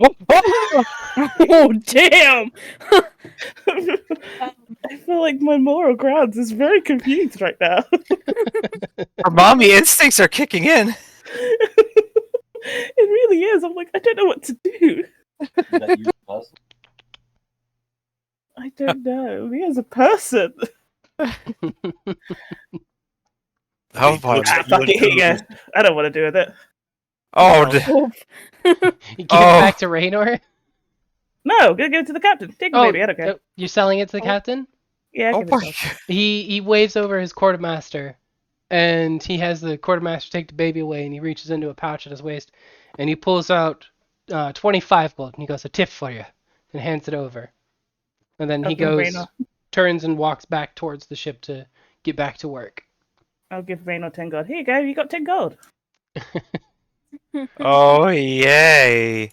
Oh damn! I feel like my moral grounds is very confused right now. Her mommy instincts are kicking in. It really is. I'm like, I don't know what to do. I don't know. Me as a person. Oh, boy. Ah, fuck it, here you go. I don't want to do with it. Oh, You give Oh. it back to Raynor? No, I'm gonna give it to the captain. Take the baby, I don't care. You're selling it to the Oh. captain? Yeah, oh give it my to him. God. He waves over his quartermaster, and he has the quartermaster take the baby away, and he reaches into a pouch at his waist, and he pulls out 25 gold, and he goes, "A tip for you," and hands it over. And then he I'll give goes, Raynor- turns and walks back towards the ship to get back to work. I'll give Raynor 10 gold. Here you go, you got 10 gold. Oh, yay.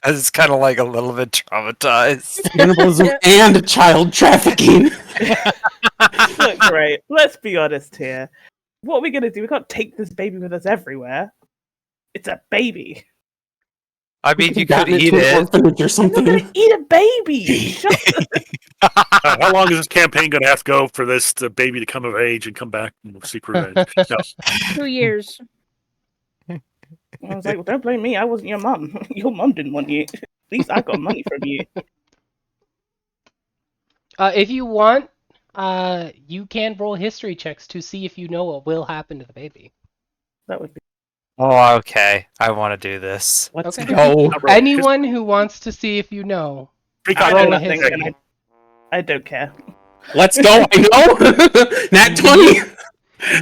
I was kind of like a little bit traumatized. Cannibalism and child trafficking. Look, great. Let's be honest here. What are we gonna do? We can't take this baby with us everywhere. It's a baby. I mean, you could Gotten eat to an it. orphanage or I'm not something. gonna eat a baby. Shut How long is this campaign going to have to go for this baby to come of age and come back and seek revenge? No. 2 years. I was like, well, don't blame me. I wasn't your mum. Your mum didn't want you. At least I got money from you. If you want, you can roll history checks to see if you know what will happen to the baby. That would be. Oh, okay. I want to do this. Let's Okay. go. Anyone who wants to see if you know, Freak I out roll know a nothing. history. and I don't care. Let's go. I know. Nat 20.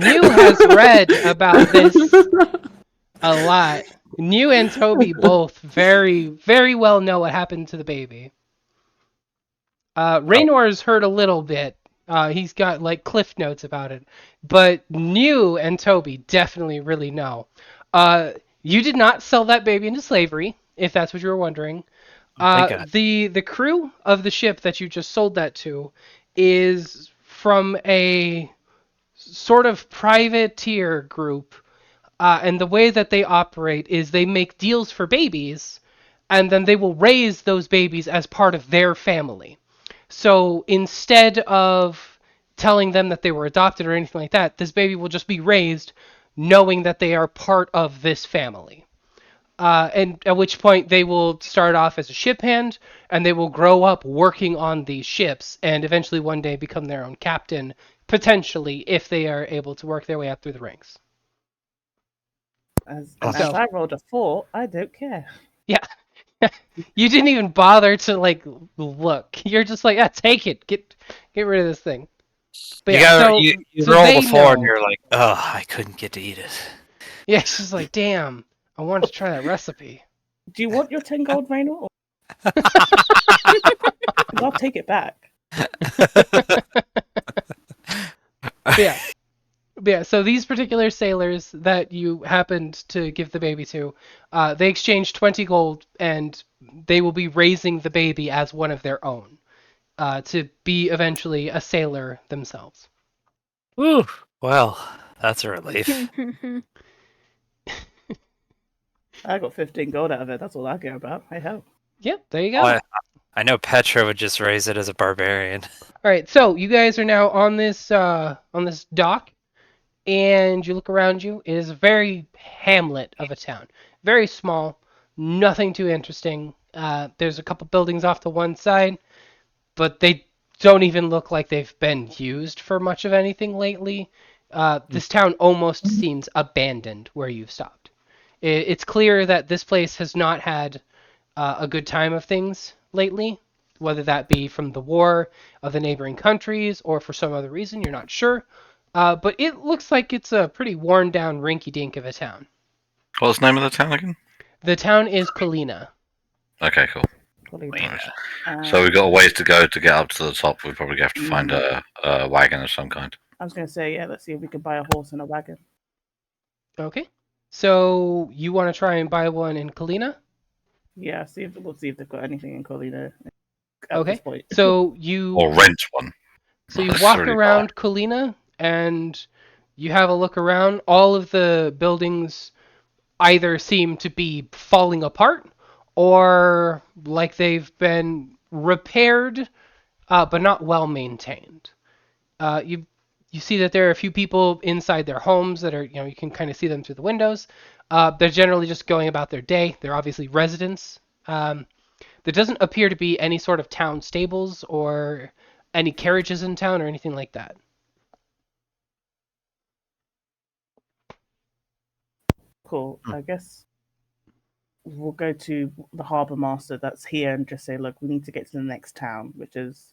New has read about this a lot. New and Toby both very, very well know what happened to the baby. Raynor's heard a little bit. He's got like cliff notes about it. But New and Toby definitely really know. You did not sell that baby into slavery, if that's what you were wondering. Thank God. The crew of the ship that you just sold that to is from a sort of privateer group, and the way that they operate is they make deals for babies, and then they will raise those babies as part of their family. So instead of telling them that they were adopted or anything like that, this baby will just be raised knowing that they are part of this family. And at which point they will start off as a ship hand, and they will grow up working on these ships, and eventually one day become their own captain, potentially, if they are able to work their way up through the ranks. As So- I rolled a 4, I don't care. Yeah. You didn't even bother to like look. You're just like, yeah, take it. Get rid of this thing. But You, yeah, got, so, you so roll they before and know. you're like, oh, I couldn't get to eat it. Yeah, it's just like, damn, I wanted to try that recipe. Do you want your 10 gold, Raynor? Or- I'll take it back. But yeah, so these particular sailors that you happened to give the baby to, they exchanged 20 gold, and they will be raising the baby as one of their own, to be eventually a sailor themselves. Whew. Well, that's a relief. I got 15 gold out of it. That's all I care about. Hey ho. Yep, there you go. Well, I know Petra would just raise it as a barbarian. All right, so you guys are now on this dock, and you look around you. It is a very hamlet of a town, very small, nothing too interesting. There's a couple buildings off to one side, but they don't even look like they've been used for much of anything lately. This town almost seems abandoned where you've stopped. It's clear that this place has not had a good time of things lately, whether that be from the war of the neighboring countries or for some other reason, you're not sure. But it looks like it's a pretty worn down rinky-dink of a town. What was the name of the town again? The town is Colina. Okay, cool. Probably So we've got a ways to go to get up to the top. We probably have to find a wagon of some kind. I was going to say, yeah, let's see if we can buy a horse and a wagon. Okay. So you want to try and buy one in Colina? Yeah, we'll see if they've got anything in Colina at Okay. this point. So you Or rent one. So you That's walk really around Colina and you have a look around. All of the buildings either seem to be falling apart or like they've been repaired, but not well maintained. You see that there are a few people inside their homes that are, you can kind of see them through the windows. They're generally just going about their day. They're obviously residents. There doesn't appear to be any sort of town stables or any carriages in town or anything like that. Cool. I guess we'll go to the harbour master that's here and just say, look, we need to get to the next town, which is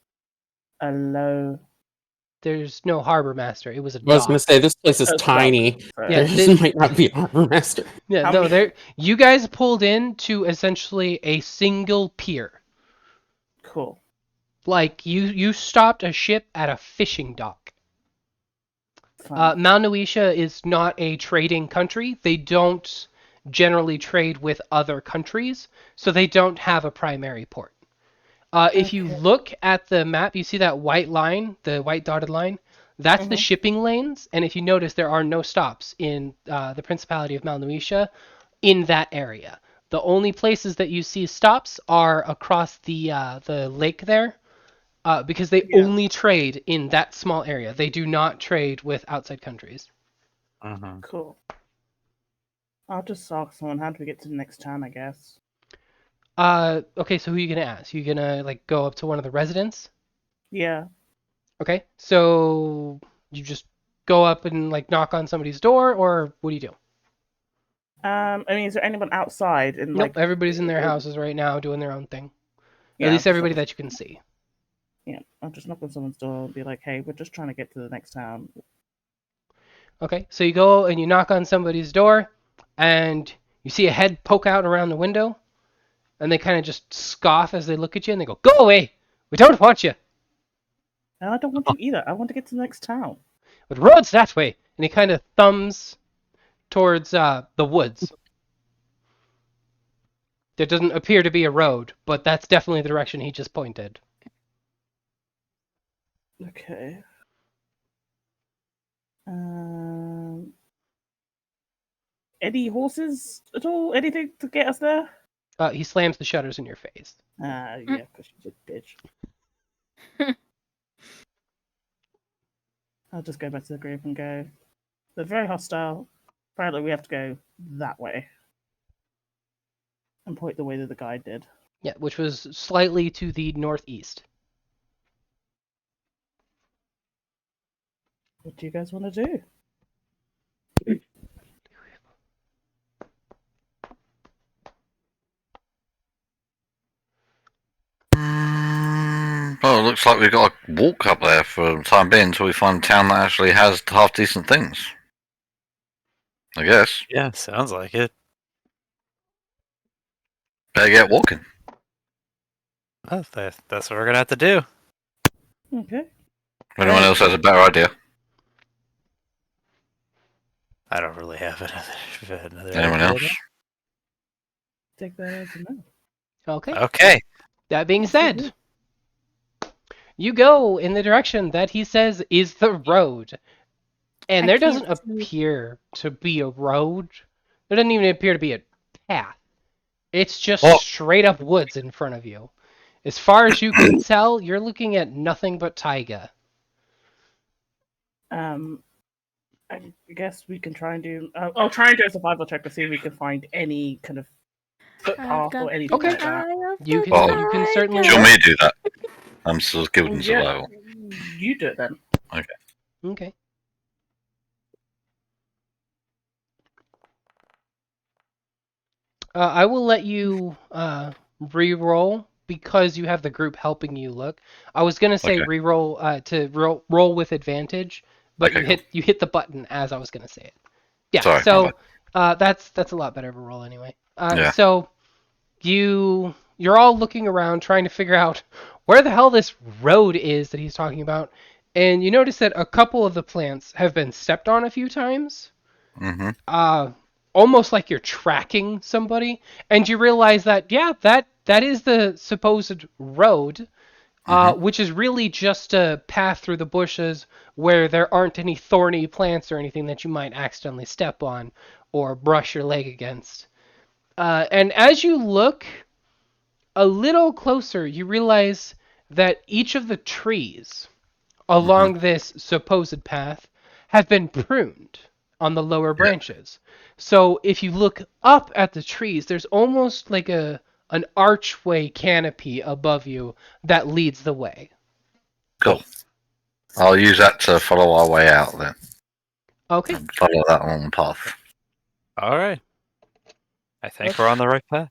a low. There's no harbor master. It was a I was dock. going to say, this place is Oh, it's tiny. Sorry. Yeah, There might not be a harbor master. Yeah, How no, many- there. You guys pulled in to essentially a single pier. Cool. Like you stopped a ship at a fishing dock. Fine. Malnoisha is not a trading country. They don't generally trade with other countries, so they don't have a primary port. If you Okay. look at the map, you see that white line, the white dotted line. That's the Mhm. shipping lanes, and if you notice, there are no stops in the Principality of Malnoisha in that area. The only places that you see stops are across the lake there, because they Yeah. only trade in that small area. They do not trade with outside countries. Mm-hmm. Cool. I'll just ask someone, how do we get to the next town, I guess? Okay, so who are you gonna ask? You gonna like go up to one of the residents? Yeah. Okay, so you just go up and like knock on somebody's door, or what do you do? I mean, is there anyone outside? In, Nope, like, everybody's in their houses right now doing their own thing. Yeah, At least I'm everybody sure. that you can see. Yeah, I'll just knock on someone's door and be like, "Hey, we're just trying to get to the next town." Okay, so you go and you knock on somebody's door, and you see a head poke out around the window, and they kind of just scoff as they look at you, and they go, "Go away! We don't want you. And I don't want you either. I want to get to the next town. But the road's that way." And he kind of thumbs towards the woods. There doesn't appear to be a road, but that's definitely the direction he just pointed. Okay. Any horses at all? Anything to get us there? He slams the shutters in your face. Yeah, because she's a bitch. I'll just go back to the group and go. They're very hostile. Apparently, we have to go that way. And point the way that the guide did. Yeah, which was slightly to the northeast. What do you guys want to do? Well, it looks like we've got to walk up there for the time being until we find a town that actually has half decent things. I guess. Yeah, sounds like it. Better get walking. Well, that's what we're gonna have to do. Okay. If anyone else has a better idea. I don't really have another Anyone idea. else? Take that as a no. Okay. Okay. That being said, you go in the direction that he says is the road. And I there doesn't can't see. appear to be a road. There doesn't even appear to be a path. It's just Well- straight up woods in front of you. As far as you can tell, you're looking at nothing but taiga. I guess we can try and do. I'll try and do a survival check to see if we can find any kind of footpath or anything Okay. like that. You can Well, you can certainly Do you want me to do that? I'm still skilled in Yeah. survival. You do it then. Okay. I will let you re-roll because you have the group helping you look. I was gonna say Okay. re-roll to roll with advantage, but Okay, you hit the button as I was gonna say it. Yeah. Sorry, So my that's a lot better of a roll anyway. Yeah. So you're all looking around trying to figure out where the hell this road is that he's talking about, and you notice that a couple of the plants have been stepped on a few times. Mm-hmm. Almost like you're tracking somebody, and you realize that that is the supposed road, which is really just a path through the bushes where there aren't any thorny plants or anything that you might accidentally step on or brush your leg against. And as you look a little closer, you realize that each of the trees along this supposed path have been pruned on the lower branches. So if you look up at the trees, there's almost like an archway canopy above you that leads the way. Cool. I'll use that to follow our way out then. Okay. Follow that along the path. All right. I think we're on the right path.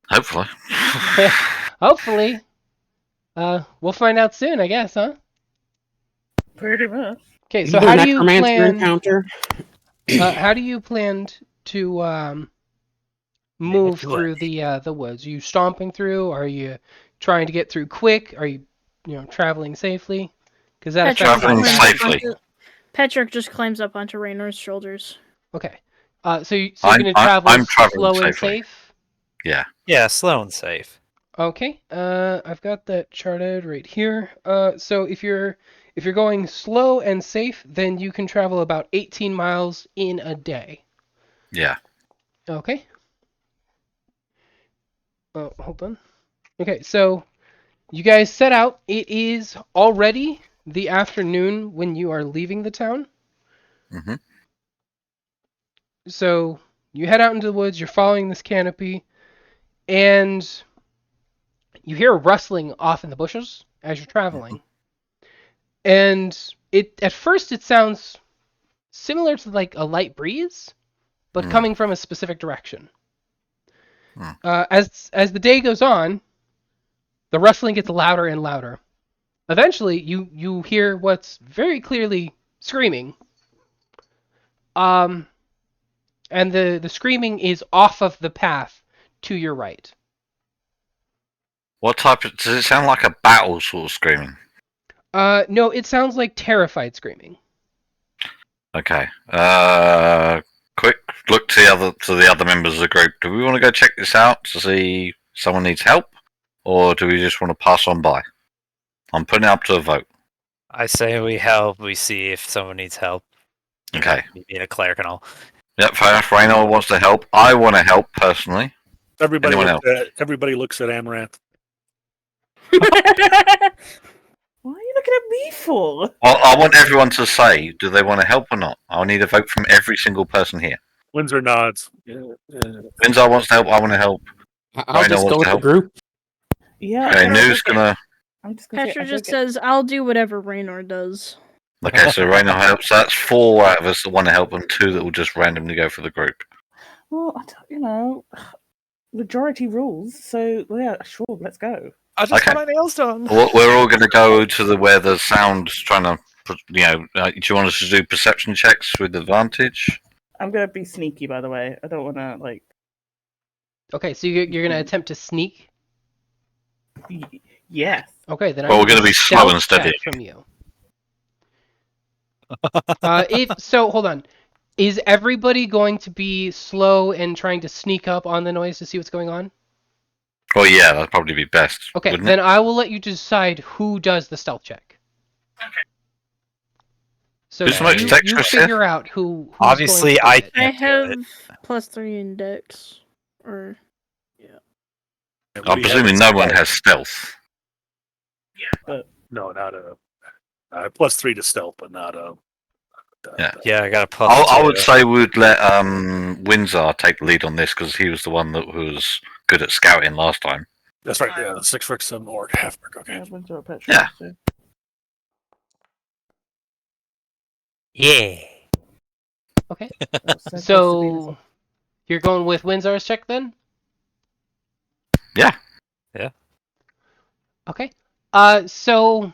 Hopefully. Hopefully. We'll find out soon, I guess, huh? Pretty much. Okay, so Either how do you necromancer plan? encounter. How do you plan to move do through the woods? Are you stomping through? Are you trying to get through quick? Are you traveling safely? Because that affects Traveling just your- climbs safely. Patrick just climbs up onto Raynor's shoulders. Okay. So you're I'm- going to travel I'm traveling slow and safely. safe? Yeah, slow and safe. Okay. I've got that charted right here. So if you're going slow and safe, then you can travel about 18 miles in a day. Yeah. Okay. Oh, hold on. Okay, so you guys set out. It is already the afternoon when you are leaving the town. Mm-hmm. So you head out into the woods, you're following this canopy, and you hear a rustling off in the bushes as you're traveling. And at first it sounds similar to like a light breeze, but coming from a specific direction. As the day goes on, the rustling gets louder and louder. Eventually, you hear what's very clearly screaming. And the screaming is off of the path to your right. What type of... Does it sound like a battle sort of screaming? No, it sounds like terrified screaming. Okay. Quick look to the other members of the group. Do we want to go check this out to see if someone needs help, or do we just want to pass on by? I'm putting it up to a vote. I say we help. We see if someone needs help. Okay. Me being a cleric and all. Yep, fair enough. Raynor wants to help. I want to help personally. Everybody Anyone looks at Amaranth. What are you looking at me for? Well, I want everyone to say, do they want to help or not? I'll need a vote from every single person here. Windsor nods. Windsor wants to help. I want to help. I'll Rhino just wants go to with the help. group. Yeah. Okay, okay, Noo's okay. gonna. I'm just gonna say, Petra I just don't says, "I'll do whatever Raynor does." Okay, so Raynor helps. That's 4 out of us that want to help, and 2 that will just randomly go for the group. Well, majority rules. So yeah, sure, let's go. I just got my nails done. We're all going to go to where the sound's trying to. Do you want us to do perception checks with advantage? I'm gonna be sneaky, by the way. I don't want to like. Okay, so you're gonna attempt to sneak. Yes. Okay, then Well, I we're gonna need a be slow and stealth steady. check from you. Hold on. Is everybody going to be slow and trying to sneak up on the noise to see what's going on? Well, yeah, that'd probably be best. Okay, wouldn't then I will let you decide who does the stealth check. Okay. So Who's the most you dexterous here? figure out who's Obviously, going to do it. I Can't do have it. +3 in Dex, or I'm presuming no one has stealth. No, not a. +3 to stealth, but not a. Yeah, I got a plus. I 2. would say we'd let Windsor take the lead on this because he was the one that was good at scouting last time. That's right. Yeah, 6 foot 7 orc, half orc. Okay. Windsor or Petra, Yeah. so- Yeah. Okay. that's close to being So you're going with Windsor's check then? Yeah. Yeah. Okay. So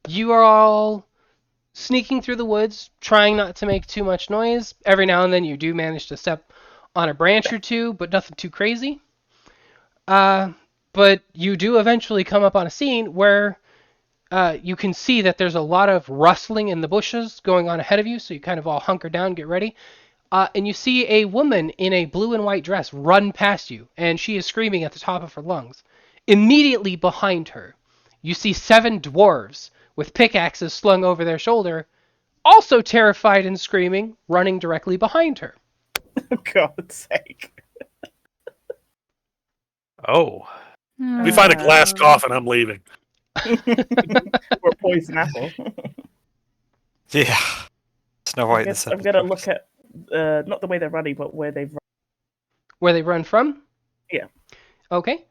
you are all sneaking through the woods, trying not to make too much noise. Every now and then you do manage to step on a branch or two, but nothing too crazy. But you do eventually come up on a scene where you can see that there's a lot of rustling in the bushes going on ahead of you, so you kind of all hunker down, get ready. And you see a woman in a blue and white dress run past you, and she is screaming at the top of her lungs. Immediately behind her, you see 7 dwarves with pickaxes slung over their shoulder, also terrified and screaming, running directly behind her. For God's sake. Oh. We find a glass coffin. I'm leaving. Or a poison apple. Yeah. Snow White. I guess I'm gonna look at not the way they're running, but where they've run. Where they run from? Yeah. Okay.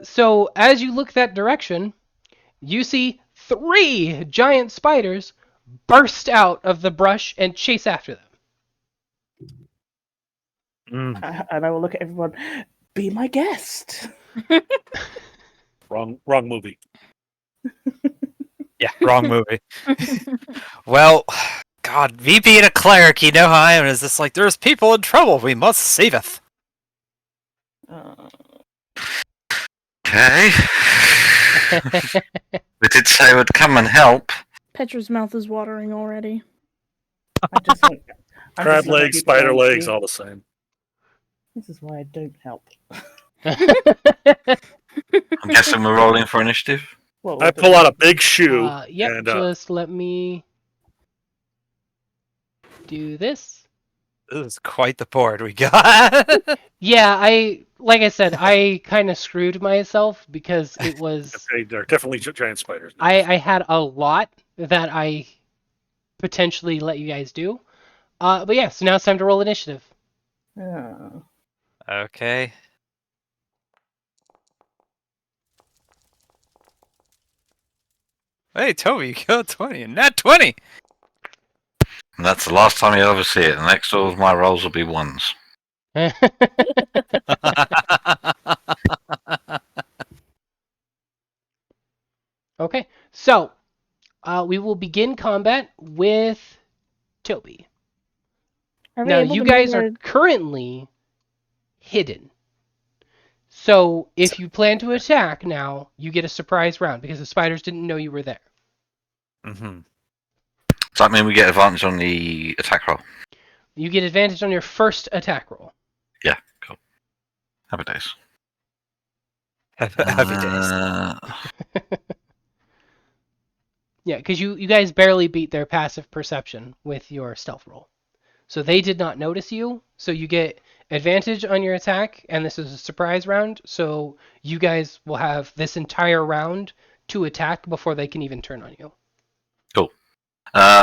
So as you look that direction, you see 3 giant spiders burst out of the brush and chase after them. And I will look at everyone. Be my guest. Wrong movie. Yeah, wrong movie. Well, God, me being a cleric, you know how I am. Is this like there's people in trouble? We must saveth. Okay. We did say we'd come and help. Petra's mouth is watering already. I just want. I'm Crab just looking legs, at people spider and legs, see- all the same. This is why I don't help. I'm guessing we're rolling for initiative. Well, I pull out a big shoe. Yep, and, just let me do this. This is quite the board we got. Yeah, like I said, I kind of screwed myself because it was They're definitely giant spiders. I had a lot that I potentially let you guys do. But yeah, so now it's time to roll initiative. Oh. Okay. Hey, Toby, you got 20. Not 20! And that's the last time you'll ever see it. The next all of my rolls will be 1s. Okay, so we will begin combat with Toby. Are we Now, able you to guys move are our... currently hidden. So if you plan to attack now, you get a surprise round because the spiders didn't know you were there. Mm-hmm. Does that mean we get advantage on the attack roll? You get advantage on your first attack roll. Yeah, cool. Happy days. Happy days. Yeah, because you guys barely beat their passive perception with your stealth roll. So they did not notice you, so you get advantage on your attack, and this is a surprise round, so you guys will have this entire round to attack before they can even turn on you. Cool.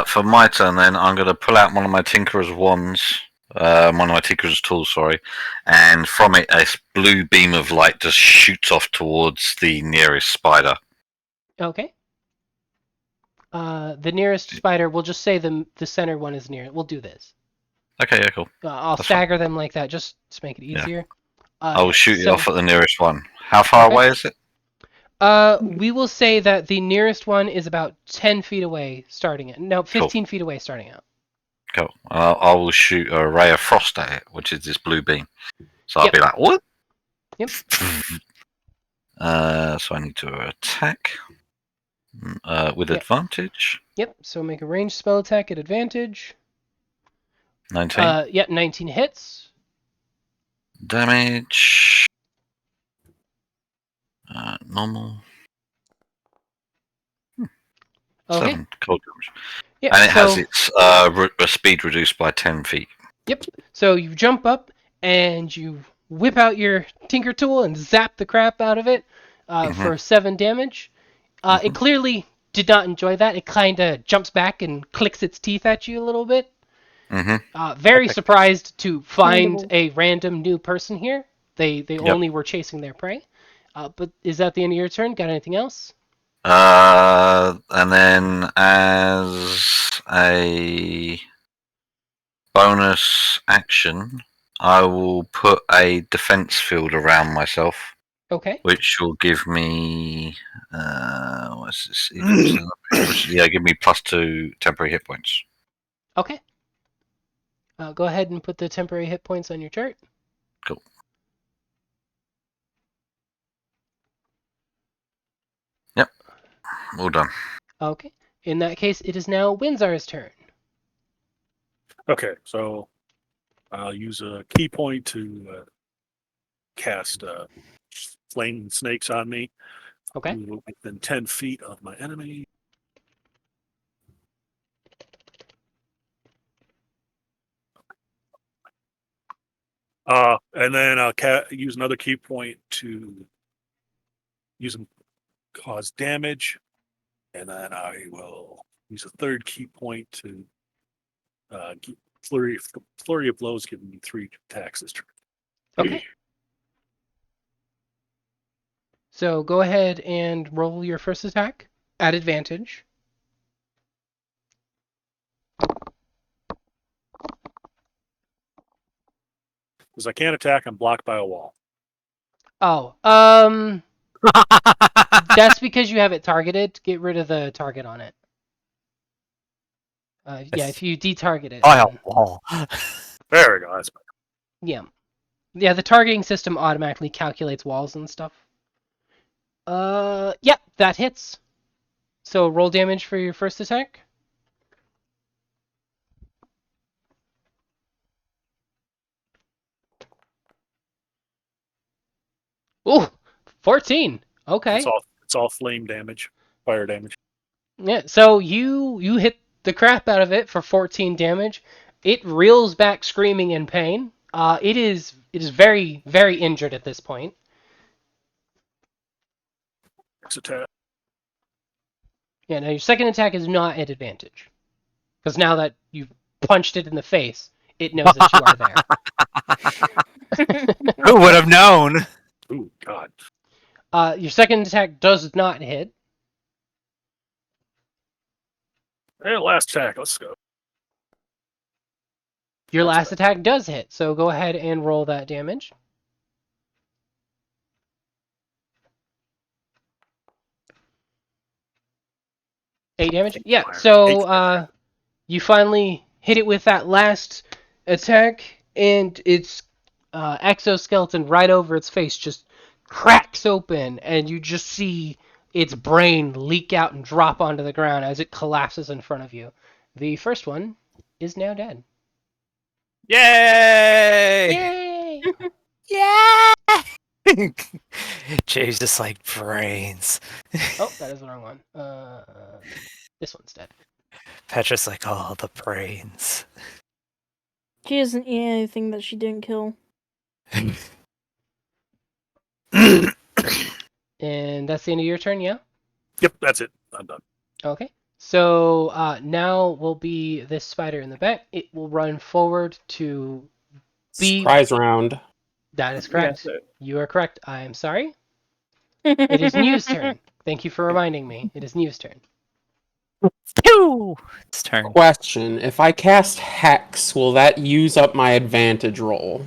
For my turn, then, I'm going to pull out one of my Tinkerer's wands, one of my Tinkerer's tools, sorry, and from it, a blue beam of light just shoots off towards the nearest spider. Okay. The nearest spider, we'll just say the center one is near. We'll do this. Okay, yeah, cool. I'll That's stagger them like that, just to make it easier. I'll shoot it so- off at the nearest one. How far Okay. away is it? We will say that the nearest one is about 10 feet away starting it. No, 15 feet away starting out. Cool. I will shoot a ray of frost at it, which is this blue beam. So I'll Yep. be like, what? Yep. So I need to attack with Yep. advantage. Yep, so make a ranged spell attack at advantage. 19 Yep, 19 hits. damage. Normal. Okay. 7 cold damage. Yep, And it so, has its speed reduced by 10 feet. Yep. So you jump up and you whip out your tinker tool and zap the crap out of it for 7 damage. It clearly did not enjoy that. It kind of jumps back and clicks its teeth at you a little bit. Very surprised to find a random new person here. They only were chasing their prey. But is that the end of your turn? Got anything else? And then as a bonus action, I will put a defense field around myself, Okay. which will give me what's this? Yeah, give me +2 temporary hit points. Okay. Go ahead and put the temporary hit points on your chart. Cool. Yep. All done. Okay. In that case, it is now Winzar's turn. Okay, so I'll use a key point to cast flaming snakes on me. Okay. Within 10 feet of my enemy. And then I'll use another key point to use them cause damage, and then I will use a third key point to flurry of blows, giving me 3 attacks this turn. Okay. So go ahead and roll your first attack at advantage. Because I can't attack, I'm blocked by a wall. Oh, that's because you have it targeted. Get rid of the target on it. Yeah, if you detarget it. By a then- wall. There we go. That's better. Yeah. Yeah, the targeting system automatically calculates walls and stuff. Yep, that hits. So roll damage for your first attack. Ooh, 14. Okay. It's all flame damage, fire damage. Yeah, so you hit the crap out of it for 14 damage. It reels back screaming in pain. It is very, very injured at this point. Next attack. Yeah, now your second attack is not at advantage. Because now that you've punched it in the face, it knows that you are there. Who would have known? Ooh, God. Your second attack does not hit. Hey, last attack. Let's go. Your That's last attack does hit, so go ahead and roll that damage. 8 damage? Yeah, Fire. so you finally hit it with that last attack, and its exoskeleton right over its face just cracks open, and you just see its brain leak out and drop onto the ground as it collapses in front of you. The first one is now dead. Yay! Yay! Yeah! Jay's just like brains. Oh, that is the wrong one. This one's dead. Petra's like, oh, the brains. She doesn't eat anything that she didn't kill. And that's the end of your turn, yeah? Yep, that's it. I'm done. Okay. So now will be this spider in the back. It will run forward to B. Surprise round. That is correct. Yeah, so- You are correct. I am sorry. It is New's turn. Thank you for reminding me. It is New's turn. Pew! It's turn. Question: if I cast Hex, will that use up my advantage roll?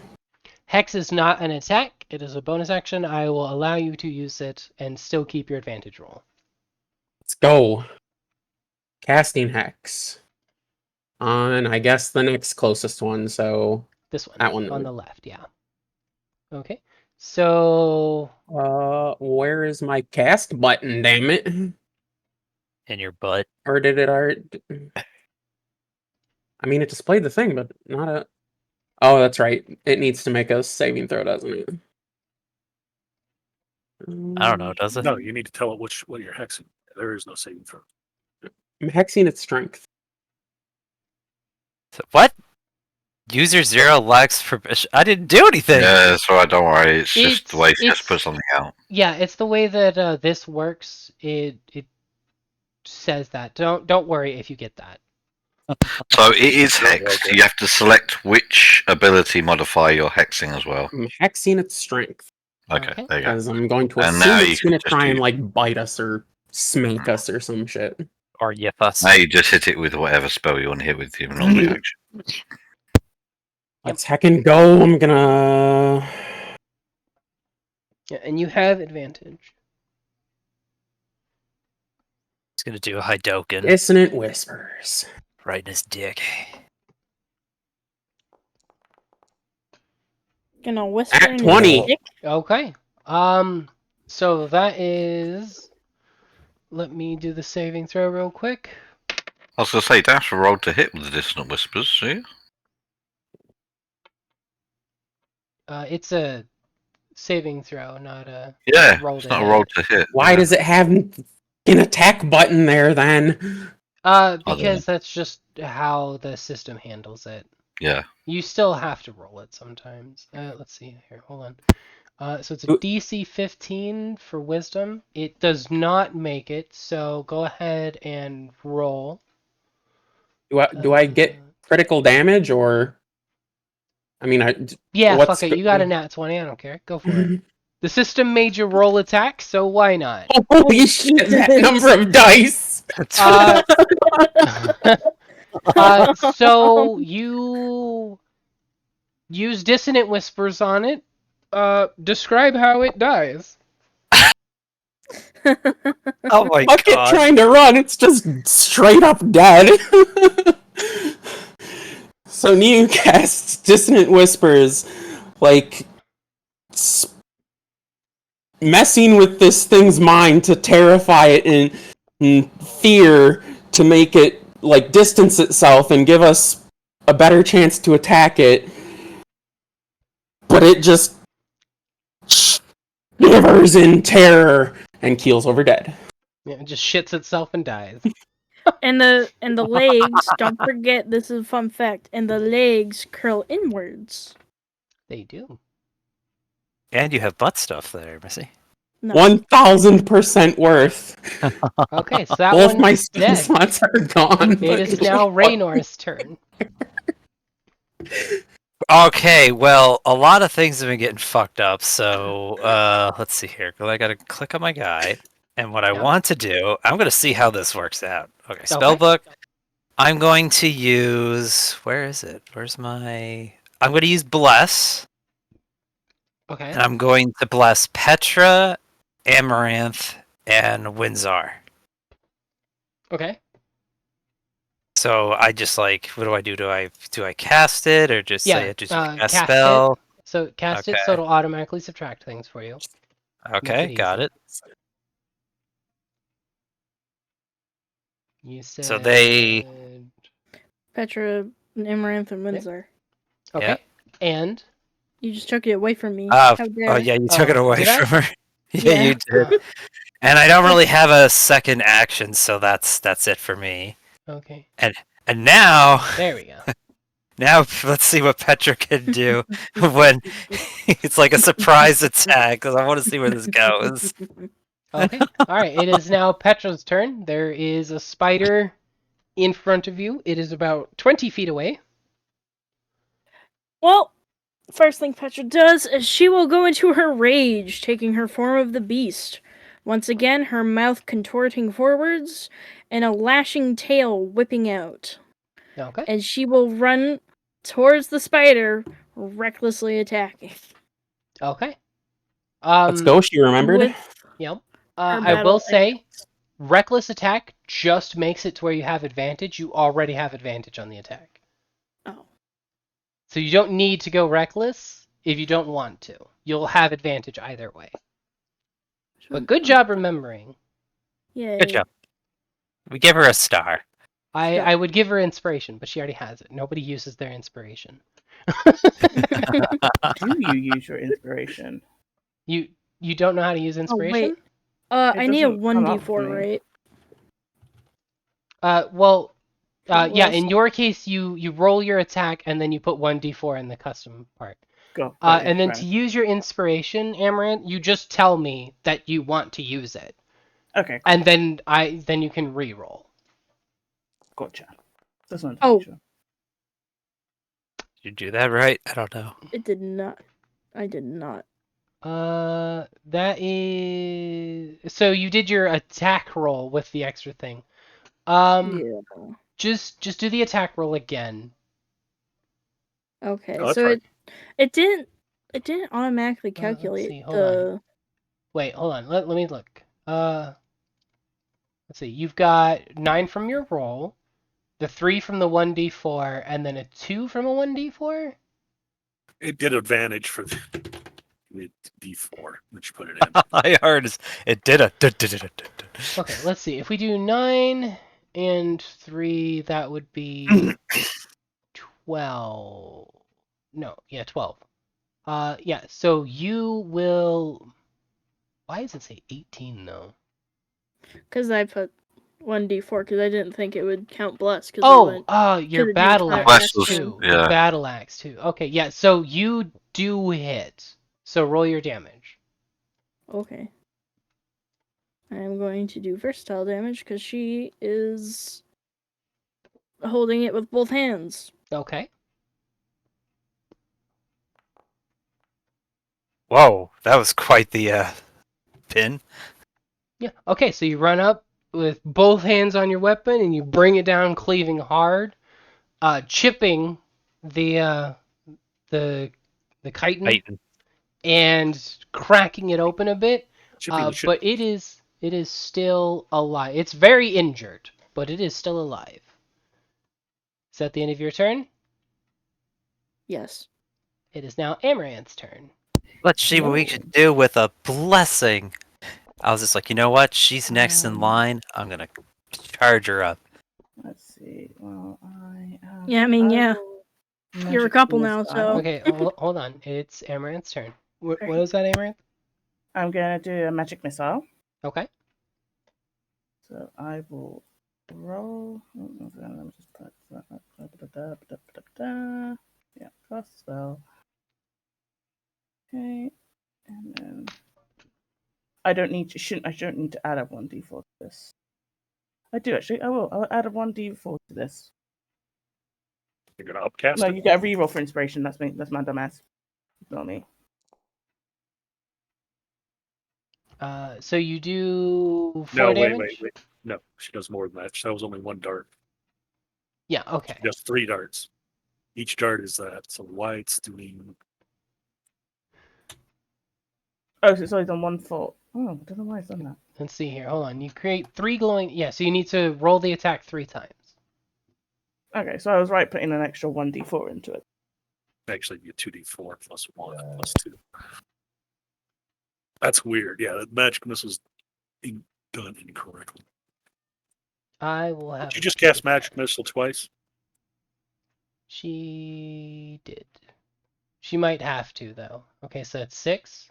Hex is not an attack. It is a bonus action. I will allow you to use it and still keep your advantage roll. Let's go. Casting Hex on, I guess, the next closest one. So, This one. That one. On the left, yeah. Okay. So where is my cast button? Damn it! In your butt. Or did it already? I mean, it displayed the thing, but not a. Oh, that's right. It needs to make a saving throw, doesn't it? I don't know, does it? No, you need to tell it what you're hexing. There is no saving throw. I'm hexing its strength. What? User 0 lacks permission. I didn't do anything. Yeah, it's alright, don't worry. It's just the way It's- just put something out. yeah, it's the way that this works. It says that. Don't worry if you get that. So it is hexed. You have to select which ability modifier you're hexing as well. I'm hexing its strength Okay, Okay. there you go. because I'm going to And assume now you it's can going to just try and do- like bite us or smack us or some shit. Or yip us. Now you just hit it with whatever spell you want to hit with your normal action. Let's heckin' go. I'm gonna. Yeah, and you have advantage. He's gonna do a Hidoken Dissonant Whispers. right in his dick. Gonna whisper At in his 20. dick. Okay. So that is. Let me do the saving throw real quick. I was going to say, don't have to roll to hit with the Dissonant Whispers, see? It's a saving throw, not a. Yeah, Roll it's to not a hit. roll to hit. Why does it have an attack button there then? Because that's just how the system handles it. Yeah. You still have to roll it sometimes. Let's see here. Hold on. So it's a Ooh. DC 15 for wisdom. It does not make it, so go ahead and roll. Do I get critical damage or? I mean, Yeah, what's fuck it. the- You got a nat 20. I don't care. Go for it. The system made you roll attack, so why not? Holy shit! That number of dice. Uh, so you use dissonant whispers on it. Describe how it dies. Oh my Fuck it, god. trying to run. It's just straight up dead. So Neo casts Dissonant Whispers, like messing with this thing's mind to terrify it in fear to make it like distance itself and give us a better chance to attack it. But it just shivers in terror and keels over dead. Yeah, it just shits itself and dies. And the legs, don't forget, this is a fun fact, and the legs curl inwards. They do. And you have butt stuff there, Missy. No. 1000% worth. Okay, so that Both my one's dead. slots are gone. It is now Raynor's turn. Okay, well, a lot of things have been getting fucked up, so let's see here. I gotta click on my guide, and what I Yeah. want to do, I'm gonna see how this works out. Okay, spellbook. I'm going to use, where is it? Where's my, I'm gonna use Bless, Okay. and I'm going to bless Petra, Amaranth, and Windsor. Okay. So I just like, what do I do? Do I cast it or just say Yeah. it? Just cast Cast spell? it. So cast it, so Okay. it'll automatically subtract things for you. Make Okay, it got easy. it. You said. So they- Petra, Amaranth, and Windsor. Okay. And. You just took it away from me. Oh, How dare. oh yeah, you took it Oh, away did I? from her. Yeah, Yeah. you did. And I don't really have a second action, so that's it for me. Okay. And now, There we go. now let's see what Petra can do when it's like a surprise attack. Because I want to see where this goes. Okay. All right. It is now Petra's turn. There is a spider in front of you. It is about 20 feet away. Well, first thing Petra does is she will go into her rage, taking her form of the beast. Once again, her mouth contorting forwards and a lashing tail whipping out. Okay. And she will run towards the spider, recklessly attacking. Okay. Let's go. She remembered. With Yep. her I battle will say, axe. reckless attack just makes it to where you have advantage. You already have advantage on the attack. Oh. So you don't need to go reckless if you don't want to. You'll have advantage either way. But good job remembering. Yay. Good job. We give her a star. I would give her inspiration, but she already has it. Nobody uses their inspiration. Do you use your inspiration? You don't know how to use Oh, inspiration? wait. I need a doesn't come up for 1d4, me. right? Well, What yeah. else? In your case, you roll your attack and then you put 1d4 in the custom part. Go. And then to use your inspiration, Amaranth, you just tell me that you want to use it, Okay, cool. and then you can re-roll. Gotcha. Just wanted to Oh. make sure. Did you do that right? I don't know. It did not. I did not. That is so you did your attack roll with the extra thing. Yeah. Just do the attack roll again. Okay, Oh, that's so right. it didn't automatically let's calculate see, hold the. Wait, hold on. Let me look. Let's see. You've got 9 from your roll, the 3 from the 1d4, and then a 2 from a 1d4. It did advantage for the D4 that you put it in. I heard it did a. Okay, let's see. If we do 9 and 3, that would be 12. No, yeah, 12. Yeah, so you will. Why does it say 18 though? Because I put 1d4 because I didn't think it would count bless. Cause Your could've battle used axe Bless was- too. yeah. Your battle axe too. Okay, yeah, so you do hit. So roll your damage. Okay. I am going to do versatile damage because she is holding it with both hands. Okay. Whoa, that was quite the pin. Yeah. Okay, so you run up with both hands on your weapon and you bring it down, cleaving hard, chipping the chitin Titan. and cracking it open a bit. Chipping the shit. But it is still alive. It's very injured, but it is still alive. Is that the end of your turn? Yes. It is now Amaranth's turn. Let's see what we could do with a blessing. I was just like, you know what? She's next in line. I'm gonna charge her up. Let's see. Well, I have. Yeah, I mean, yeah. will You're a magic couple now, missile. so- Okay, hold on. It's Amaranth's turn. What is that, Amaranth? I'm gonna do a magic missile. Okay. So I will roll. Let me just put that. Yeah, cast spell. Okay, and then I don't need to add a 1d4 to this. I do actually. I will. I'll add a 1d4 to this. You're gonna upcast No, it? you get a reroll for inspiration. That's me. That's my dumbass. Not me. So you do 4 No, damage? wait. No, she does more than that. That was only one dart. Yeah, okay. She does 3 darts. Each dart is that. So White's doing. Oh, so it's only done 1 4. Oh, I don't know why it's done that. Let's see here. Hold on. You create 3 glowing. Yeah, so you need to roll the attack 3 times. Okay, so I was right putting an extra 1d4 into it. Actually, be a 2d4 plus 1 plus 2. That's weird. Yeah, the magic missile's done incorrectly. I will have. Did you just cast magic missile twice? She did. She might have to, though. Okay, so that's 6.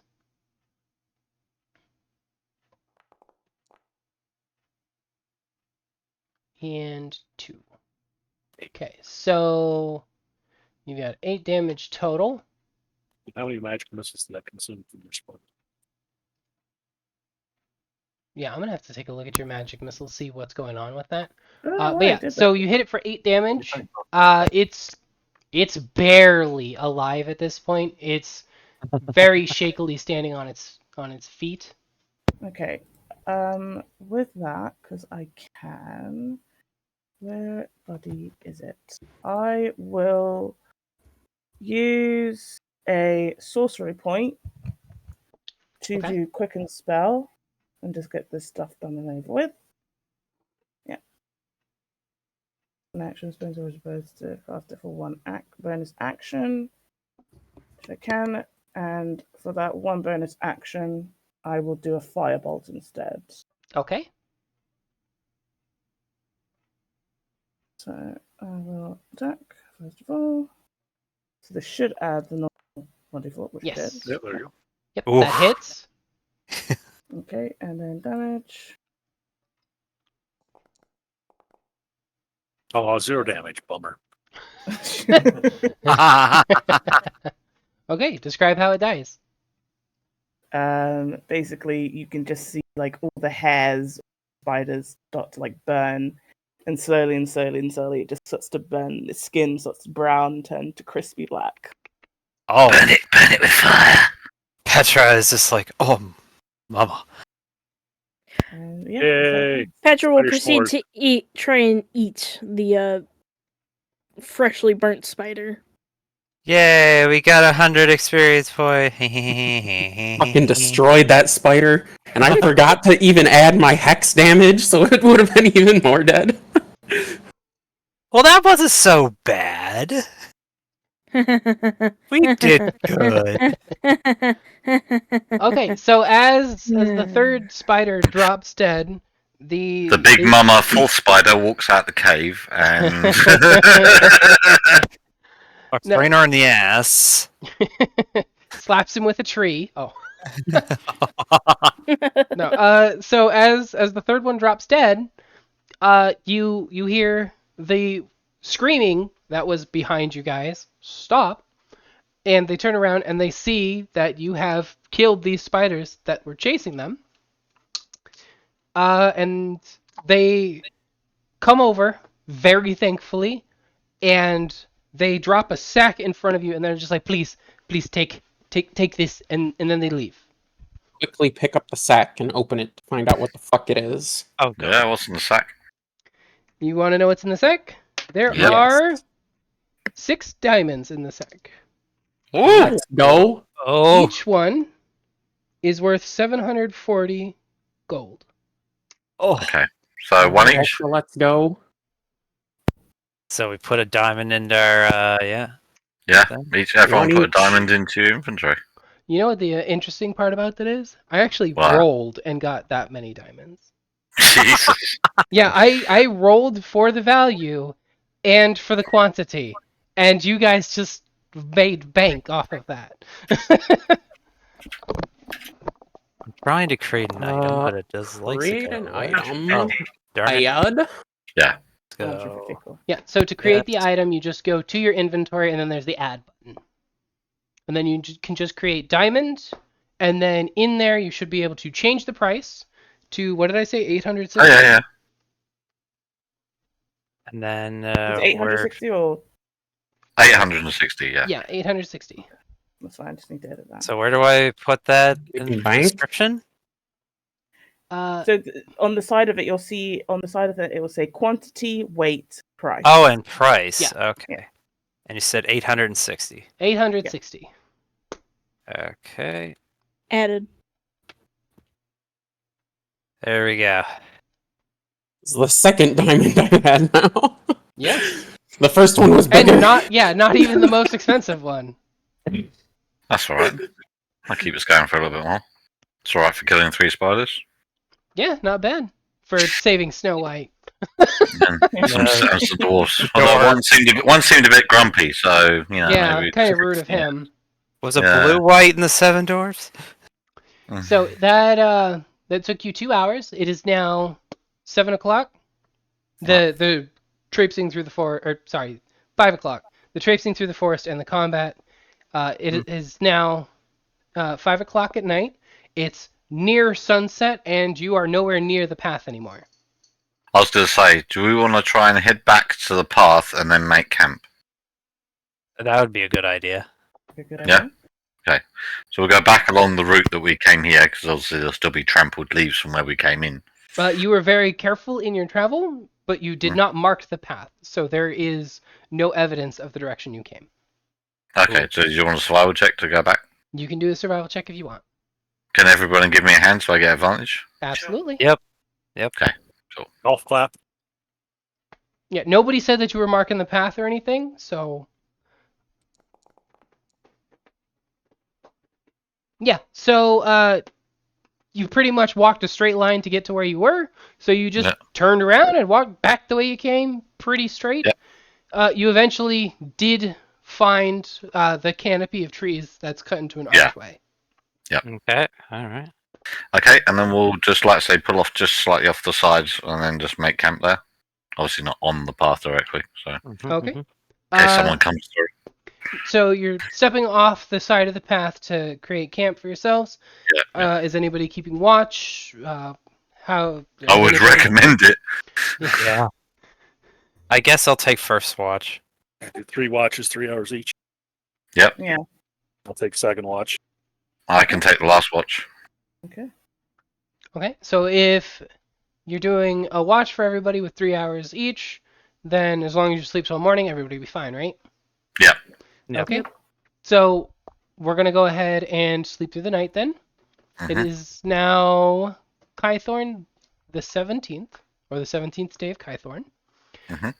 And 2. Okay, so you got 8 damage total. How many magic missiles did that consume from your spell? Yeah, I'm gonna have to take a look at your magic missile, see what's going on with that. Oh, But right, yeah, did so that. you hit it for 8 damage. It's barely alive at this point. It's very shakily standing on its feet. Okay. With that, because I can. Where bloody is it? I will use a sorcery point to Okay. do quicken spell and just get this stuff done and over with. Yeah. An action spends are supposed to cast it for 1 bonus action, which I can. And for that 1 bonus action, I will do a firebolt instead. Okay. So I will attack first of all. So this should add the normal 24, which Yes. did. Yeah, there you go. Yep, Oof. that hits. Okay, and then damage. Oh, 0 damage. Bummer. Okay, describe how it dies. Basically, you can just see like all the hairs, spiders start to like burn, and slowly it just starts to burn. The skin starts to brown, turn to crispy black. Oh, Burn it with fire. Petra is just like, oh, mama. And yeah, Yay. Petra will Spider proceed s'mores. to try and eat the freshly burnt spider. Yay, we got 100 experience points. Fucking destroyed that spider, and I forgot to even add my hex damage, so it would have been even more dead. Well, that wasn't so bad. We did good. Okay, so as the third spider drops dead, The big mama full spider walks out the cave and Fucks No. Raynor in the ass. slaps him with a tree. Oh. No. So as the third one drops dead, you hear the screaming that was behind you guys stop, and they turn around and they see that you have killed these spiders that were chasing them. And they come over very thankfully, and they drop a sack in front of you, and they're just like, please take this, and then they leave. Quickly pick up the sack and open it to find out what the fuck it is. Oh, God. yeah, what's in the sack? You want to know what's in the sack? There Yep. are 6 diamonds in the sack. Ooh, Let's go. Oh, Each one is worth 740 gold. oh. okay. So one each. Extra, let's go. So we put a diamond into our, yeah. Yeah, Okay. everyone One put a each. diamond into your inventory. You know what the interesting part about that is? I actually What? rolled and got that many diamonds. Jesus. Yeah, I rolled for the value and for the quantity, and you guys just made bank off of that. I'm trying to create an item, Uh, but it does like Create an item. Oh, darn it. Add. Let's 150 go. gold. Yeah, so to create the Yes. item, you just go to your inventory, and then there's the add button. And then you can just create diamond, and then in there you should be able to change the price to, what did I say, 860? Oh yeah, yeah. And then Is it 860 or 860. Yeah. Yeah, 860. that's fine. I just need to edit that. so where do I put that You in can the bank? description? Uh, So on the side of it, you'll see on the side of it, it will say quantity, weight, price. Oh, and price. Yeah. Okay. And you said 860. 860. Okay. Added. There we go. This is the second diamond I've had now. Yes. The first one was bigger. And not even the most expensive one. That's all right. I'll keep us going for a little bit more. It's all right for killing 3 spiders. Yeah, not bad for saving Snow White. And some dwarves. Although one seemed a bit grumpy, so you know. Yeah, maybe kind of rude of him. Was it Yeah. Blue White and the Seven Dwarfs? So that took you 2 hours. It is now 7 o'clock. The traipsing through the forest, or sorry, 5 o'clock. The traipsing through the forest and the combat. It is now 5 o'clock at night. It's near sunset, and you are nowhere near the path anymore. I was going to say, do we want to try and head back to the path and then make camp? That would be a good idea. A good Yeah. idea. Okay. So we'll go back along the route that we came here, because obviously there'll still be trampled leaves from where we came in. You were very careful in your travel, but you did not mark the path, so there is no evidence of the direction you came. Okay, so do you want a survival check to go back? You can do a survival check if you want. Can everybody give me a hand so I get advantage? Absolutely. Yep. Golf clap. Yeah, nobody said that you were marking the path or anything, so... Yeah, so you pretty much walked a straight line to get to where you were, so you just turned around and walked back the way you came, pretty straight. You eventually did find the canopy of trees that's cut into an archway. Okay, alright. Okay, and then we'll just, like say, pull off just slightly off the sides and then just make camp there. Obviously not on the path directly, so in Okay. case someone comes through. So you're stepping off the side of the path to create camp for yourselves. Yeah. Is anybody keeping watch? How? I would recommend it. Yeah. I guess I'll take first watch. Do 3 watches, 3 hours each. Yep. Yeah. I'll take second watch. I can take the last watch. Okay. Okay, so if you're doing a watch for everybody with 3 hours each, then as long as you sleep till morning, everybody will be fine, right? Yeah. Yep. Okay. So we're gonna go ahead and sleep through the night then. It is now Kythorn the 17th, or the 17th day of Kythorn.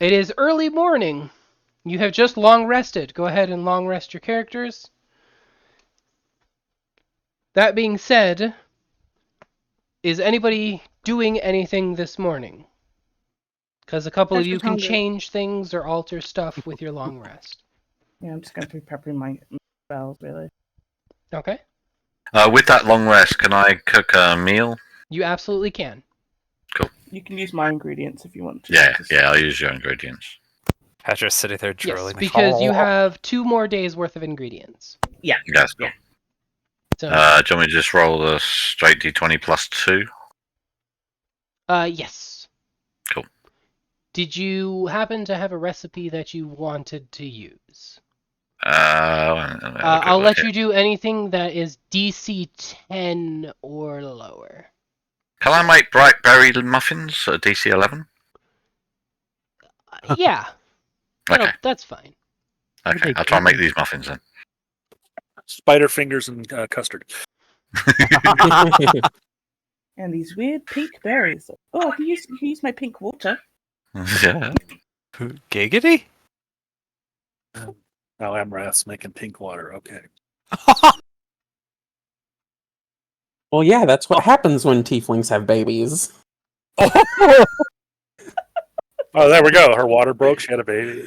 It is early morning. You have just long rested. Go ahead and long rest your characters. That being said, is anybody doing anything this morning? Because a couple of you can change things or alter stuff with your long rest. Yeah, I'm just going to be prepping my spells, really. Okay. With that long rest, can I cook a meal? You absolutely can. You can use my ingredients if you want to. Yeah, I'll use your ingredients. Patrick's sitting there drooling. Yes, because you have 2 more days worth of ingredients. Yeah. Yes, cool. So, Do you want me to just roll the straight d20 plus 2? yes. Cool. Did you happen to have a recipe that you wanted to use? I'll let you do anything that is DC 10 or lower. Can I make bright berry muffins at DC 11? Yeah. Okay. That's fine. Okay, I'll try and make these muffins then. Spider fingers and custard. And these weird pink berries. Oh, I can use my pink water. Yeah. Giggity? Now Amrath's making pink water. Okay. Well, yeah, that's what happens when tieflings have babies. Oh, there we go. Her water broke. She had a baby.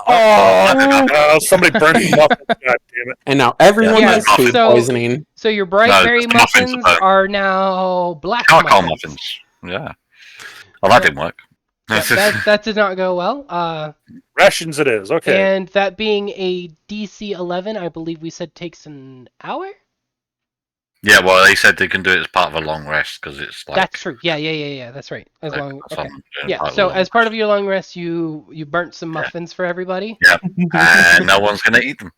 Oh! Somebody burnt the muffins. God damn it. And now everyone Yeah, has food so- poisoning. So your bright No, berry the muffins muffins are- are now black Charcoal muffins. muffins. Yeah. Well, that didn't work. Yeah, that did not go well. Rations it is. Okay. And that being a DC 11, I believe we said takes an hour? Yeah, well, they said they can do it as part of a long rest because it's like. That's true. Yeah, that's right. As long that's what okay. I'm doing, Yeah, part of so a long as part of your long rest, you burnt some muffins for everybody. rest. And no one's going to eat them.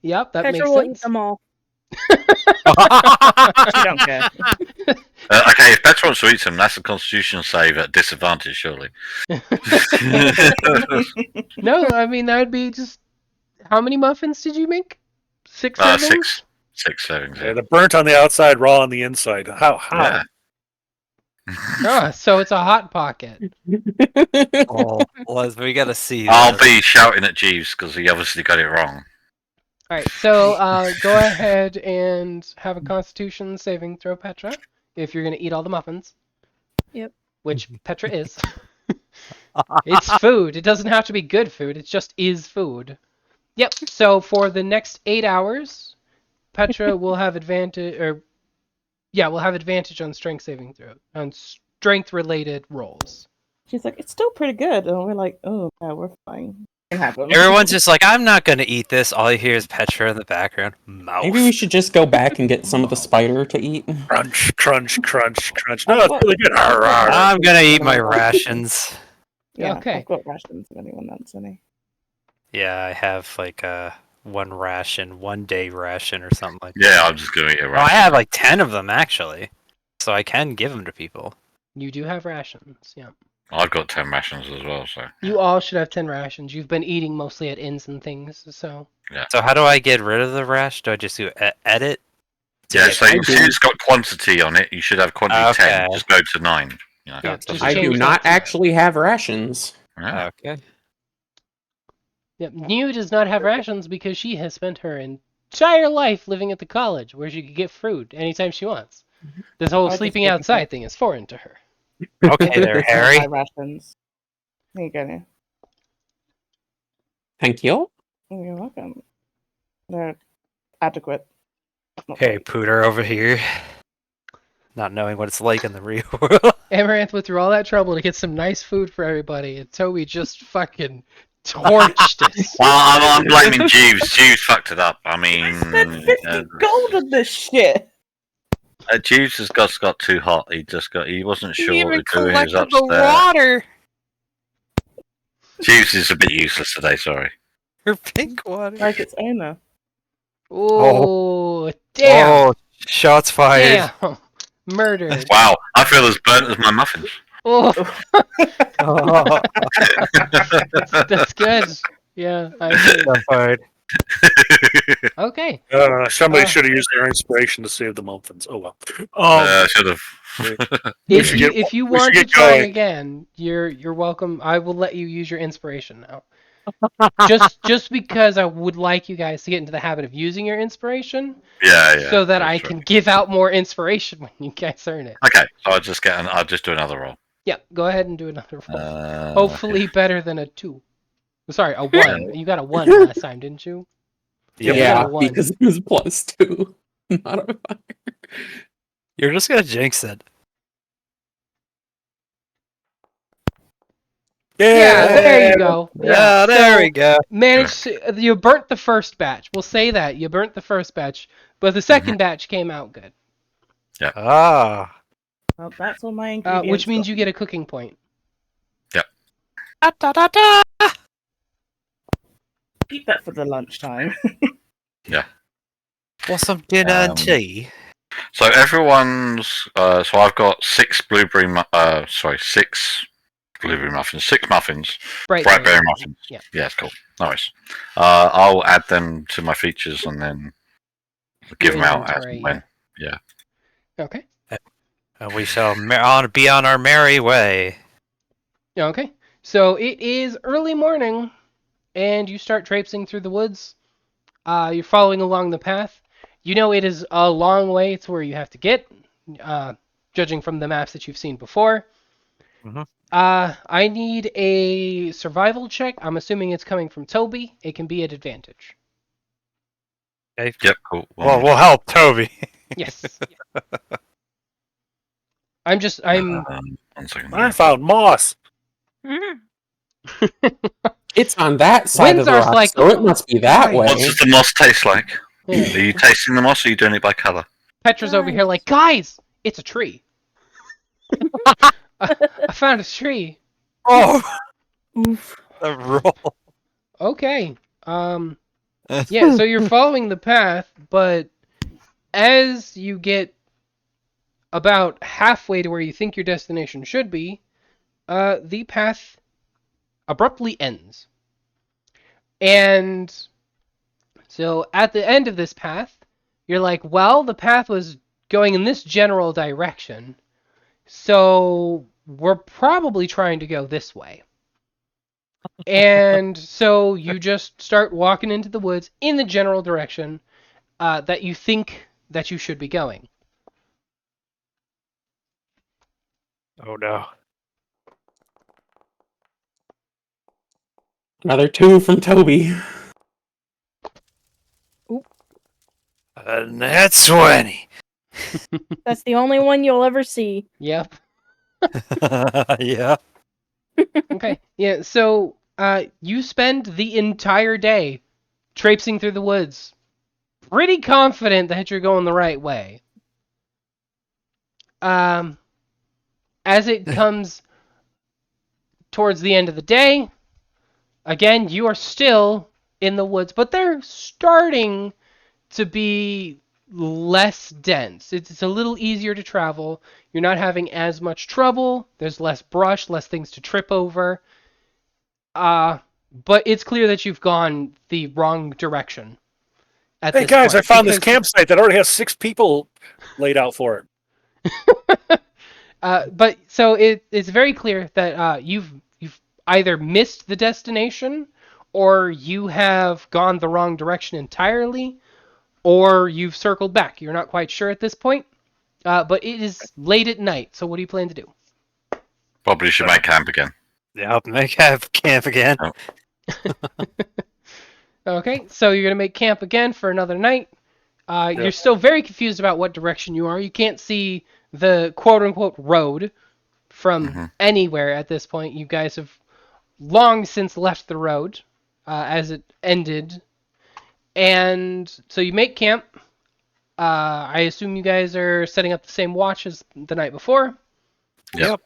Yep, that Petra makes will eat sense. them all. She don't care. Okay, if Petra wants to eat them, that's a constitution save at disadvantage, surely. No, I mean that would be just how many muffins did you make? 6 servings? Six servings. Yeah, the burnt on the outside, raw on the inside. How? Yeah. Oh, so it's a hot pocket. Oh, we gotta see. I'll this. be shouting at Jeeves because he obviously got it wrong. All right, so go ahead and have a Constitution saving throw, Petra, if you're gonna eat all the muffins. Yep. Which Petra is. It's food. It doesn't have to be good food. It just is food. Yep. So for the next 8 hours, Petra will have advantage, we'll have advantage on strength saving throw, on strength-related rolls. She's like, it's still pretty good, and we're like, oh yeah, we're fine. It happens. Everyone's just like, I'm not gonna eat this. All you hear is Petra in the background. Mouth. Maybe we should just go back and get some of the spider to eat. Crunch, crunch, crunch, crunch. No, it's really good. Arr, arr. I'm gonna eat my rations. Yeah, Okay. I've got rations if anyone wants any. Yeah, I have like one ration, 1 day ration or something like that. Yeah, I'm just going to eat it Oh, I right. have like 10 of them actually, so I can give them to people. You do have rations, yeah. I've got 10 rations as well, so. You all should have 10 rations. You've been eating mostly at inns and things, so. So how do I get rid of the rash? Do I just do edit? Yeah, so I you see do. it's got quantity on it. You should have quantity Okay. 10. Just go to 9. You know, Yeah, that's just I change do that not to- actually have rations. yeah. Okay. Yep. New does not have rations because she has spent her entire life living at the college where she could get food anytime she wants. This whole I just sleeping get outside that. thing is foreign to her. Okay, there, Harry. My rations. There you go. Now. Thank you. You're welcome. They're adequate. Not Hey, great. Pooter over here. Not knowing what it's like in the real world. Amaranth went through all that trouble to get some nice food for everybody, and Toby just fucking torched it. Well, I'm blaming Jeeves. Jeeves fucked it up. I mean, I spent 50 gold on this shit. Jeeves has got too hot. He wasn't sure what he was doing. He was upstairs. water. Jeeves is a bit useless today. Sorry. Your pink water. Like its owner. Oh, damn! Oh, shots fired. Damn! Murdered. Wow, I feel as burnt as my muffins. Oh, Oh, that's good. Yeah, I agree. shots fired. Okay. Somebody Uh. should have used their inspiration to save the muffins. Oh well. Should have. If should you, get- if you we should want to get try going. again, you're welcome. I will let you use your inspiration now. just because I would like you guys to get into the habit of using your inspiration, Yeah. so that that's I right. can give out more inspiration when you guys earn it. Okay, so I'll just do another roll. Yeah, go ahead and do another roll. Uh, Hopefully better than a 2. Sorry, a 1. You got a 1 last time, didn't you? Yeah, we got a one. because it was +2. Not a 5. You're just gonna jinx it. Yeah, there you go. Yeah, there so we go. You burnt the first batch. We'll say that. You burnt the first batch, but the second batch came out good. Ah. Well, that's all my ingredients. Which means you get a cooking point. Da, da, da, da. keep that for the lunchtime. Want some dinner and tea? So everyone's. So I've got 6 blueberry. 6 blueberry muffins. 6 muffins. Bright berry muffins. Yeah. Yeah, it's cool. Nice. I'll add them to my features and then give them out as Inventory, and when. Okay. And we shall be on our merry way. Yeah, okay. So it is early morning, and you start traipsing through the woods. You're following along the path. You know it is a long way to where you have to get, judging from the maps that you've seen before. Mhm. I need a survival check. I'm assuming it's coming from Toby. It can be at advantage. Okay. Yep, cool. Well, we'll help Toby. Yes. I'm 1 second. I found moss. Mhm. It's on that side of the Windsor's rock, like, so it must be that way. What does the moss taste like? Yeah. Are you tasting the moss or are you doing it by colour? Petra's over here like, guys, it's a tree. I found a tree. Oh, Oof. the roll. Okay. Yeah, so you're following the path, but as you get about halfway to where you think your destination should be, the path abruptly ends. And so at the end of this path, you're like, well, the path was going in this general direction. So we're probably trying to go this way. And so you just start walking into the woods in the general direction that you think that you should be going. Oh no. Another 2 from Toby. That's 20. That's the only one you'll ever see. Yep. Yeah. Okay. Yeah, so you spend the entire day traipsing through the woods, pretty confident that you're going the right way. As it comes towards the end of the day, again, you are still in the woods, but they're starting to be less dense. It's a little easier to travel. You're not having as much trouble. There's less brush, less things to trip over. But it's clear that you've gone the wrong direction. At Hey this guys, point, I found this because- campsite that already has 6 people laid out for it. But so it's very clear that you've either missed the destination, or you have gone the wrong direction entirely, or you've circled back. You're not quite sure at this point. But it is late at night. So what do you plan to do? Probably should make camp again. Yeah, I'll make camp again. Okay, so you're gonna make camp again for another night. You're still very confused about what direction you are. You can't see the quote-unquote road from anywhere at this point. You guys have long since left the road as it ended. And so you make camp. I assume you guys are setting up the same watch as the night before. Yep.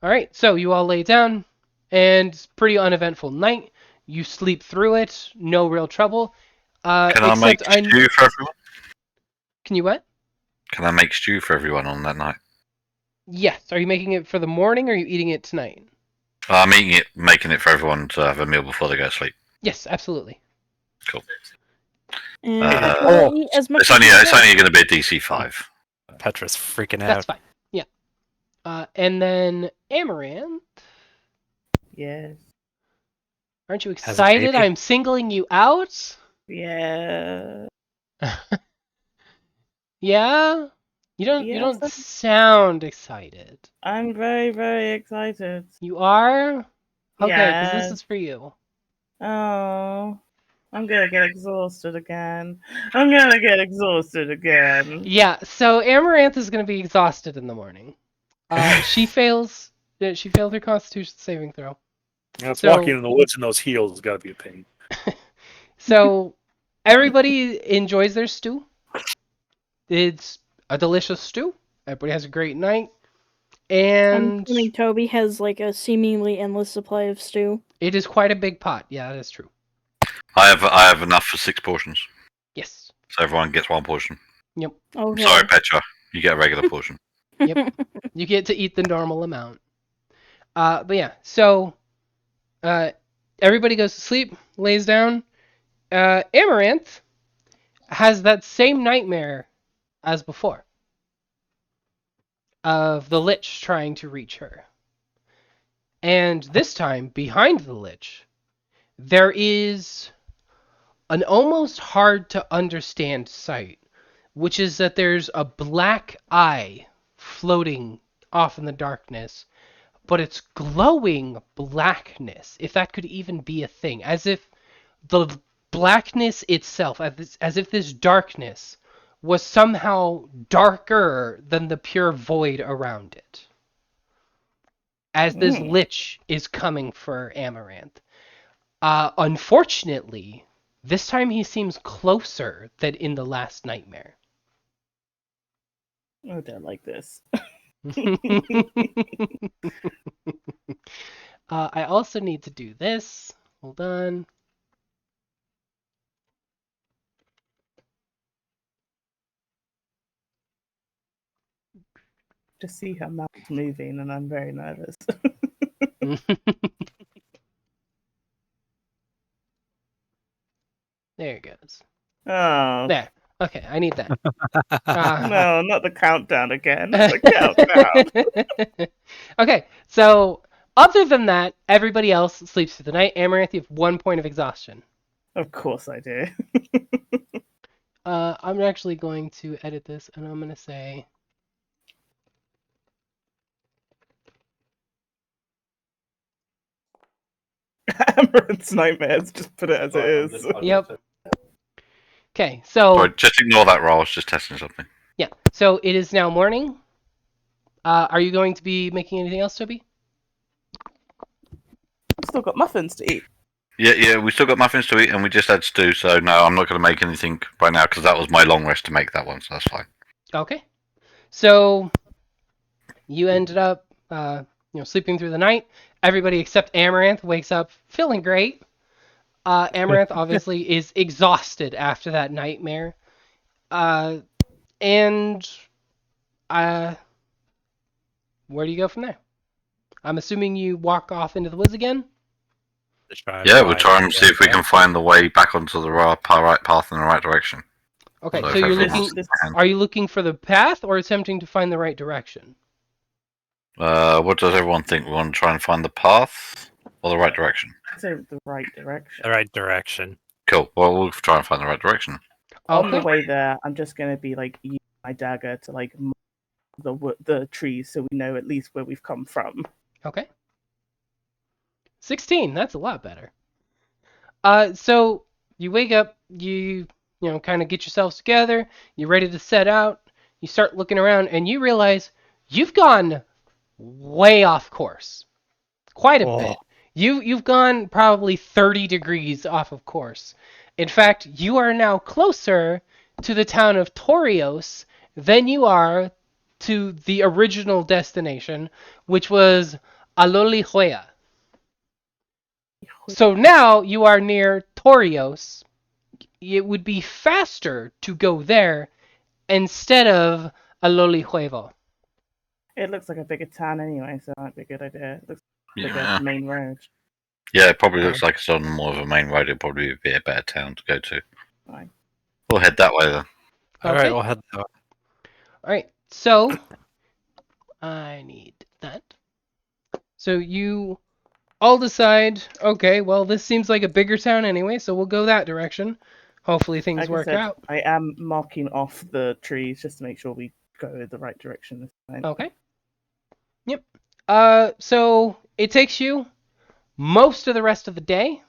All right, so you all lay down, and it's a pretty uneventful night. You sleep through it, no real trouble. Can I make stew for everyone? Can you what? Can I make stew for everyone on that night? Yes. Are you making it for the morning, or are you eating it tonight? I'm making it for everyone to have a meal before they go to sleep. Yes, absolutely. Cool. And Uh, we'll eat as much It's as only we can. going to be a DC 5. Petra's freaking That's out. fine. Yeah. And then Amaranth, Yes. aren't you Has a excited? baby? I'm singling you out. Yeah. Yeah. You don't Yes, sound excited. I'm very, very excited. You are? Okay, because this Yes. is for you. Oh, I'm gonna get exhausted again. Yeah, so Amaranth is going to be exhausted in the morning. She fails. She failed her Constitution saving throw. That's So- walking in the woods in those heels has got to be a pain. So everybody enjoys their stew. It's a delicious stew. Everybody has a great night. I'm And assuming Toby has like a seemingly endless supply of stew. it is quite a big pot. Yeah, that is true. I have enough for 6 portions, Yes. so everyone gets 1 portion. Okay. Sorry, Petra, you get a regular portion. You get to eat the normal amount. But yeah, so everybody goes to sleep, lays down. Amaranth has that same nightmare as before of the Lich trying to reach her. And this time, behind the Lich, there is an almost hard to understand sight, which is that there's a black eye floating off in the darkness, but it's glowing blackness, if that could even be a thing, as if the blackness itself, as if this darkness was somehow darker than the pure void around it. As this Lich is coming for Amaranth. Unfortunately, this time he seems closer than in the last nightmare. I don't like this. I also need to do this. Hold on. Just see her mouth moving, and I'm very nervous. There it goes. Oh, There. Okay, I need that. Uh, No, not the countdown again. Not the countdown. Okay, so other than that, everybody else sleeps through the night. Amaranth, you have 1 point of exhaustion. Of course I do. I'm actually going to edit this, and I'm going to say... Amaranth's nightmares. Just put it as it is. Yep. Okay, so... Sorry, just ignore that roll. I was just testing something. Yeah, so it is now morning. Are you going to be making anything else, Toby? Still got muffins to eat. Yeah, we still got muffins to eat, and we just had stew. So no, I'm not going to make anything right now because that was my long rest to make that one. So that's fine. Okay. So you ended up, sleeping through the night. Everybody except Amaranth wakes up feeling great. Amaranth obviously is exhausted after that nightmare. And where do you go from there? I'm assuming you walk off into the woods again? Yeah, we'll try and see if we can find the way back onto the right path in the right direction. Okay, So so if you're everyone looking. wants to plan. Are you looking for the path or attempting to find the right direction? What does everyone think? We want to try and find the path or the right direction? I'd say the right direction. The right direction. Cool. Well, we'll try and find the right direction. On the Okay. way there, I'm just gonna be like using my dagger to like mark the trees so we know at least where we've come from. Okay. 16. That's a lot better. So you wake up. You kind of get yourselves together. You're ready to set out. You start looking around, and you realize you've gone way off course. Quite a bit. You've gone probably 30 degrees off of course. In fact, you are now closer to the town of Torios than you are to the original destination, which was Alolihuela. So now you are near Torios. It would be faster to go there instead of Alolihuevo. It looks like a bigger town anyway, so that might be a good idea. It looks like Yeah. a main road. Yeah, it probably looks like it's on more of a main road. It'd probably be a better town to go to. Fine. We'll head that way then. All Okay. right, we'll head that way. All right, so I need that. So you all decide, okay, well, this seems like a bigger town anyway, so we'll go that direction. Hopefully things Like I work said, out. I am marking off the trees just to make sure we go the right direction this time. Okay. Yep. So it takes you most of the rest of the day,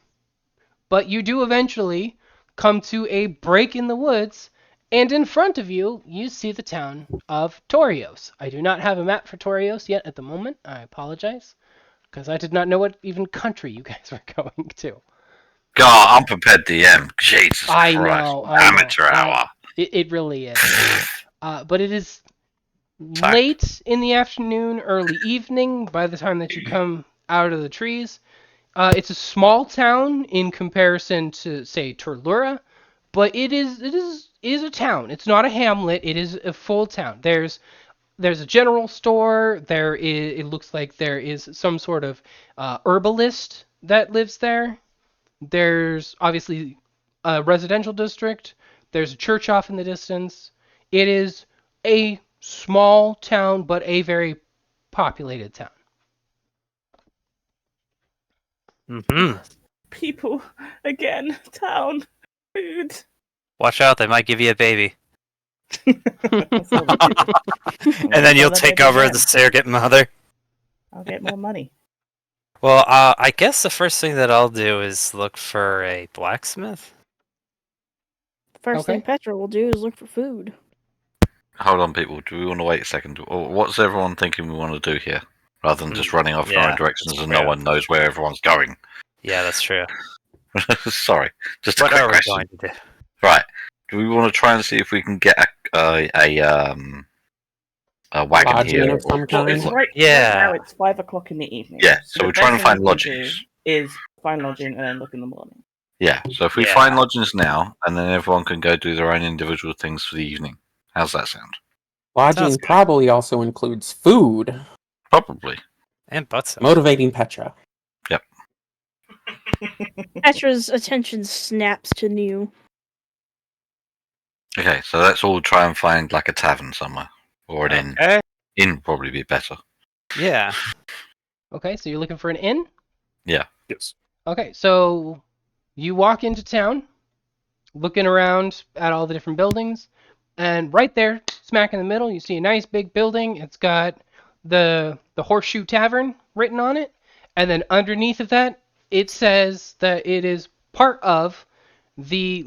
but you do eventually come to a break in the woods, and in front of you, you see the town of Torios. I do not have a map for Torios yet at the moment. I apologize, because I did not know what even country you guys were going to. God, unprepared DM. Jesus I Christ. know. Amateur hour. It really is. But it is late in the afternoon, early evening by the time that you come out of the trees. It's a small town in comparison to, say, Torlura, but it is a town. It's not a hamlet. It is a full town. There's a general store. It looks like there is some sort of herbalist that lives there. There's obviously a residential district. There's a church off in the distance. It is a small town, but a very populated town. Mm-hmm. People again, town, food. Watch out, they might give you a baby. That's all they do. And then you'll Well, take then over again, the surrogate mother. I'll get more money. Well, I guess the first thing that I'll do is look for a blacksmith. First Okay. thing Petra will do is look for food. Hold on, people. Do we want to wait a second? What's everyone thinking we want to do here? Rather than just running off in our Yeah, own directions that's and no fair. one knows where everyone's going. Yeah, that's true. Sorry. Just a What quick are we question. going to do? Right. Do we want to try and see if we can get a wagon Lodging here? of some or- kind? It's right Yeah. now it's 5 o'clock in the evening. Yeah, so the we're trying to best find thing we can lodgings. do Is find lodging and then look in the morning. Yeah, so if we Yeah. find lodgings now, and then everyone can go do their own individual things for the evening. How's that sound? Lodging Sounds good. probably also includes food, Probably. And butts. motivating Petra. Petra's attention snaps to New. Okay, so let's all try and find like a tavern somewhere, or an inn. Okay. Inn would probably be better. Yeah. Okay, so you're looking for an inn? Yes. Okay, so you walk into town, looking around at all the different buildings, and right there, smack in the middle, you see a nice big building. It's got the Horseshoe Tavern written on it, and then underneath of that, it says that it is part of the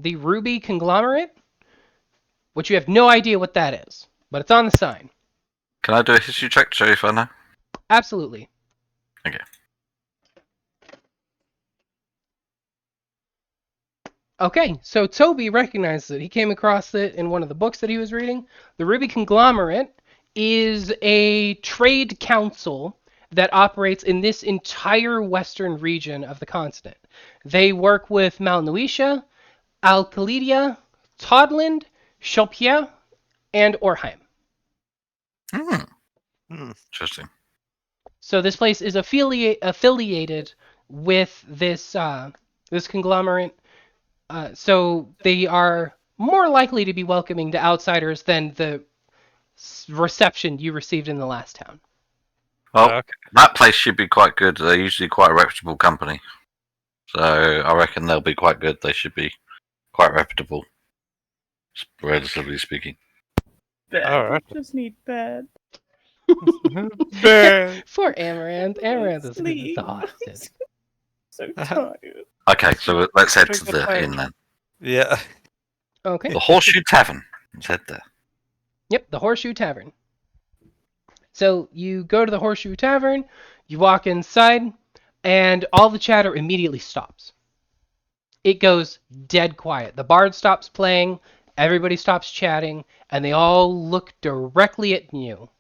Ruby Conglomerate, which you have no idea what that is, but it's on the sign. Can I do a history check to show if I know? Absolutely. Okay. Okay, so Toby recognizes it. He came across it in one of the books that he was reading. The Ruby Conglomerate is a trade council that operates in this entire western region of the continent. They work with Malnuisha, Alcalidia, Todland, Chopia, and Orheim. Hmm. Hmm. Interesting. So this place is affiliated with this conglomerate. So they are more likely to be welcoming to outsiders than the reception you received in the last town. Well, Okay. that place should be quite good. They're usually quite a reputable company. So I reckon they'll be quite good. They should be quite reputable, relatively speaking. Bed. Alright. I just need bed. For Amaranth. Amaranth is Sleep. exhausted. So tired. Okay, so let's head to Good the plan. inn then. Yeah. Okay. The Horseshoe Tavern. Let's head there. Yep, the Horseshoe Tavern. So you go to the Horseshoe Tavern, you walk inside, and all the chatter immediately stops. It goes dead quiet. The bard stops playing, everybody stops chatting, and they all look directly at you.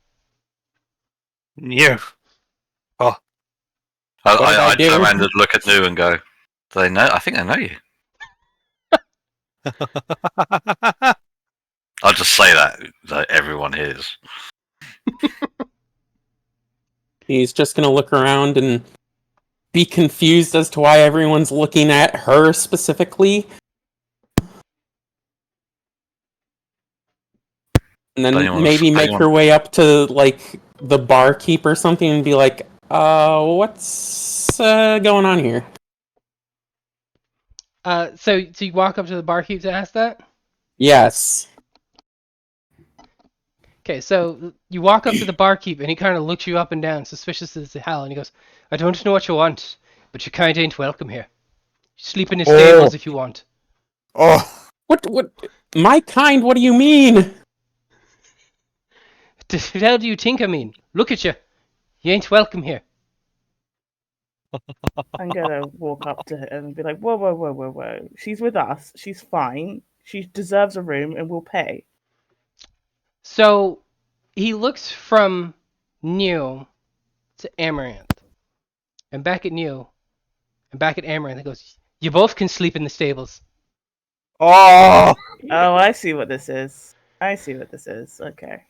Yeah. I What did I do? turn around and look at New and go, do they know? I think they know you. I'll just say that so everyone hears. He's just gonna look around and be confused as to why everyone's looking at her specifically. And then Anyone maybe else- make her way up to like the barkeep or something and be like, what's going on here? So you walk up to the barkeep to ask that? Yes. Okay, so you walk up to the barkeep and he kind of looks you up and down, suspicious as hell, and he goes, I don't know what you want, but you kind of ain't welcome here. Sleep in the stables if you want. Oh. What my kind, what do you mean? The hell do you think I mean? Look at you. You ain't welcome here. I'm gonna walk up to her and be like, whoa, whoa, whoa, whoa, whoa. She's with us. She's fine. She deserves a room and we'll pay. So he looks from New to Amaranth, and back at New, and back at Amaranth, and goes, you both can sleep in the stables. Oh. Oh, I see what this is. I see what this is. Okay.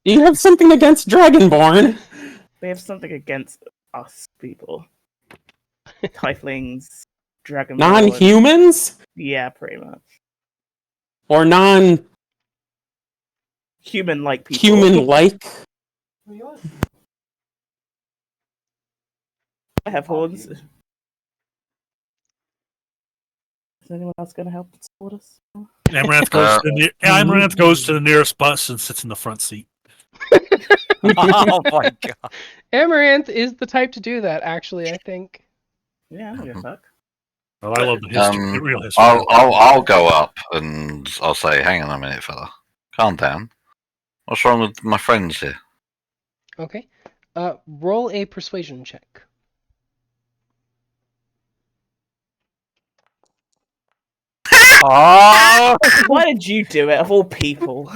Do you have something against Dragonborn? We have something against us people. Tieflings, dragonborn. Non-humans? Yeah, pretty much. Or non-human-like? Human-like people. I have horns. Is anyone else going to help support us? Amaranth goes to the nearest bus and sits in the front seat. Oh my god. Amaranth is the type to do that, actually, I think. Yeah, I don't give a fuck. Well, I love the history, the real history. I'll go up and I'll say, hang on a minute, fella. Calm down. What's wrong with my friends here? Okay. Roll a persuasion check. Oh. Why did you do it, of all people?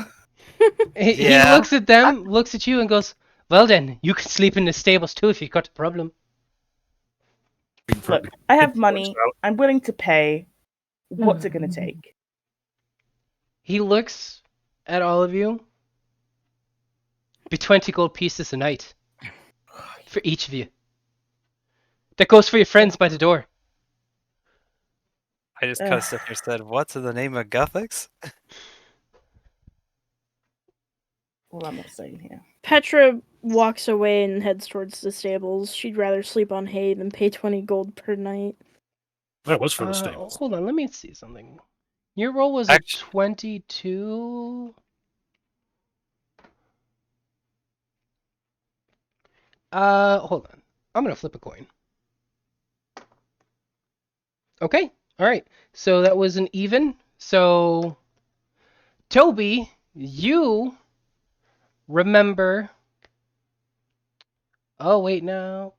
He Yeah. looks at them, looks at you, and goes, well then, you can sleep in the stables too if you've got a problem. Look, I have money. I'm willing to pay. What's it going to take? He looks at all of you. Be 20 gold pieces a night. For each of you. That goes for your friends by the door. I just kind of sit here said, "What's in the name of Guthix?" All I'm not saying here. Petra walks away and heads towards the stables. She'd rather sleep on hay than pay 20 gold per night. That was for the stables. Hold on, let me see something. Your roll was a 22. Hold on. I'm gonna flip a coin. Okay, all right. So that was an even. So, Toby, you remember. Oh wait, no.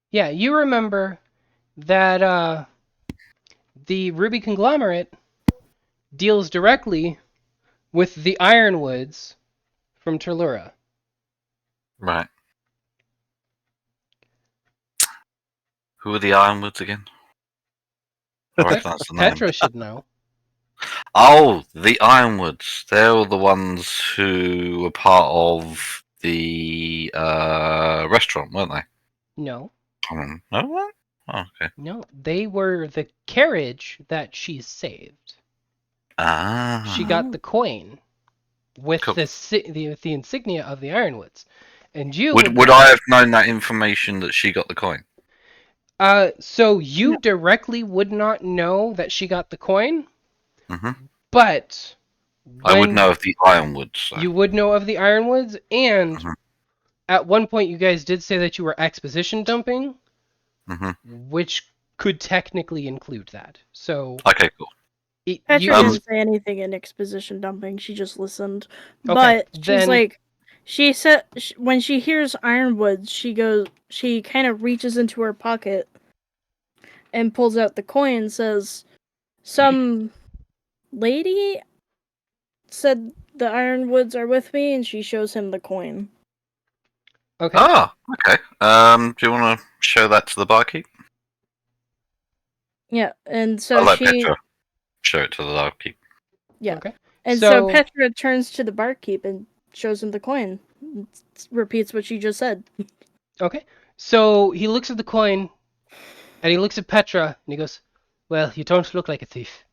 Yeah, you remember that the Ruby Conglomerate deals directly with the Ironwoods from Terlura. Right. Who are the Ironwoods again? I recognise the name. Petra should know. Oh, the Ironwoods. They're the ones who were part of the restaurant, weren't they? No, Oh, what? Oh, okay. no, they were the carriage that she saved. Ah. She got the coin with Cool. the insignia of the Ironwoods, and you Would I have known that information that she got the coin? So you directly would not know that she got the coin, hmm but I would when know of the Ironwoods. So. you would know of the Ironwoods, and Mhm. at one point you guys did say that you were exposition dumping, hmm which could technically include that. So Okay, cool. Petra Um, didn't say anything in exposition dumping. She just listened. Okay, But she's then- like, she said when she hears Ironwoods, she kind of reaches into her pocket and pulls out the coin and says, "Some lady said the Ironwoods are with me," and she shows him the coin. Okay. Ah, okay. Do you want to show that to the barkeep? Yeah, and I'll so let she Petra show it to the barkeep. yeah. Okay. And so Petra turns to the barkeep and shows him the coin. Repeats what she just said. Okay. So he looks at the coin, and he looks at Petra, and he goes, "Well, you don't look like a thief.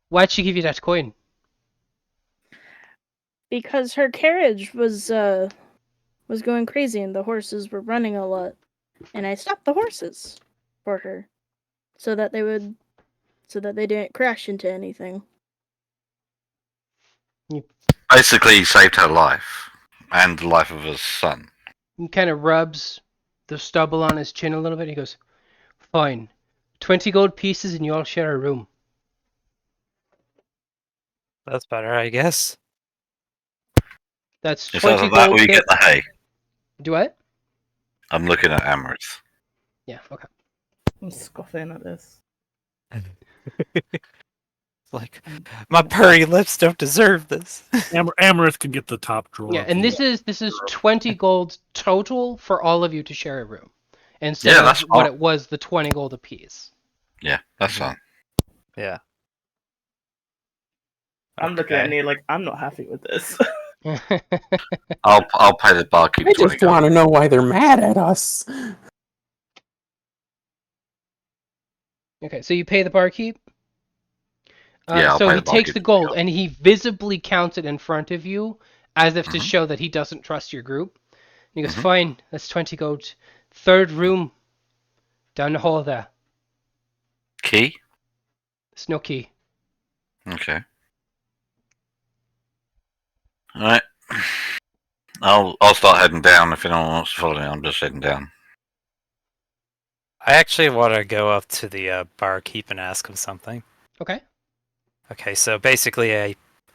Why'd she give you that coin?" Because her carriage was going crazy and the horses were running a lot, and I stopped the horses for her so that they didn't crash into anything. Basically, he saved her life and the life of her son. He kind of rubs the stubble on his chin a little bit. He goes, "Fine. 20 gold pieces and you all share a room." That's better, I guess. That's It's 20 either that or gold. you get the hay. Do what? I'm looking at Amaranth. Yeah, okay. I'm scoffing at this. Like, my purry lips don't deserve this. Amaranth can get the top drawer. Yeah, of and the- this is 20 gold total for all of you to share a room. Instead Yeah, of that's what fine. it was, the 20 gold apiece. Yeah, that's fine. Yeah. I'm looking at Okay. Neil like I'm not happy with this. I'll pay the barkeep I 20 just gold. want to know why they're mad at us. Okay, so you pay the barkeep? Yeah, I'll so pay he the takes barkeep the 20 gold gold. and he visibly counts it in front of you as if to Mhm. show that he doesn't trust your group. And he goes, Mhm. "Fine, that's 20 gold. Third room down the hall there. Key? There's no key." Okay. Alright. I'll start heading down. If anyone wants to follow me, I'm just heading down. I actually want to go up to the barkeep and ask him something. Okay. Okay, so basically,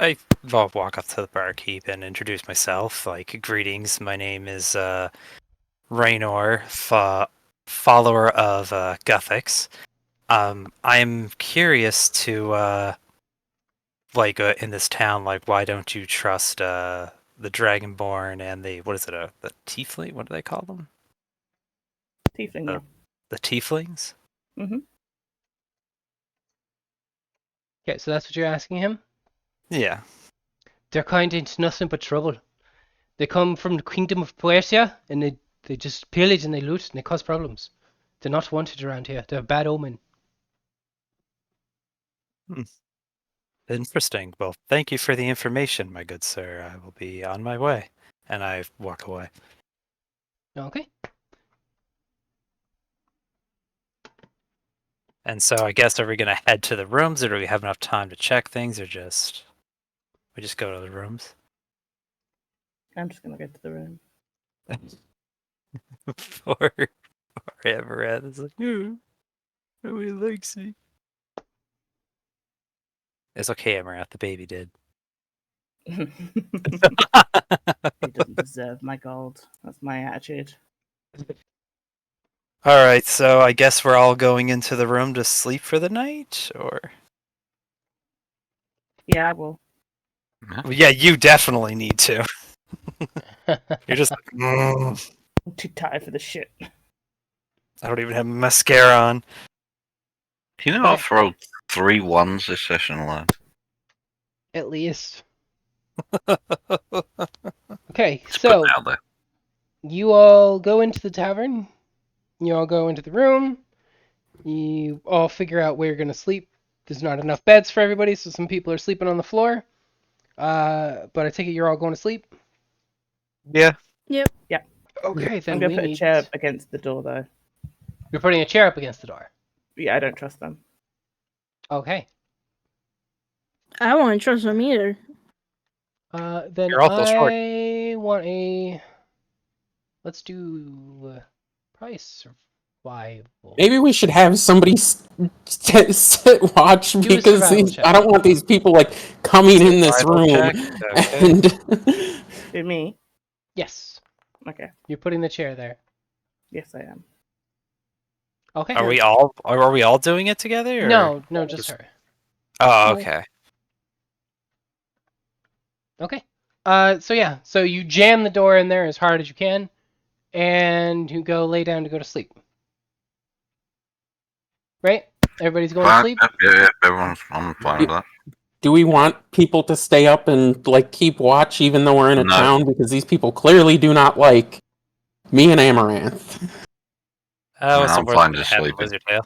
I walk up to the barkeep and introduce myself. Like, greetings. My name is Raynor, follower of Guthix. I'm curious to in this town, like, why don't you trust the Dragonborn and the the Tiefling? What do they call them? Tiefling, yeah. The Tieflings? Okay, so that's what you're asking him? Yeah. Their kind ain't nothing but trouble. They come from the kingdom of Puercia, and they just pillage and they loot and they cause problems. They're not wanted around here. They're a bad omen. Interesting. Well, thank you for the information, my good sir. I will be on my way. And I walk away. Okay. And so I guess are we gonna head to the rooms, or do we have enough time to check things, or we just go to the rooms? I'm just gonna go to the room. Poor Amaranth is like, nobody likes me. It's okay, Amaranth. The baby did. He doesn't deserve my gold. That's my attitude. All right, so I guess we're all going into the room to sleep for the night, or Yeah, well, well, yeah, you definitely need to. You're just like, I'm too tired for this shit. I don't even have mascara on. You know, I've rolled 3 1s this session alone. At least. Okay, Just so putting it out there. you all go into the tavern. You all go into the room. You all figure out where you're going to sleep. There's not enough beds for everybody, so some people are sleeping on the floor. But I take it you're all going to sleep. Yeah. Okay, then I'm gonna we put a need. chair up against the door, though. You're putting a chair up against the door. Yeah, I don't trust them. Okay. I won't trust them either. Then You're also short. I want a. Let's do probably survival. Maybe we should have somebody sit watch a because survival check. I don't want these people like coming in this Survival room check, okay. and Who, me? Yes, Okay. you're putting the chair there. Yes, I am. Okay. Are we all doing it together? Or? No, just her. Oh, No. okay. Okay. So you jam the door in there as hard as you can, and you go lay down to go to sleep. Right? Everybody's going to Fine, sleep? yeah, I'm fine with that. do we want people to stay up and like keep watch even though we're in a No. town because these people clearly do not like me and Amaranth. Oh, I'm so fine we're just have a sleeping. wizard tail.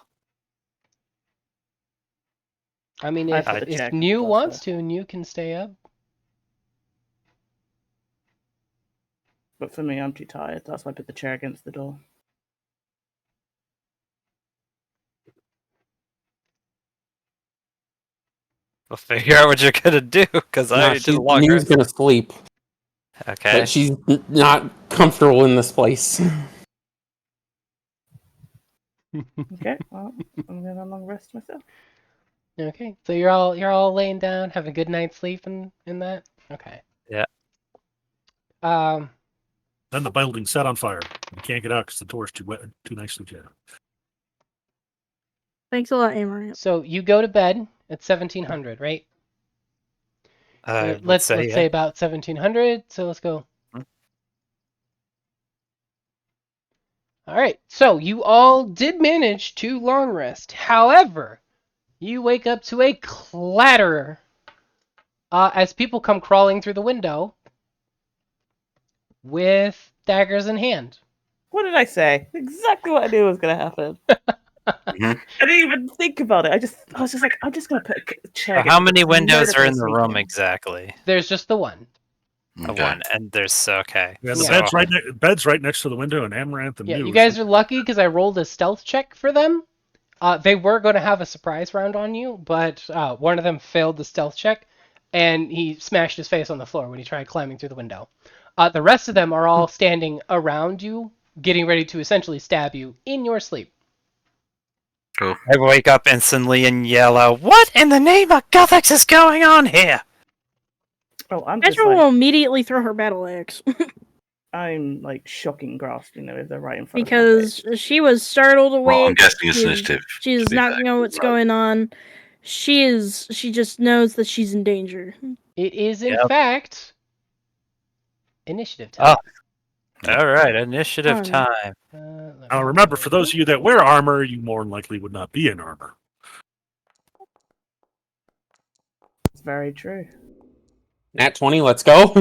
I mean, I if, put the if chair New across wants her. to, New can stay up. But for me, I'm too tired. That's why I put the chair against the door. We'll figure out what you're gonna do, because I No, already did a long New's rest. gonna sleep, Okay. but she's not comfortable in this place. Okay, well, I'm gonna long rest myself. Okay, so you're all laying down, have a good night's sleep in that. Okay. Yeah. Then the building's set on fire. You can't get out because the door's too wet, too nicely jammed. Thanks a lot, Amaranth. So you go to bed at 1700, right? Let's say about 1700. So let's go. All right. So you all did manage to long rest. However, you wake up to a clatter as people come crawling through the window with daggers in hand. What did I say? Exactly what I knew was gonna happen. Mhm. I didn't even think about it. I was just like, I'm just gonna put a chair. So how many against windows murder are in this the room weekend. exactly? There's just the one. A Okay. one, and there's okay. Yeah, the Yeah. bed's right next to the window, and Amaranth and Yeah, Mew you are guys are sleeping. lucky because I rolled a stealth check for them. They were going to have a surprise round on you, but one of them failed the stealth check, and he smashed his face on the floor when he tried climbing through the window. The rest of them are all standing around you, getting ready to essentially stab you in your sleep. Cool. I wake up instantly and yell out, "What in the name of Guthix is going on here?" Oh, I'm just Ezra will like, immediately throw her battle axe I'm like shocking grasp, if they're right in front of my face. because she was startled awake. Well, I'm guessing it's She's- initiative. She to does be not fair. know what's going on. She just knows that she's in danger. It is, in Yep. fact, initiative time. All right, initiative Oh, no. time. Let Now me- remember, for those of you that wear armor, you more than likely would not be in armor. It's very true. Nat 20, let's go.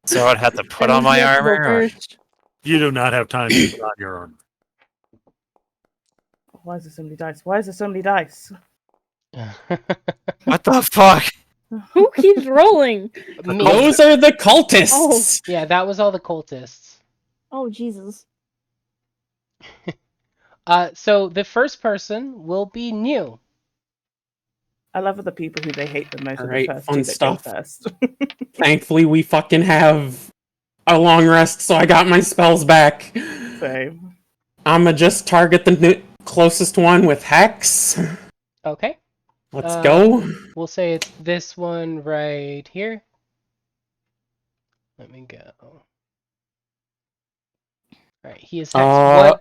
So I'd have to put That on means my you have to go armor. Or... first. You do not have time to put on your armor. why is there so many dice? Why is there so many dice? What the fuck? Who keeps rolling? Me. Those are the cultists. Yeah, that was all the cultists. Oh Jesus. So the first person will be New. I love the people who they hate the most are Alright, the first fun two that stuff. go first. Thankfully, we fucking have a long rest, so I got my spells back. So, I'ma just target the closest one with Hex. Okay. Let's go. We'll say it's this one right here. Let me go. Alright, he is hexed.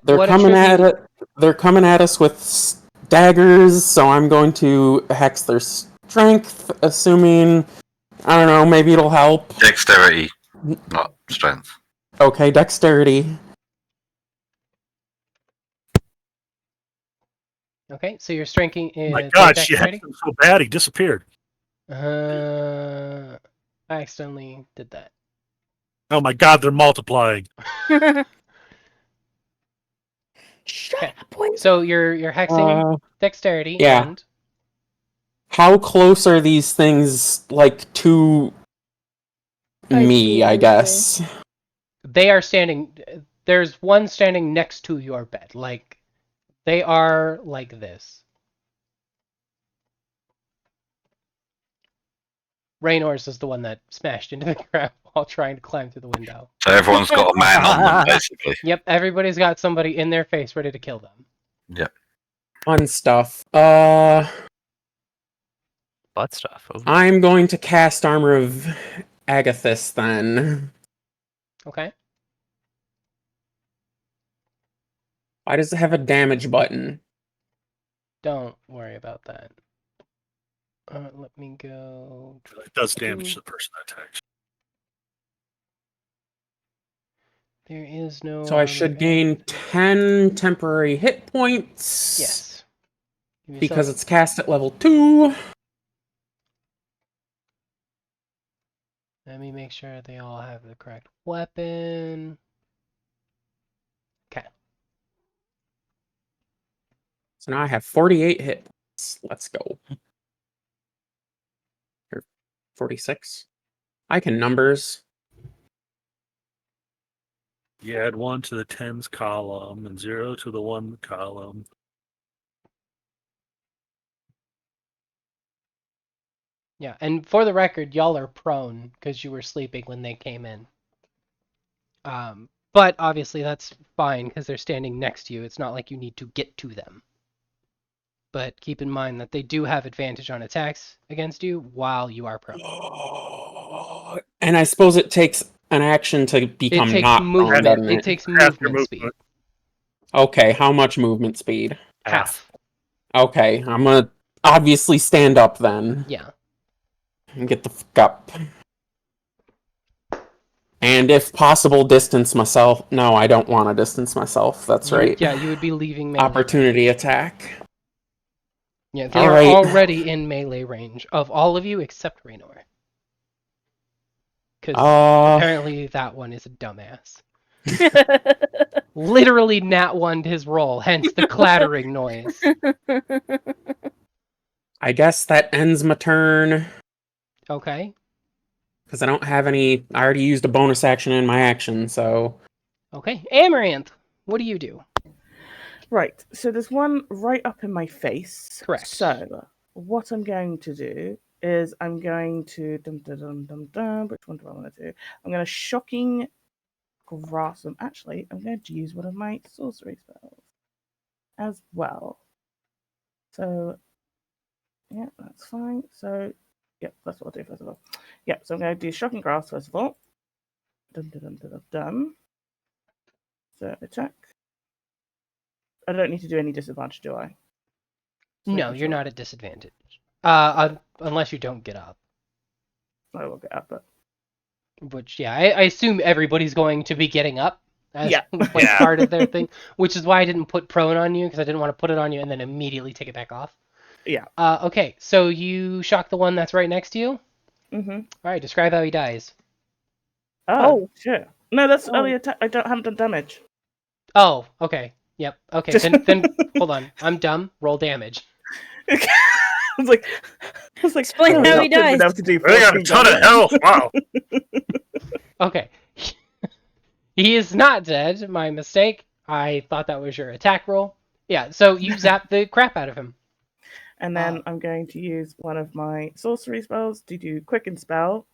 They're coming at us with daggers, so I'm going to hex their strength, assuming, I don't know, maybe it'll help. Dexterity, not strength. Okay, dexterity. Okay, so you're striking in My God, she dexterity. hacked him so bad he disappeared. I accidentally did that. Oh my God, they're multiplying. Shut Okay. up, boy. So you're hexing dexterity yeah. and How close are these things, like, to me, I guess? they are standing. There's one standing next to your bed. Like, they are like this. Raynor's is the one that smashed into the ground while trying to climb through the window. So everyone's got a man on them, basically. Yep, everybody's got somebody in their face ready to kill them. Yep. Fun stuff. Butt stuff. Ooh. I'm going to cast Armor of Agathis then. Okay. Why does it have a damage button? Don't worry about that. Let me go. It does damage to the person that attacks. There is no. So I should gain 10 temporary hit points. Yes. Give Because yourself- it's cast at level 2. Let me make sure they all have the correct weapon. Okay. So now I have 48 hit points. Let's go. Or 46. I can numbers. You add 1 to the tens column and 0 to the 1 column. Yeah, and for the record, y'all are prone because you were sleeping when they came in. But obviously that's fine because they're standing next to you. It's not like you need to get to them. But keep in mind that they do have advantage on attacks against you while you are prone. And I suppose it takes an action to become It takes not prone, movement. doesn't It it? takes Half your movement speed. movement. Okay, how much movement speed? Half. Okay, I'm gonna obviously stand up then. Yeah. And get the fuck up. And if possible, distance myself. No, I don't want to distance myself. That's right. Yeah, you would be leaving melee. Opportunity attack. Yeah, they All are right. already in melee range of all of you except Raynor. Because apparently that one is a dumbass. Literally nat 1'd his roll, hence the clattering noise. I guess that ends my turn. Okay. Because I don't have any. I already used a bonus action in my action, so. Okay. Amaranth, what do you do? right, so there's one right up in my face. Correct. So, what I'm going to do is I'm going to... which one do I want to do? I'm going to Shocking Grasp them. Actually, I'm going to use one of my sorcery spells as well. So, yeah, that's fine. So, yeah, that's what I'll do first of all. Yeah, so I'm going to do Shocking Grasp first of all. So, attack. I don't need to do any disadvantage, do I? Just No, making you're sure. not at disadvantage. Unless you don't get up. I will get up, but Which, yeah, I assume everybody's going to be getting up as Yeah. like Yeah. part of their thing. Which is why I didn't put prone on you, because I didn't want to put it on you and then immediately take it back off. Yeah. Okay, so you shock the one that's right next to you? Mm-hmm. Alright, describe how he dies. Oh, Oh. sure. No, that's Oh. early attack. I haven't done damage. Oh, okay. Yep. Okay. Just- Then hold on. I'm dumb. Roll damage. I was like, Explain oh, how not he good dies. enough to do They got a 14 ton of damage. health. Wow. Okay. He is not dead. My mistake. I thought that was your attack roll. Yeah. So you zap the crap out of him. And then I'm going to use one of my sorcery spells to do Quicken Spell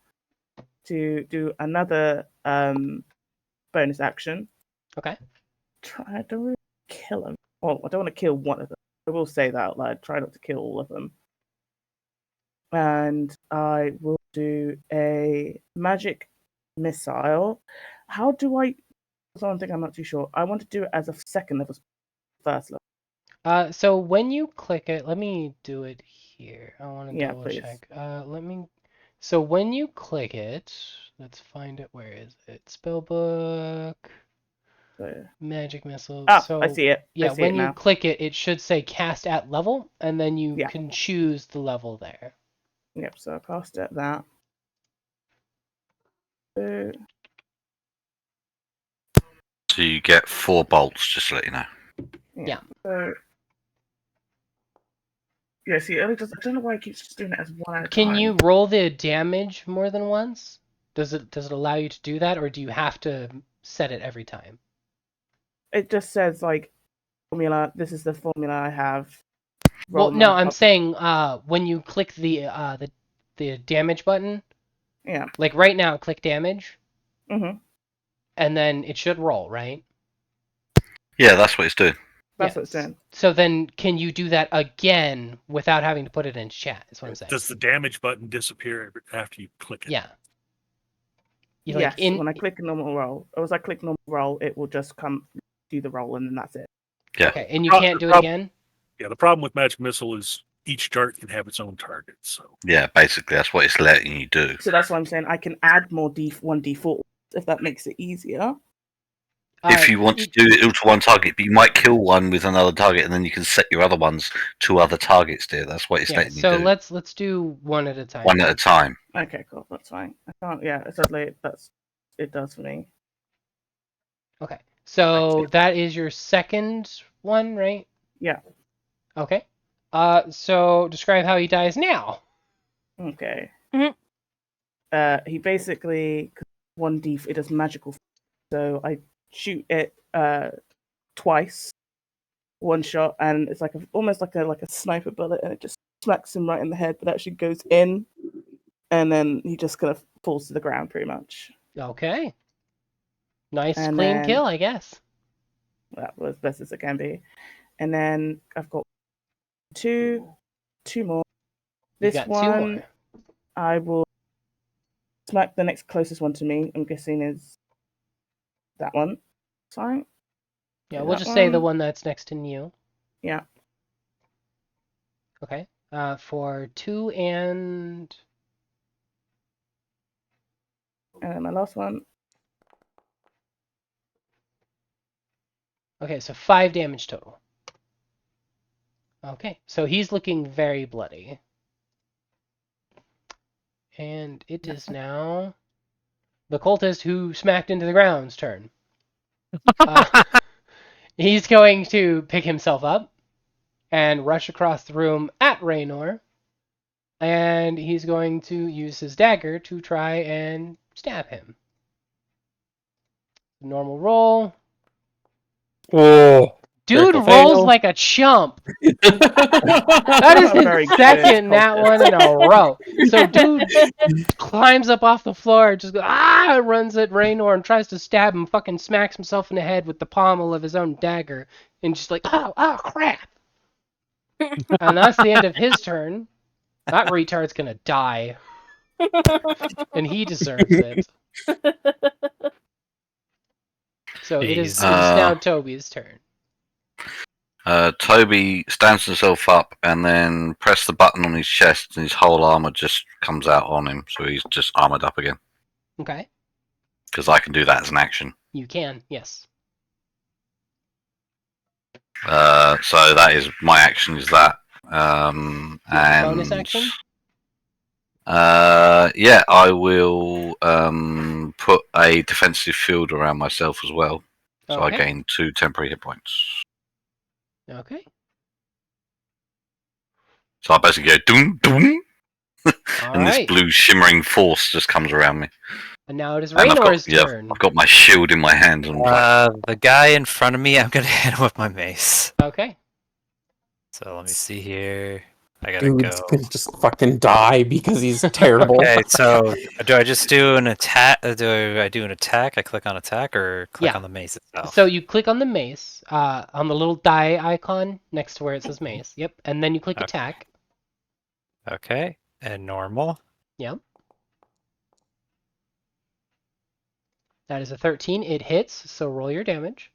to do another bonus action. Okay. I don't really kill him. Well, I don't want to kill one of them. I will say that out loud. Try not to kill all of them. And I will do a magic missile. How do I? That's one thing I'm not too sure. I want to do it as a second level, first level. So when you click it, let me do it here. I want to Yeah, double please. check. Let me. So when you click it, let's find it. Where is it? Spellbook, So, magic missile. ah, So I see it. yeah, I see when it you now. click it, it should say cast at level, and then you Yeah. can choose the level there. Yep. So I cast at that. So, So you get 4 bolts, just to let you know. Yeah. So, yeah. See, it only does. I don't know why it keeps just doing it as one at a Can time. you roll the damage more than once? Does it allow you to do that, or do you have to set it every time? It just says like formula. This is the formula I have. Well, Roll no, my- I'm saying when you click the damage button, Yeah. like right now, click damage, Mm-hmm. and then it should roll, right? Yeah, that's what it's doing. That's Yeah, what it's doing. So then, can you do that again without having to put it in chat? Is what I'm saying. Does the damage button disappear after you click it? Yeah. You Yes. like When I click normal roll, or as I click normal roll, it will just come do the roll, and then that's it. Yeah. Okay, and you Prob- can't do it prob- again. Yeah, the problem with Magic Missile is each dart can have its own target. So Yeah, basically, that's what it's letting you do. So that's why I'm saying I can add more one d4 if that makes it easier. If you want to do it to one target, but you might kill one with another target, and then you can set your other ones to other targets, dear. That's what it's yeah. letting you So do. let's do one at a time. One at a time. Okay, cool. That's fine. I can't. Yeah, sadly, it does for me. Okay. So that is your second one, right? Yeah. Okay. So describe how he dies now. Okay. Mhm. He basically 1d. It does magical. So I shoot it twice, one shot, and it's like almost like a sniper bullet, and it just smacks him right in the head, but actually goes in, and then he just kind of falls to the ground, pretty much. Okay. Nice And clean then- kill, I guess. That was best as it can be. And then I've got two more. You This got two one, more. I will smack the next closest one to me. I'm guessing is that one. Sorry. Yeah, Okay, we'll that just say the one. one that's next to you. Yeah. Okay. For 2 and And then my last one. okay, so 5 damage total. Okay, so he's looking very bloody. And it is now the cultist who smacked into the ground's turn. He's going to pick himself up and rush across the room at Raynor. And he's going to use his dagger to try and stab him. Normal roll. Oh. Dude Critical rolls fail. like a chump. That That is Not very his good, second that cultist. one in a row. So dude climbs up off the floor, just goes, runs at Raynor and tries to stab him, fucking smacks himself in the head with the pommel of his own dagger, and just like, oh crap. And that's the end of his turn. That retard's gonna die. And he deserves it. So it is now Toby's turn. Toby stands himself up and then press the button on his chest, and his whole armor just comes out on him, so he's just armored up again. Okay. Because I can do that as an action. You can, yes. So that is my action. Is that You have a and bonus action? yeah, I will put a defensive field around myself as well, so I Okay. gain 2 temporary hit points. Okay. So I basically go doom doom, All and this right. blue shimmering force just comes around me. And now it is And Raynor's turn. I've got my shield in my hand, and The guy in front of me, I'm gonna hit him with my mace. Okay. So let me see here. I gotta Dude's go. gonna just fucking die because he's terrible. Okay, so do I just do an attack? Do I do an attack? I click on attack or click Yeah. on the mace itself? So you click on the mace, on the little die icon next to where it says mace. Yep. And then you click Okay. attack. Okay, and normal. Yep. That is a 13. It hits, so roll your damage.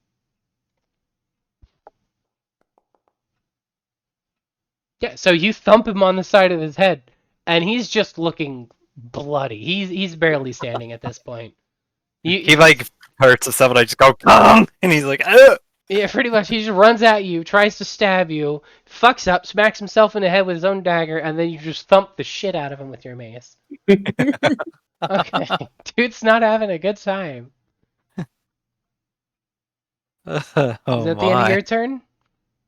Yeah, so you thump him on the side of his head, and he's just looking bloody. He's barely standing at this point. He like hurts himself, and I just go Kong! And he's like, ugh! Yeah, pretty much. He just runs at you, tries to stab you, fucks up, smacks himself in the head with his own dagger, and then you just thump the shit out of him with your mace. Okay, dude's not having a good time. Oh Is that the end of my. your turn?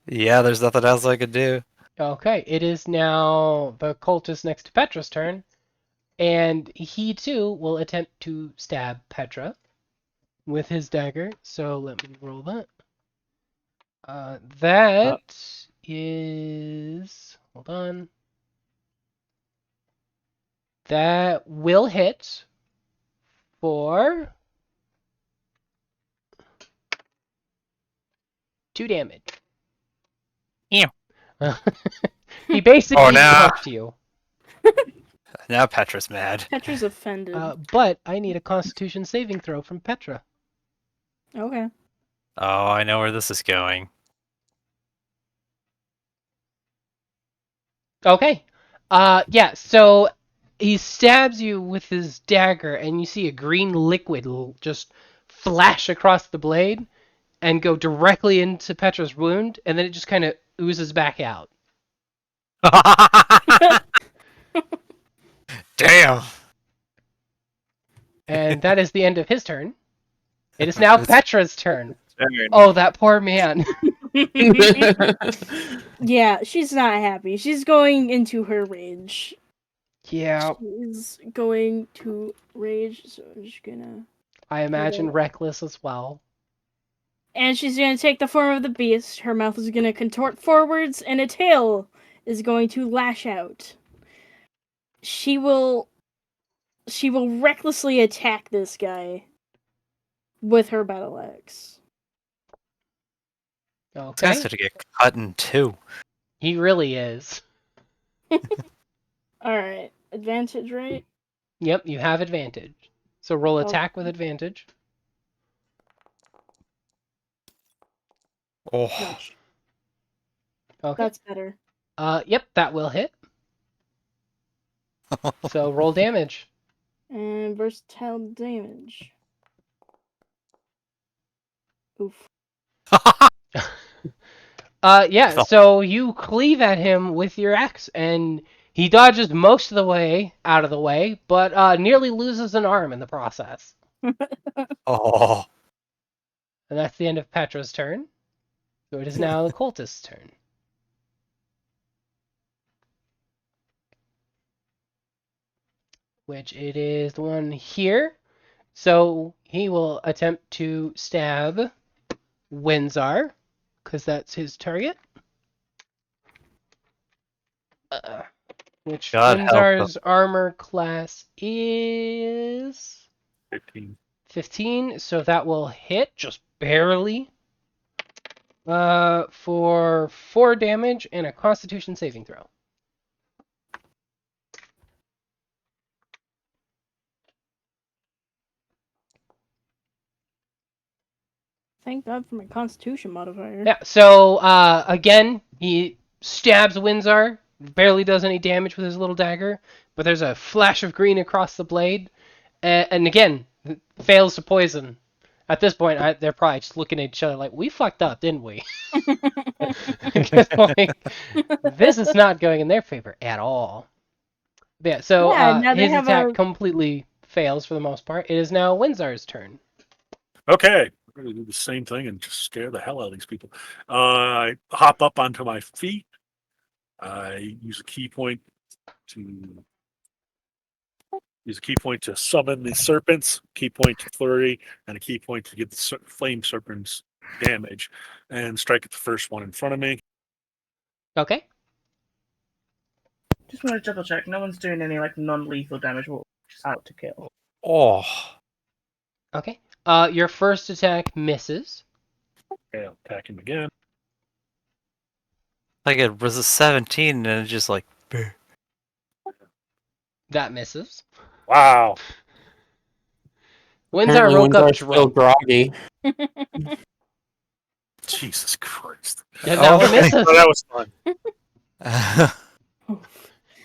Yeah, there's nothing else I could do. Okay, it is now the cultist next to Petra's turn, and he too will attempt to stab Petra with his dagger. So let me roll that. That is... Hold on. That will hit for 2 damage. Ew. He basically Oh, now- fucked you. Now Petra's mad. Petra's offended. But I need a Constitution saving throw from Petra. Okay. Oh, I know where this is going. Okay. Yeah, so he stabs you with his dagger, and you see a green liquid just flash across the blade and go directly into Petra's wound, and then it just kind of oozes back out. Damn. And that is the end of his turn. It is now It's- Petra's turn. Oh, that poor man. Yeah, she's not happy. She's going into her rage. Yeah, She's going to rage, so I'm just gonna... I imagine reckless as well. And she's gonna take the form of the beast. Her mouth is gonna contort forwards, and a tail is going to lash out. She will recklessly attack this guy with her battle axe. This guy's Okay. gonna get cut in two. He really is. Alright. Advantage, right? Yep, you have advantage. So roll Oh. attack with advantage. Oh. Okay. That's better. Yep, that will hit. So roll damage. And versatile damage. Oof. Yeah, so you cleave at him with your axe, and he dodges most of the way out of the way, but nearly loses an arm in the process. Oh. And that's the end of Petra's turn. So it is now the cultist's turn. Which it is the one here. So he will attempt to stab Windsor, because that's his target. Which God help him. Windsor's armor class is 15. 15, so that will hit just barely. For 4 damage and a Constitution saving throw. Thank God for my constitution modifier. Yeah, so again, he stabs Windsor, barely does any damage with his little dagger, but there's a flash of green across the blade, and again, fails to poison. At this point, they're probably just looking at each other like, we fucked up, didn't we? Because, like, this is not going in their favor at all. But yeah, so Yeah, now they his have attack a- completely fails for the most part. It is now Windsor's turn. Okay. We're going to do the same thing and just scare the hell out of these people. I hop up onto my feet. I use a key point to summon the serpents, key point to flurry, and a key point to get the flame serpents damage, and strike at the first one in front of me. Okay. Just want to double check. No one's doing any like non-lethal damage. We're just out to kill. Oh, Okay. Your first attack misses. Okay, I'll attack him again. like it was a 17, and it's just like. That misses. Wow. Windsor Apparently woke up Windsor's still drunk. groggy. Jesus Christ. Yeah, that one Okay. misses. Oh, that was fun.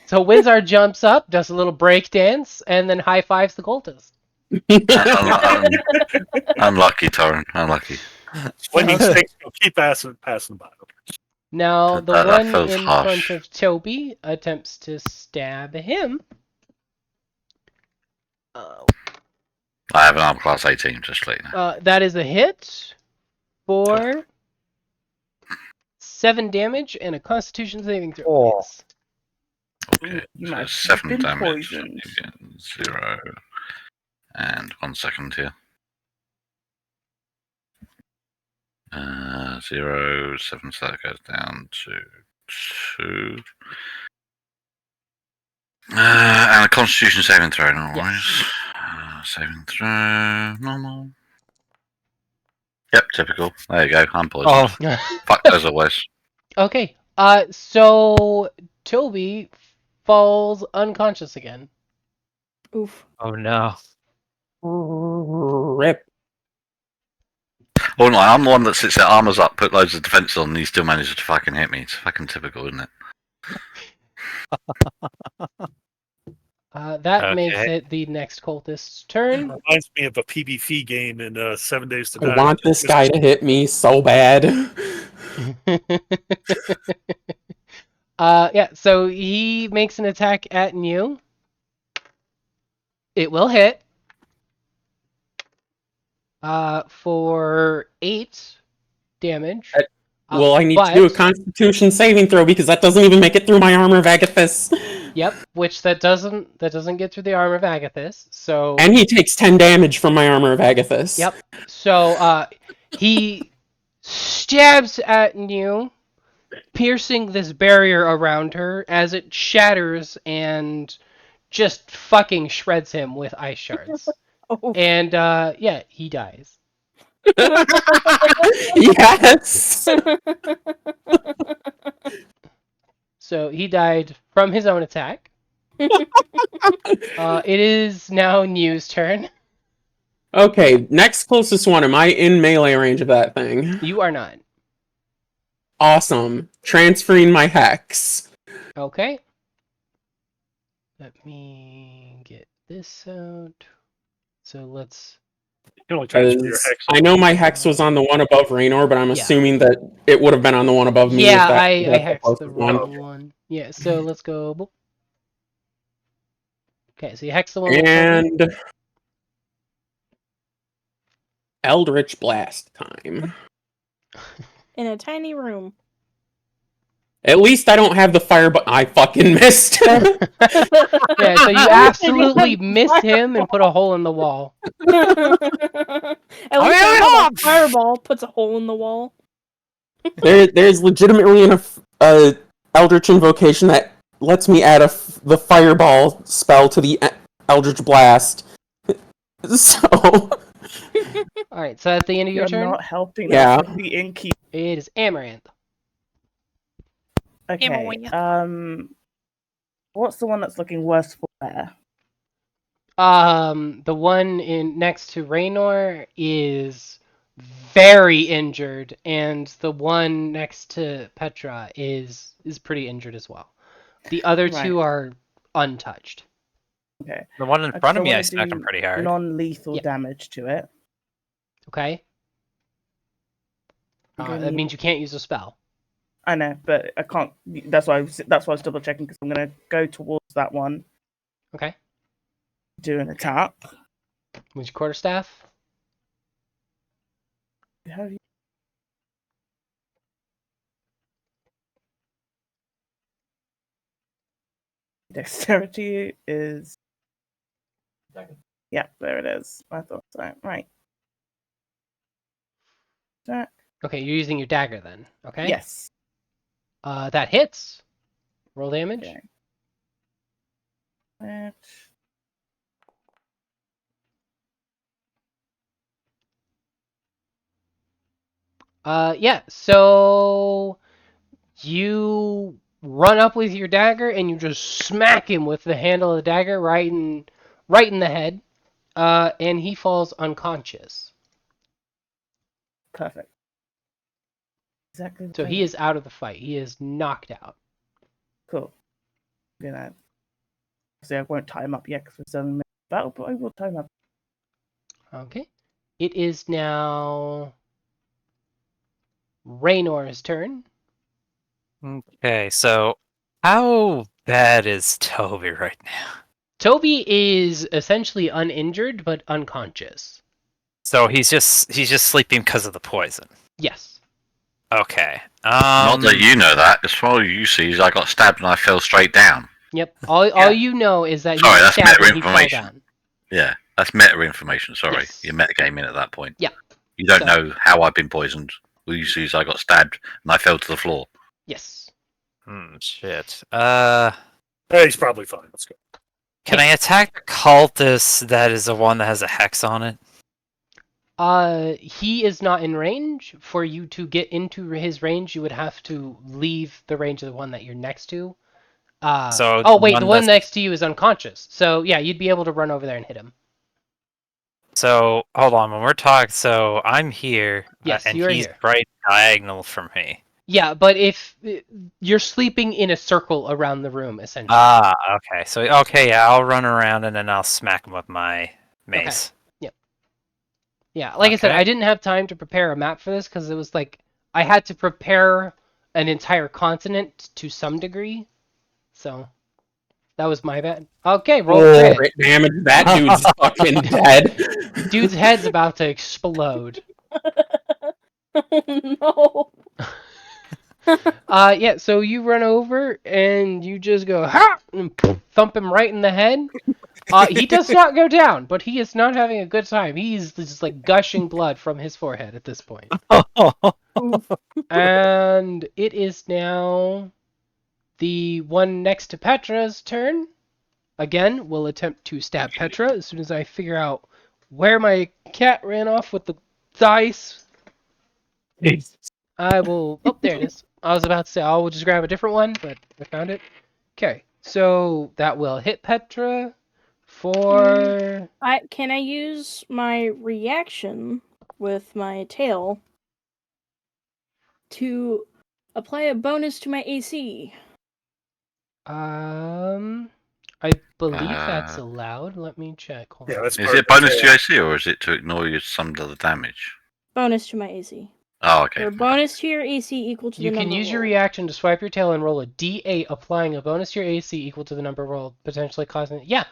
So Windsor jumps up, does a little break dance, and then high fives the cultist. Unlucky, Torrin. Unlucky. Flaming snakes will keep passing by. Now the That one feels in harsh. front of Toby attempts to stab him. I have an arm class 18, just to let you know. That is a hit for 7 damage and a Constitution saving throw. Oh. Please. Okay, you so might have 7 been damage. poisoned. Again, 0. And 1 second here. 0, 7, so that goes down to 2. And a Constitution saving throw, no worries. Saving throw, normal. Yep, typical. There you go, I'm poisoned. Oh, Fuck as always. Okay. So Toby falls unconscious again. Oof. oh no. Rip. Oh no, I'm the one that sits there, armors up, put loads of defense on, and he still manages to fucking hit me. It's fucking typical, isn't it? That makes Okay. it the next cultist's turn. Reminds me of a PBF game in 7 Days to I Die. want this guy to hit me so bad. Yeah, so he makes an attack at you. It will hit. For 8 damage. Well, I need to do a but- Constitution saving throw because that doesn't even make it through my armor of Agathis. Yep, which that doesn't get through the armor of Agathis. So And he takes 10 damage from my armor of Agathis. Yep. So he stabs at you, piercing this barrier around her as it shatters and just fucking shreds him with ice shards. Oh. And yeah, he dies. Yes! So he died from his own attack. It is now New's turn. Okay, next closest one. Am I in melee range of that thing? You are not. Awesome. Transferring my hex. Okay. Let me get this out. So let's. You can only transfer your Because hex. I know my hex was on the one above Raynor, but I'm Yeah. assuming that it would have been on the one above me. Yeah, if that, I that's hexed the closest one. wrong one. Yeah, so let's go. Boop. Okay, so you hex the one. with Toby. And Eldritch Blast time. In a tiny room. At least I don't have the fire, but I fucking missed. Yeah, so you absolutely miss him and put a hole in the wall. At least I have a fireball puts a hole in the wall. There's legitimately a Eldritch Invocation that lets me add the Fireball spell to the Eldritch Blast. So Alright, so at the end of your You're turn, not helping Yeah. us with the innkeep. it is Amaranth. Okay. What's the one that's looking worse for wear? The one in next to Raynor is very injured, and the one next to Petra is pretty injured as well. The other two are untouched. Okay. The one in Okay, front so of me, I I smacked do him pretty hard. Non-lethal Yeah. damage to it. Okay? I'm gonna That need- means you can't use a spell. I know, but I can't. That's why I was double checking because I'm gonna go towards that one, Okay? do an attack. With your quarterstaff? How do you... Dexterity is... Yeah, there it is. I thought so. Right. Attack. Okay, you're using your dagger then. Okay. Yes. That hits. Roll damage. Okay. That... Yeah. So you run up with your dagger and you just smack him with the handle of the dagger right in the head. And he falls unconscious. Perfect. Exactly. So he is out of the fight. He is knocked out. Cool. Gonna say I won't tie him up yet because we're 7 minutes battle, but I will tie him up. Okay. It is now Raynor's turn. Okay, so how bad is Toby right now? Toby is essentially uninjured but unconscious. So he's just sleeping because of the poison. Yes. Okay. Not that you know that. As far as you see, is I got stabbed and I fell straight down. Yep. All you know is that Sorry, he that's stabbed meta and he fell information. down. Yeah, that's meta information. Sorry, Yes. you're metagaming at that point. Yeah. You don't So- know how I've been poisoned. All you see is I got stabbed and I fell to the floor. Yes. Shit. Hey, he's probably fine. Let's go. Can I attack the cultist that is the one that has a hex on it? He is not in range. For you to get into his range, you would have to leave the range of the one that you're next to. So oh wait, one the one that's- next to you is unconscious. So yeah, you'd be able to run over there and hit him. So hold on, when we're talking, so I'm here, Yes, and you are he's here. right diagonal from me. Yeah, but if you're sleeping in a circle around the room, essentially. Ah, okay. So yeah, I'll run around and then I'll smack him with my mace. Yeah, like I said, Okay. I didn't have time to prepare a map for this because it was like I had to prepare an entire continent to some degree. So that was my bad. Okay, roll crit. Crit damage. That dude's fucking dead. Dude's head's about to explode. Oh no. Yeah, so you run over and you just go ha and thump him right in the head. He does not go down, but he is not having a good time. He's just like gushing blood from his forehead at this point. And it is now the one next to Petra's turn. Again, we'll attempt to stab Petra as soon as I figure out where my cat ran off with the dice. I will. Oh, there it is. I was about to say I will just grab a different one, but I found it. Okay, so that will hit Petra for. Can I use my reaction with my tail to apply a bonus to my AC? I believe that's allowed. Let me check. Hold Yeah, on. that's Is part it of bonus the to AC or is it to ignore your sum of the damage? Bonus to my AC. Oh, okay. Or bonus to your AC equal to You the can number use your rolled. reaction to swipe your tail and roll a D8, applying a bonus to your AC equal to the number rolled, potentially causing. Yeah.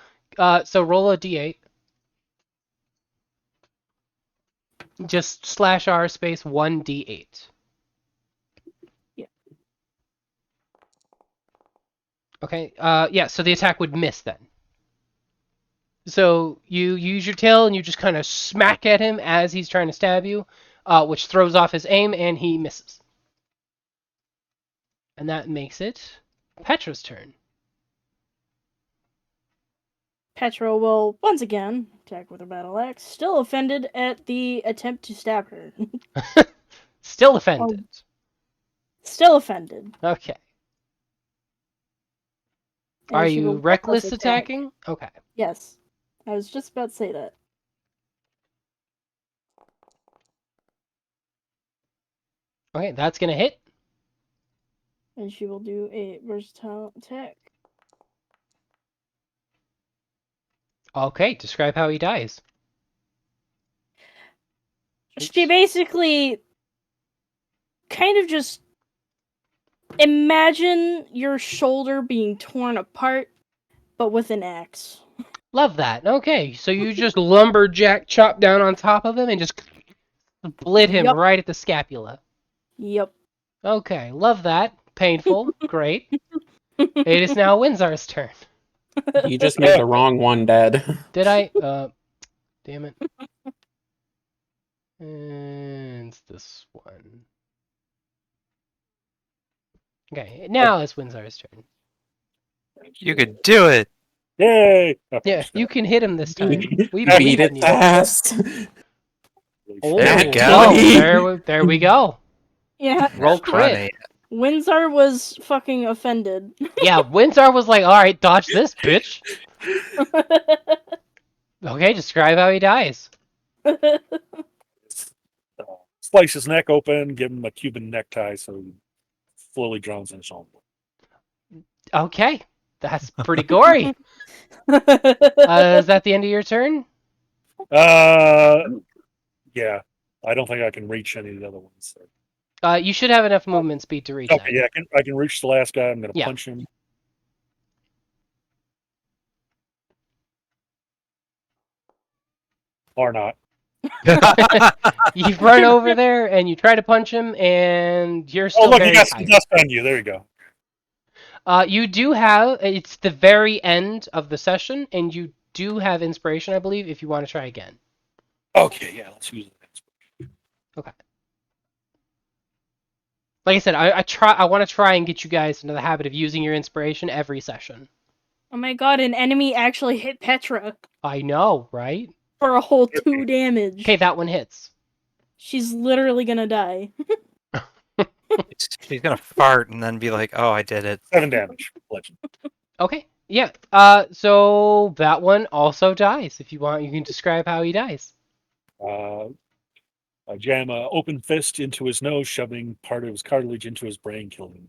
So roll a D8. Just /R space 1D8. Yeah. Okay. Yeah. So the attack would miss then. So you use your tail and you just kind of smack at him as he's trying to stab you, which throws off his aim and he misses. And that makes it Petra's turn. Petra will once again attack with her battle axe, still offended at the attempt to stab her. Still offended. Still offended. Okay. And Are she will you reckless attack. attacking? Okay. Yes. I was just about to say that. Okay, that's gonna hit. And she will do a versatile attack. Okay, describe how he dies. She basically kind of just imagine your shoulder being torn apart, but with an axe. Love that. Okay, so you just lumberjack chop down on top of him and just Split him Yup. right at the scapula. Yep. Okay, love that. Painful. Great. It is now Windsor's turn. You just made the wrong one dead. Did I? Damn it. And it's this one. Okay, now it's Windsor's turn. You could do it. Yay! Yeah, you can hit him this time. We Beat believe in it you. fast. Oh, There we go. oh, there we go. Yeah. Roll crit. Funny. Windsor was fucking offended. Yeah, Windsor was like, all right, dodge this, bitch. Okay, describe how he dies. Slice his neck open, give him a Cuban necktie so he slowly drowns in his own blood. Okay, that's pretty gory. Is that the end of your turn? Yeah. I don't think I can reach any of the other ones. So. You should have enough movement speed to reach Okay, that. yeah, I can reach the last guy. I'm going to Yeah. punch him. Or not. You run over there and you try to punch him, and you're still Oh, look, very he got some tired. dust on you. There you go. You do have, it's the very end of the session, and you do have inspiration, I believe, if you want to try again. Okay, yeah, let's use it. Like I said, I want to try and get you guys into the habit of using your inspiration every session. Oh my god, an enemy actually hit Petra I know, right? for a whole 2 damage. Okay, that one hits. She's literally gonna die. She's gonna fart and then be like, "Oh, I did it." 7 damage. Legend. Okay, yeah. So that one also dies. If you want, you can describe how he dies. I jam an open fist into his nose, shoving part of his cartilage into his brain, killing him.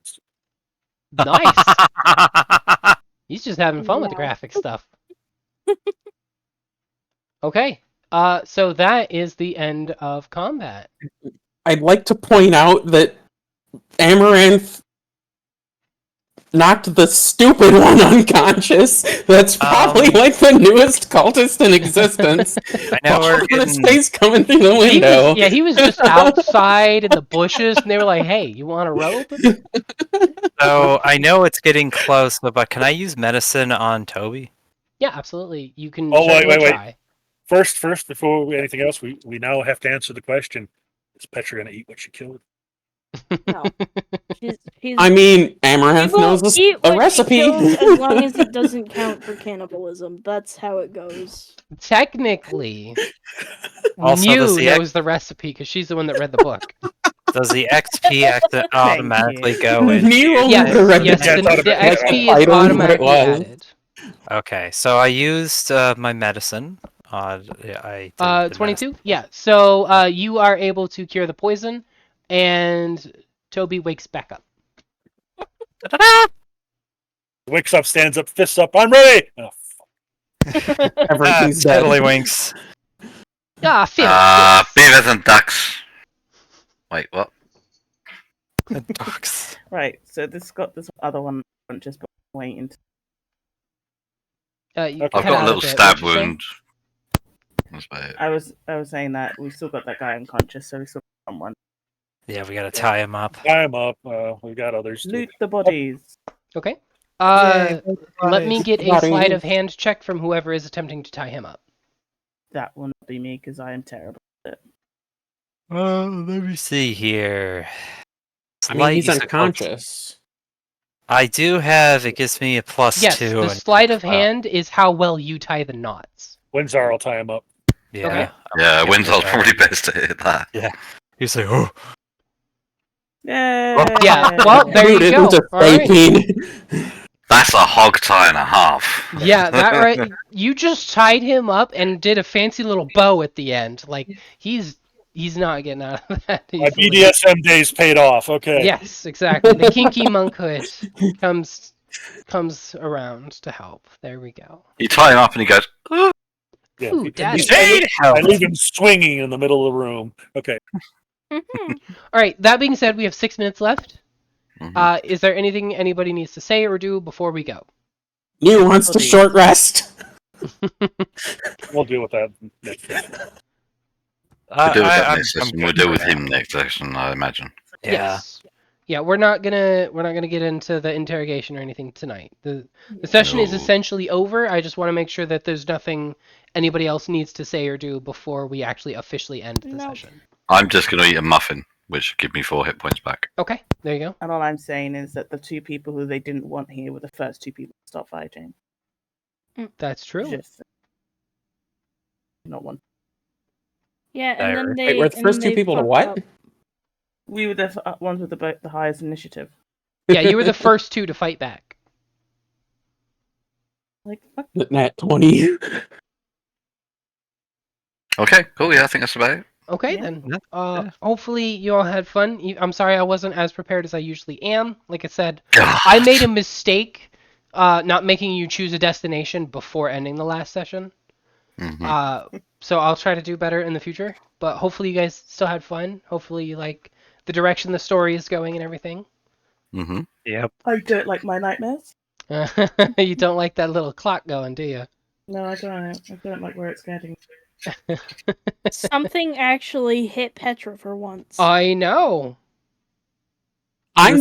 Nice. He's just having fun with the Wow. graphic stuff. Okay. So that is the end of combat. I'd like to point out that Amaranth knocked the stupid one unconscious. That's probably like the newest cultist in existence. I know we're Look at his getting- face coming through the window. He was just outside in the bushes, and they were like, "Hey, you want a rope?" So I know it's getting close, but can I use medicine on Toby? Yeah, absolutely. You can. Oh, wait, certainly wait. try. First, before anything else, we now have to answer the question: is Petra going to eat what she killed? No. He's, I mean, Amaranth he will knows eat a what recipe. he kills as long as it doesn't count for cannibalism. That's how it goes. Technically, Also, Mew does the knows the recipe because she's the one that read the book. Does the XP automatically go in? Mew only Yes, read yes, the Yeah, the, it's automatic. the XP I is don't know what it automatically was. added. Okay, so I used my medicine. I did the 22? Yeah. So you are able to cure the poison, and Toby wakes back up. medicine. Wakes up, stands up, fists up. I'm ready. Oh, Everything's dead. Tiddlywinks. Ah, feel Beavers and ducks. Wait, what? Ducks. Right, so this other one just been waiting. You I've cut I've got out a little bit. stab What'd you say? wound. That's about it. I was saying that we still got that guy unconscious, so we still got someone. Yeah, we gotta tie him up. I'm up. We got others. Loot the bodies. Okay. Yay, Let me get a Body. sleight of hand check from whoever is attempting to tie him up. That will not be me because I am terrible. Let me see here. I mean, he's Slight is a unconscious. I do have. It gives me a +2. Yes, the and- sleight of hand is how well you tie the knots. Windsor, I'll tie him up. Yeah. Okay. Yeah, Yeah, Windsor's yeah. probably best to hit that. He's like, oh. Yay! Yeah, well, there you Dude, go. isn't All right. faking. That's a hog tie and a half. Yeah, that right. You just tied him up and did a fancy little bow at the end. Like he's not getting out of that. My easily. BDSM days paid off. Okay. Yes, exactly. The kinky monkhood comes around to help. There we go. You tie him up and he goes, "Oh." Yeah. Ooh, daddy. I leave him swinging in the middle of the room. Okay. Mhm. All right. That being said, we have 6 minutes left. Mhm. Is there anything anybody needs to say or do before we go? Mew wants to short rest. We'll deal with that next time. We'll deal with that I'm next session. good We'll deal for with now. him next session, I imagine. Yeah. Yes. Yeah, we're not gonna get into the interrogation or anything tonight. The session is No. essentially over. I just want to make sure that there's nothing anybody else needs to say or do before we actually officially end the Nope. session. I'm just going to eat a muffin, which will give me 4 hit points back. Okay, there you go. And all I'm saying is that the 2 people who they didn't want here were the first 2 people to stop fighting. That's true. Just not one. Yeah, and then Wait, they. Wait, we're the and then first 2 they people to fucked what? up. We were the ones with the highest initiative. Yeah, you were the first 2 to fight back. Like, fuck. Nat 20. Okay, cool. Yeah, I think that's about it. Okay Yeah. then. Yeah. Hopefully you all had fun. I'm sorry I wasn't as prepared as I usually am. Like I said, God. I made a mistake not making you choose a destination before ending the last session. Mhm. So I'll try to do better in the future. But hopefully you guys still had fun. Hopefully you like the direction the story is going and everything. Mhm. Yep. I don't like my nightmares. You don't like that little clock going, do you? No, I don't. I don't like where it's getting. Something actually hit Petra for once. I know. I'm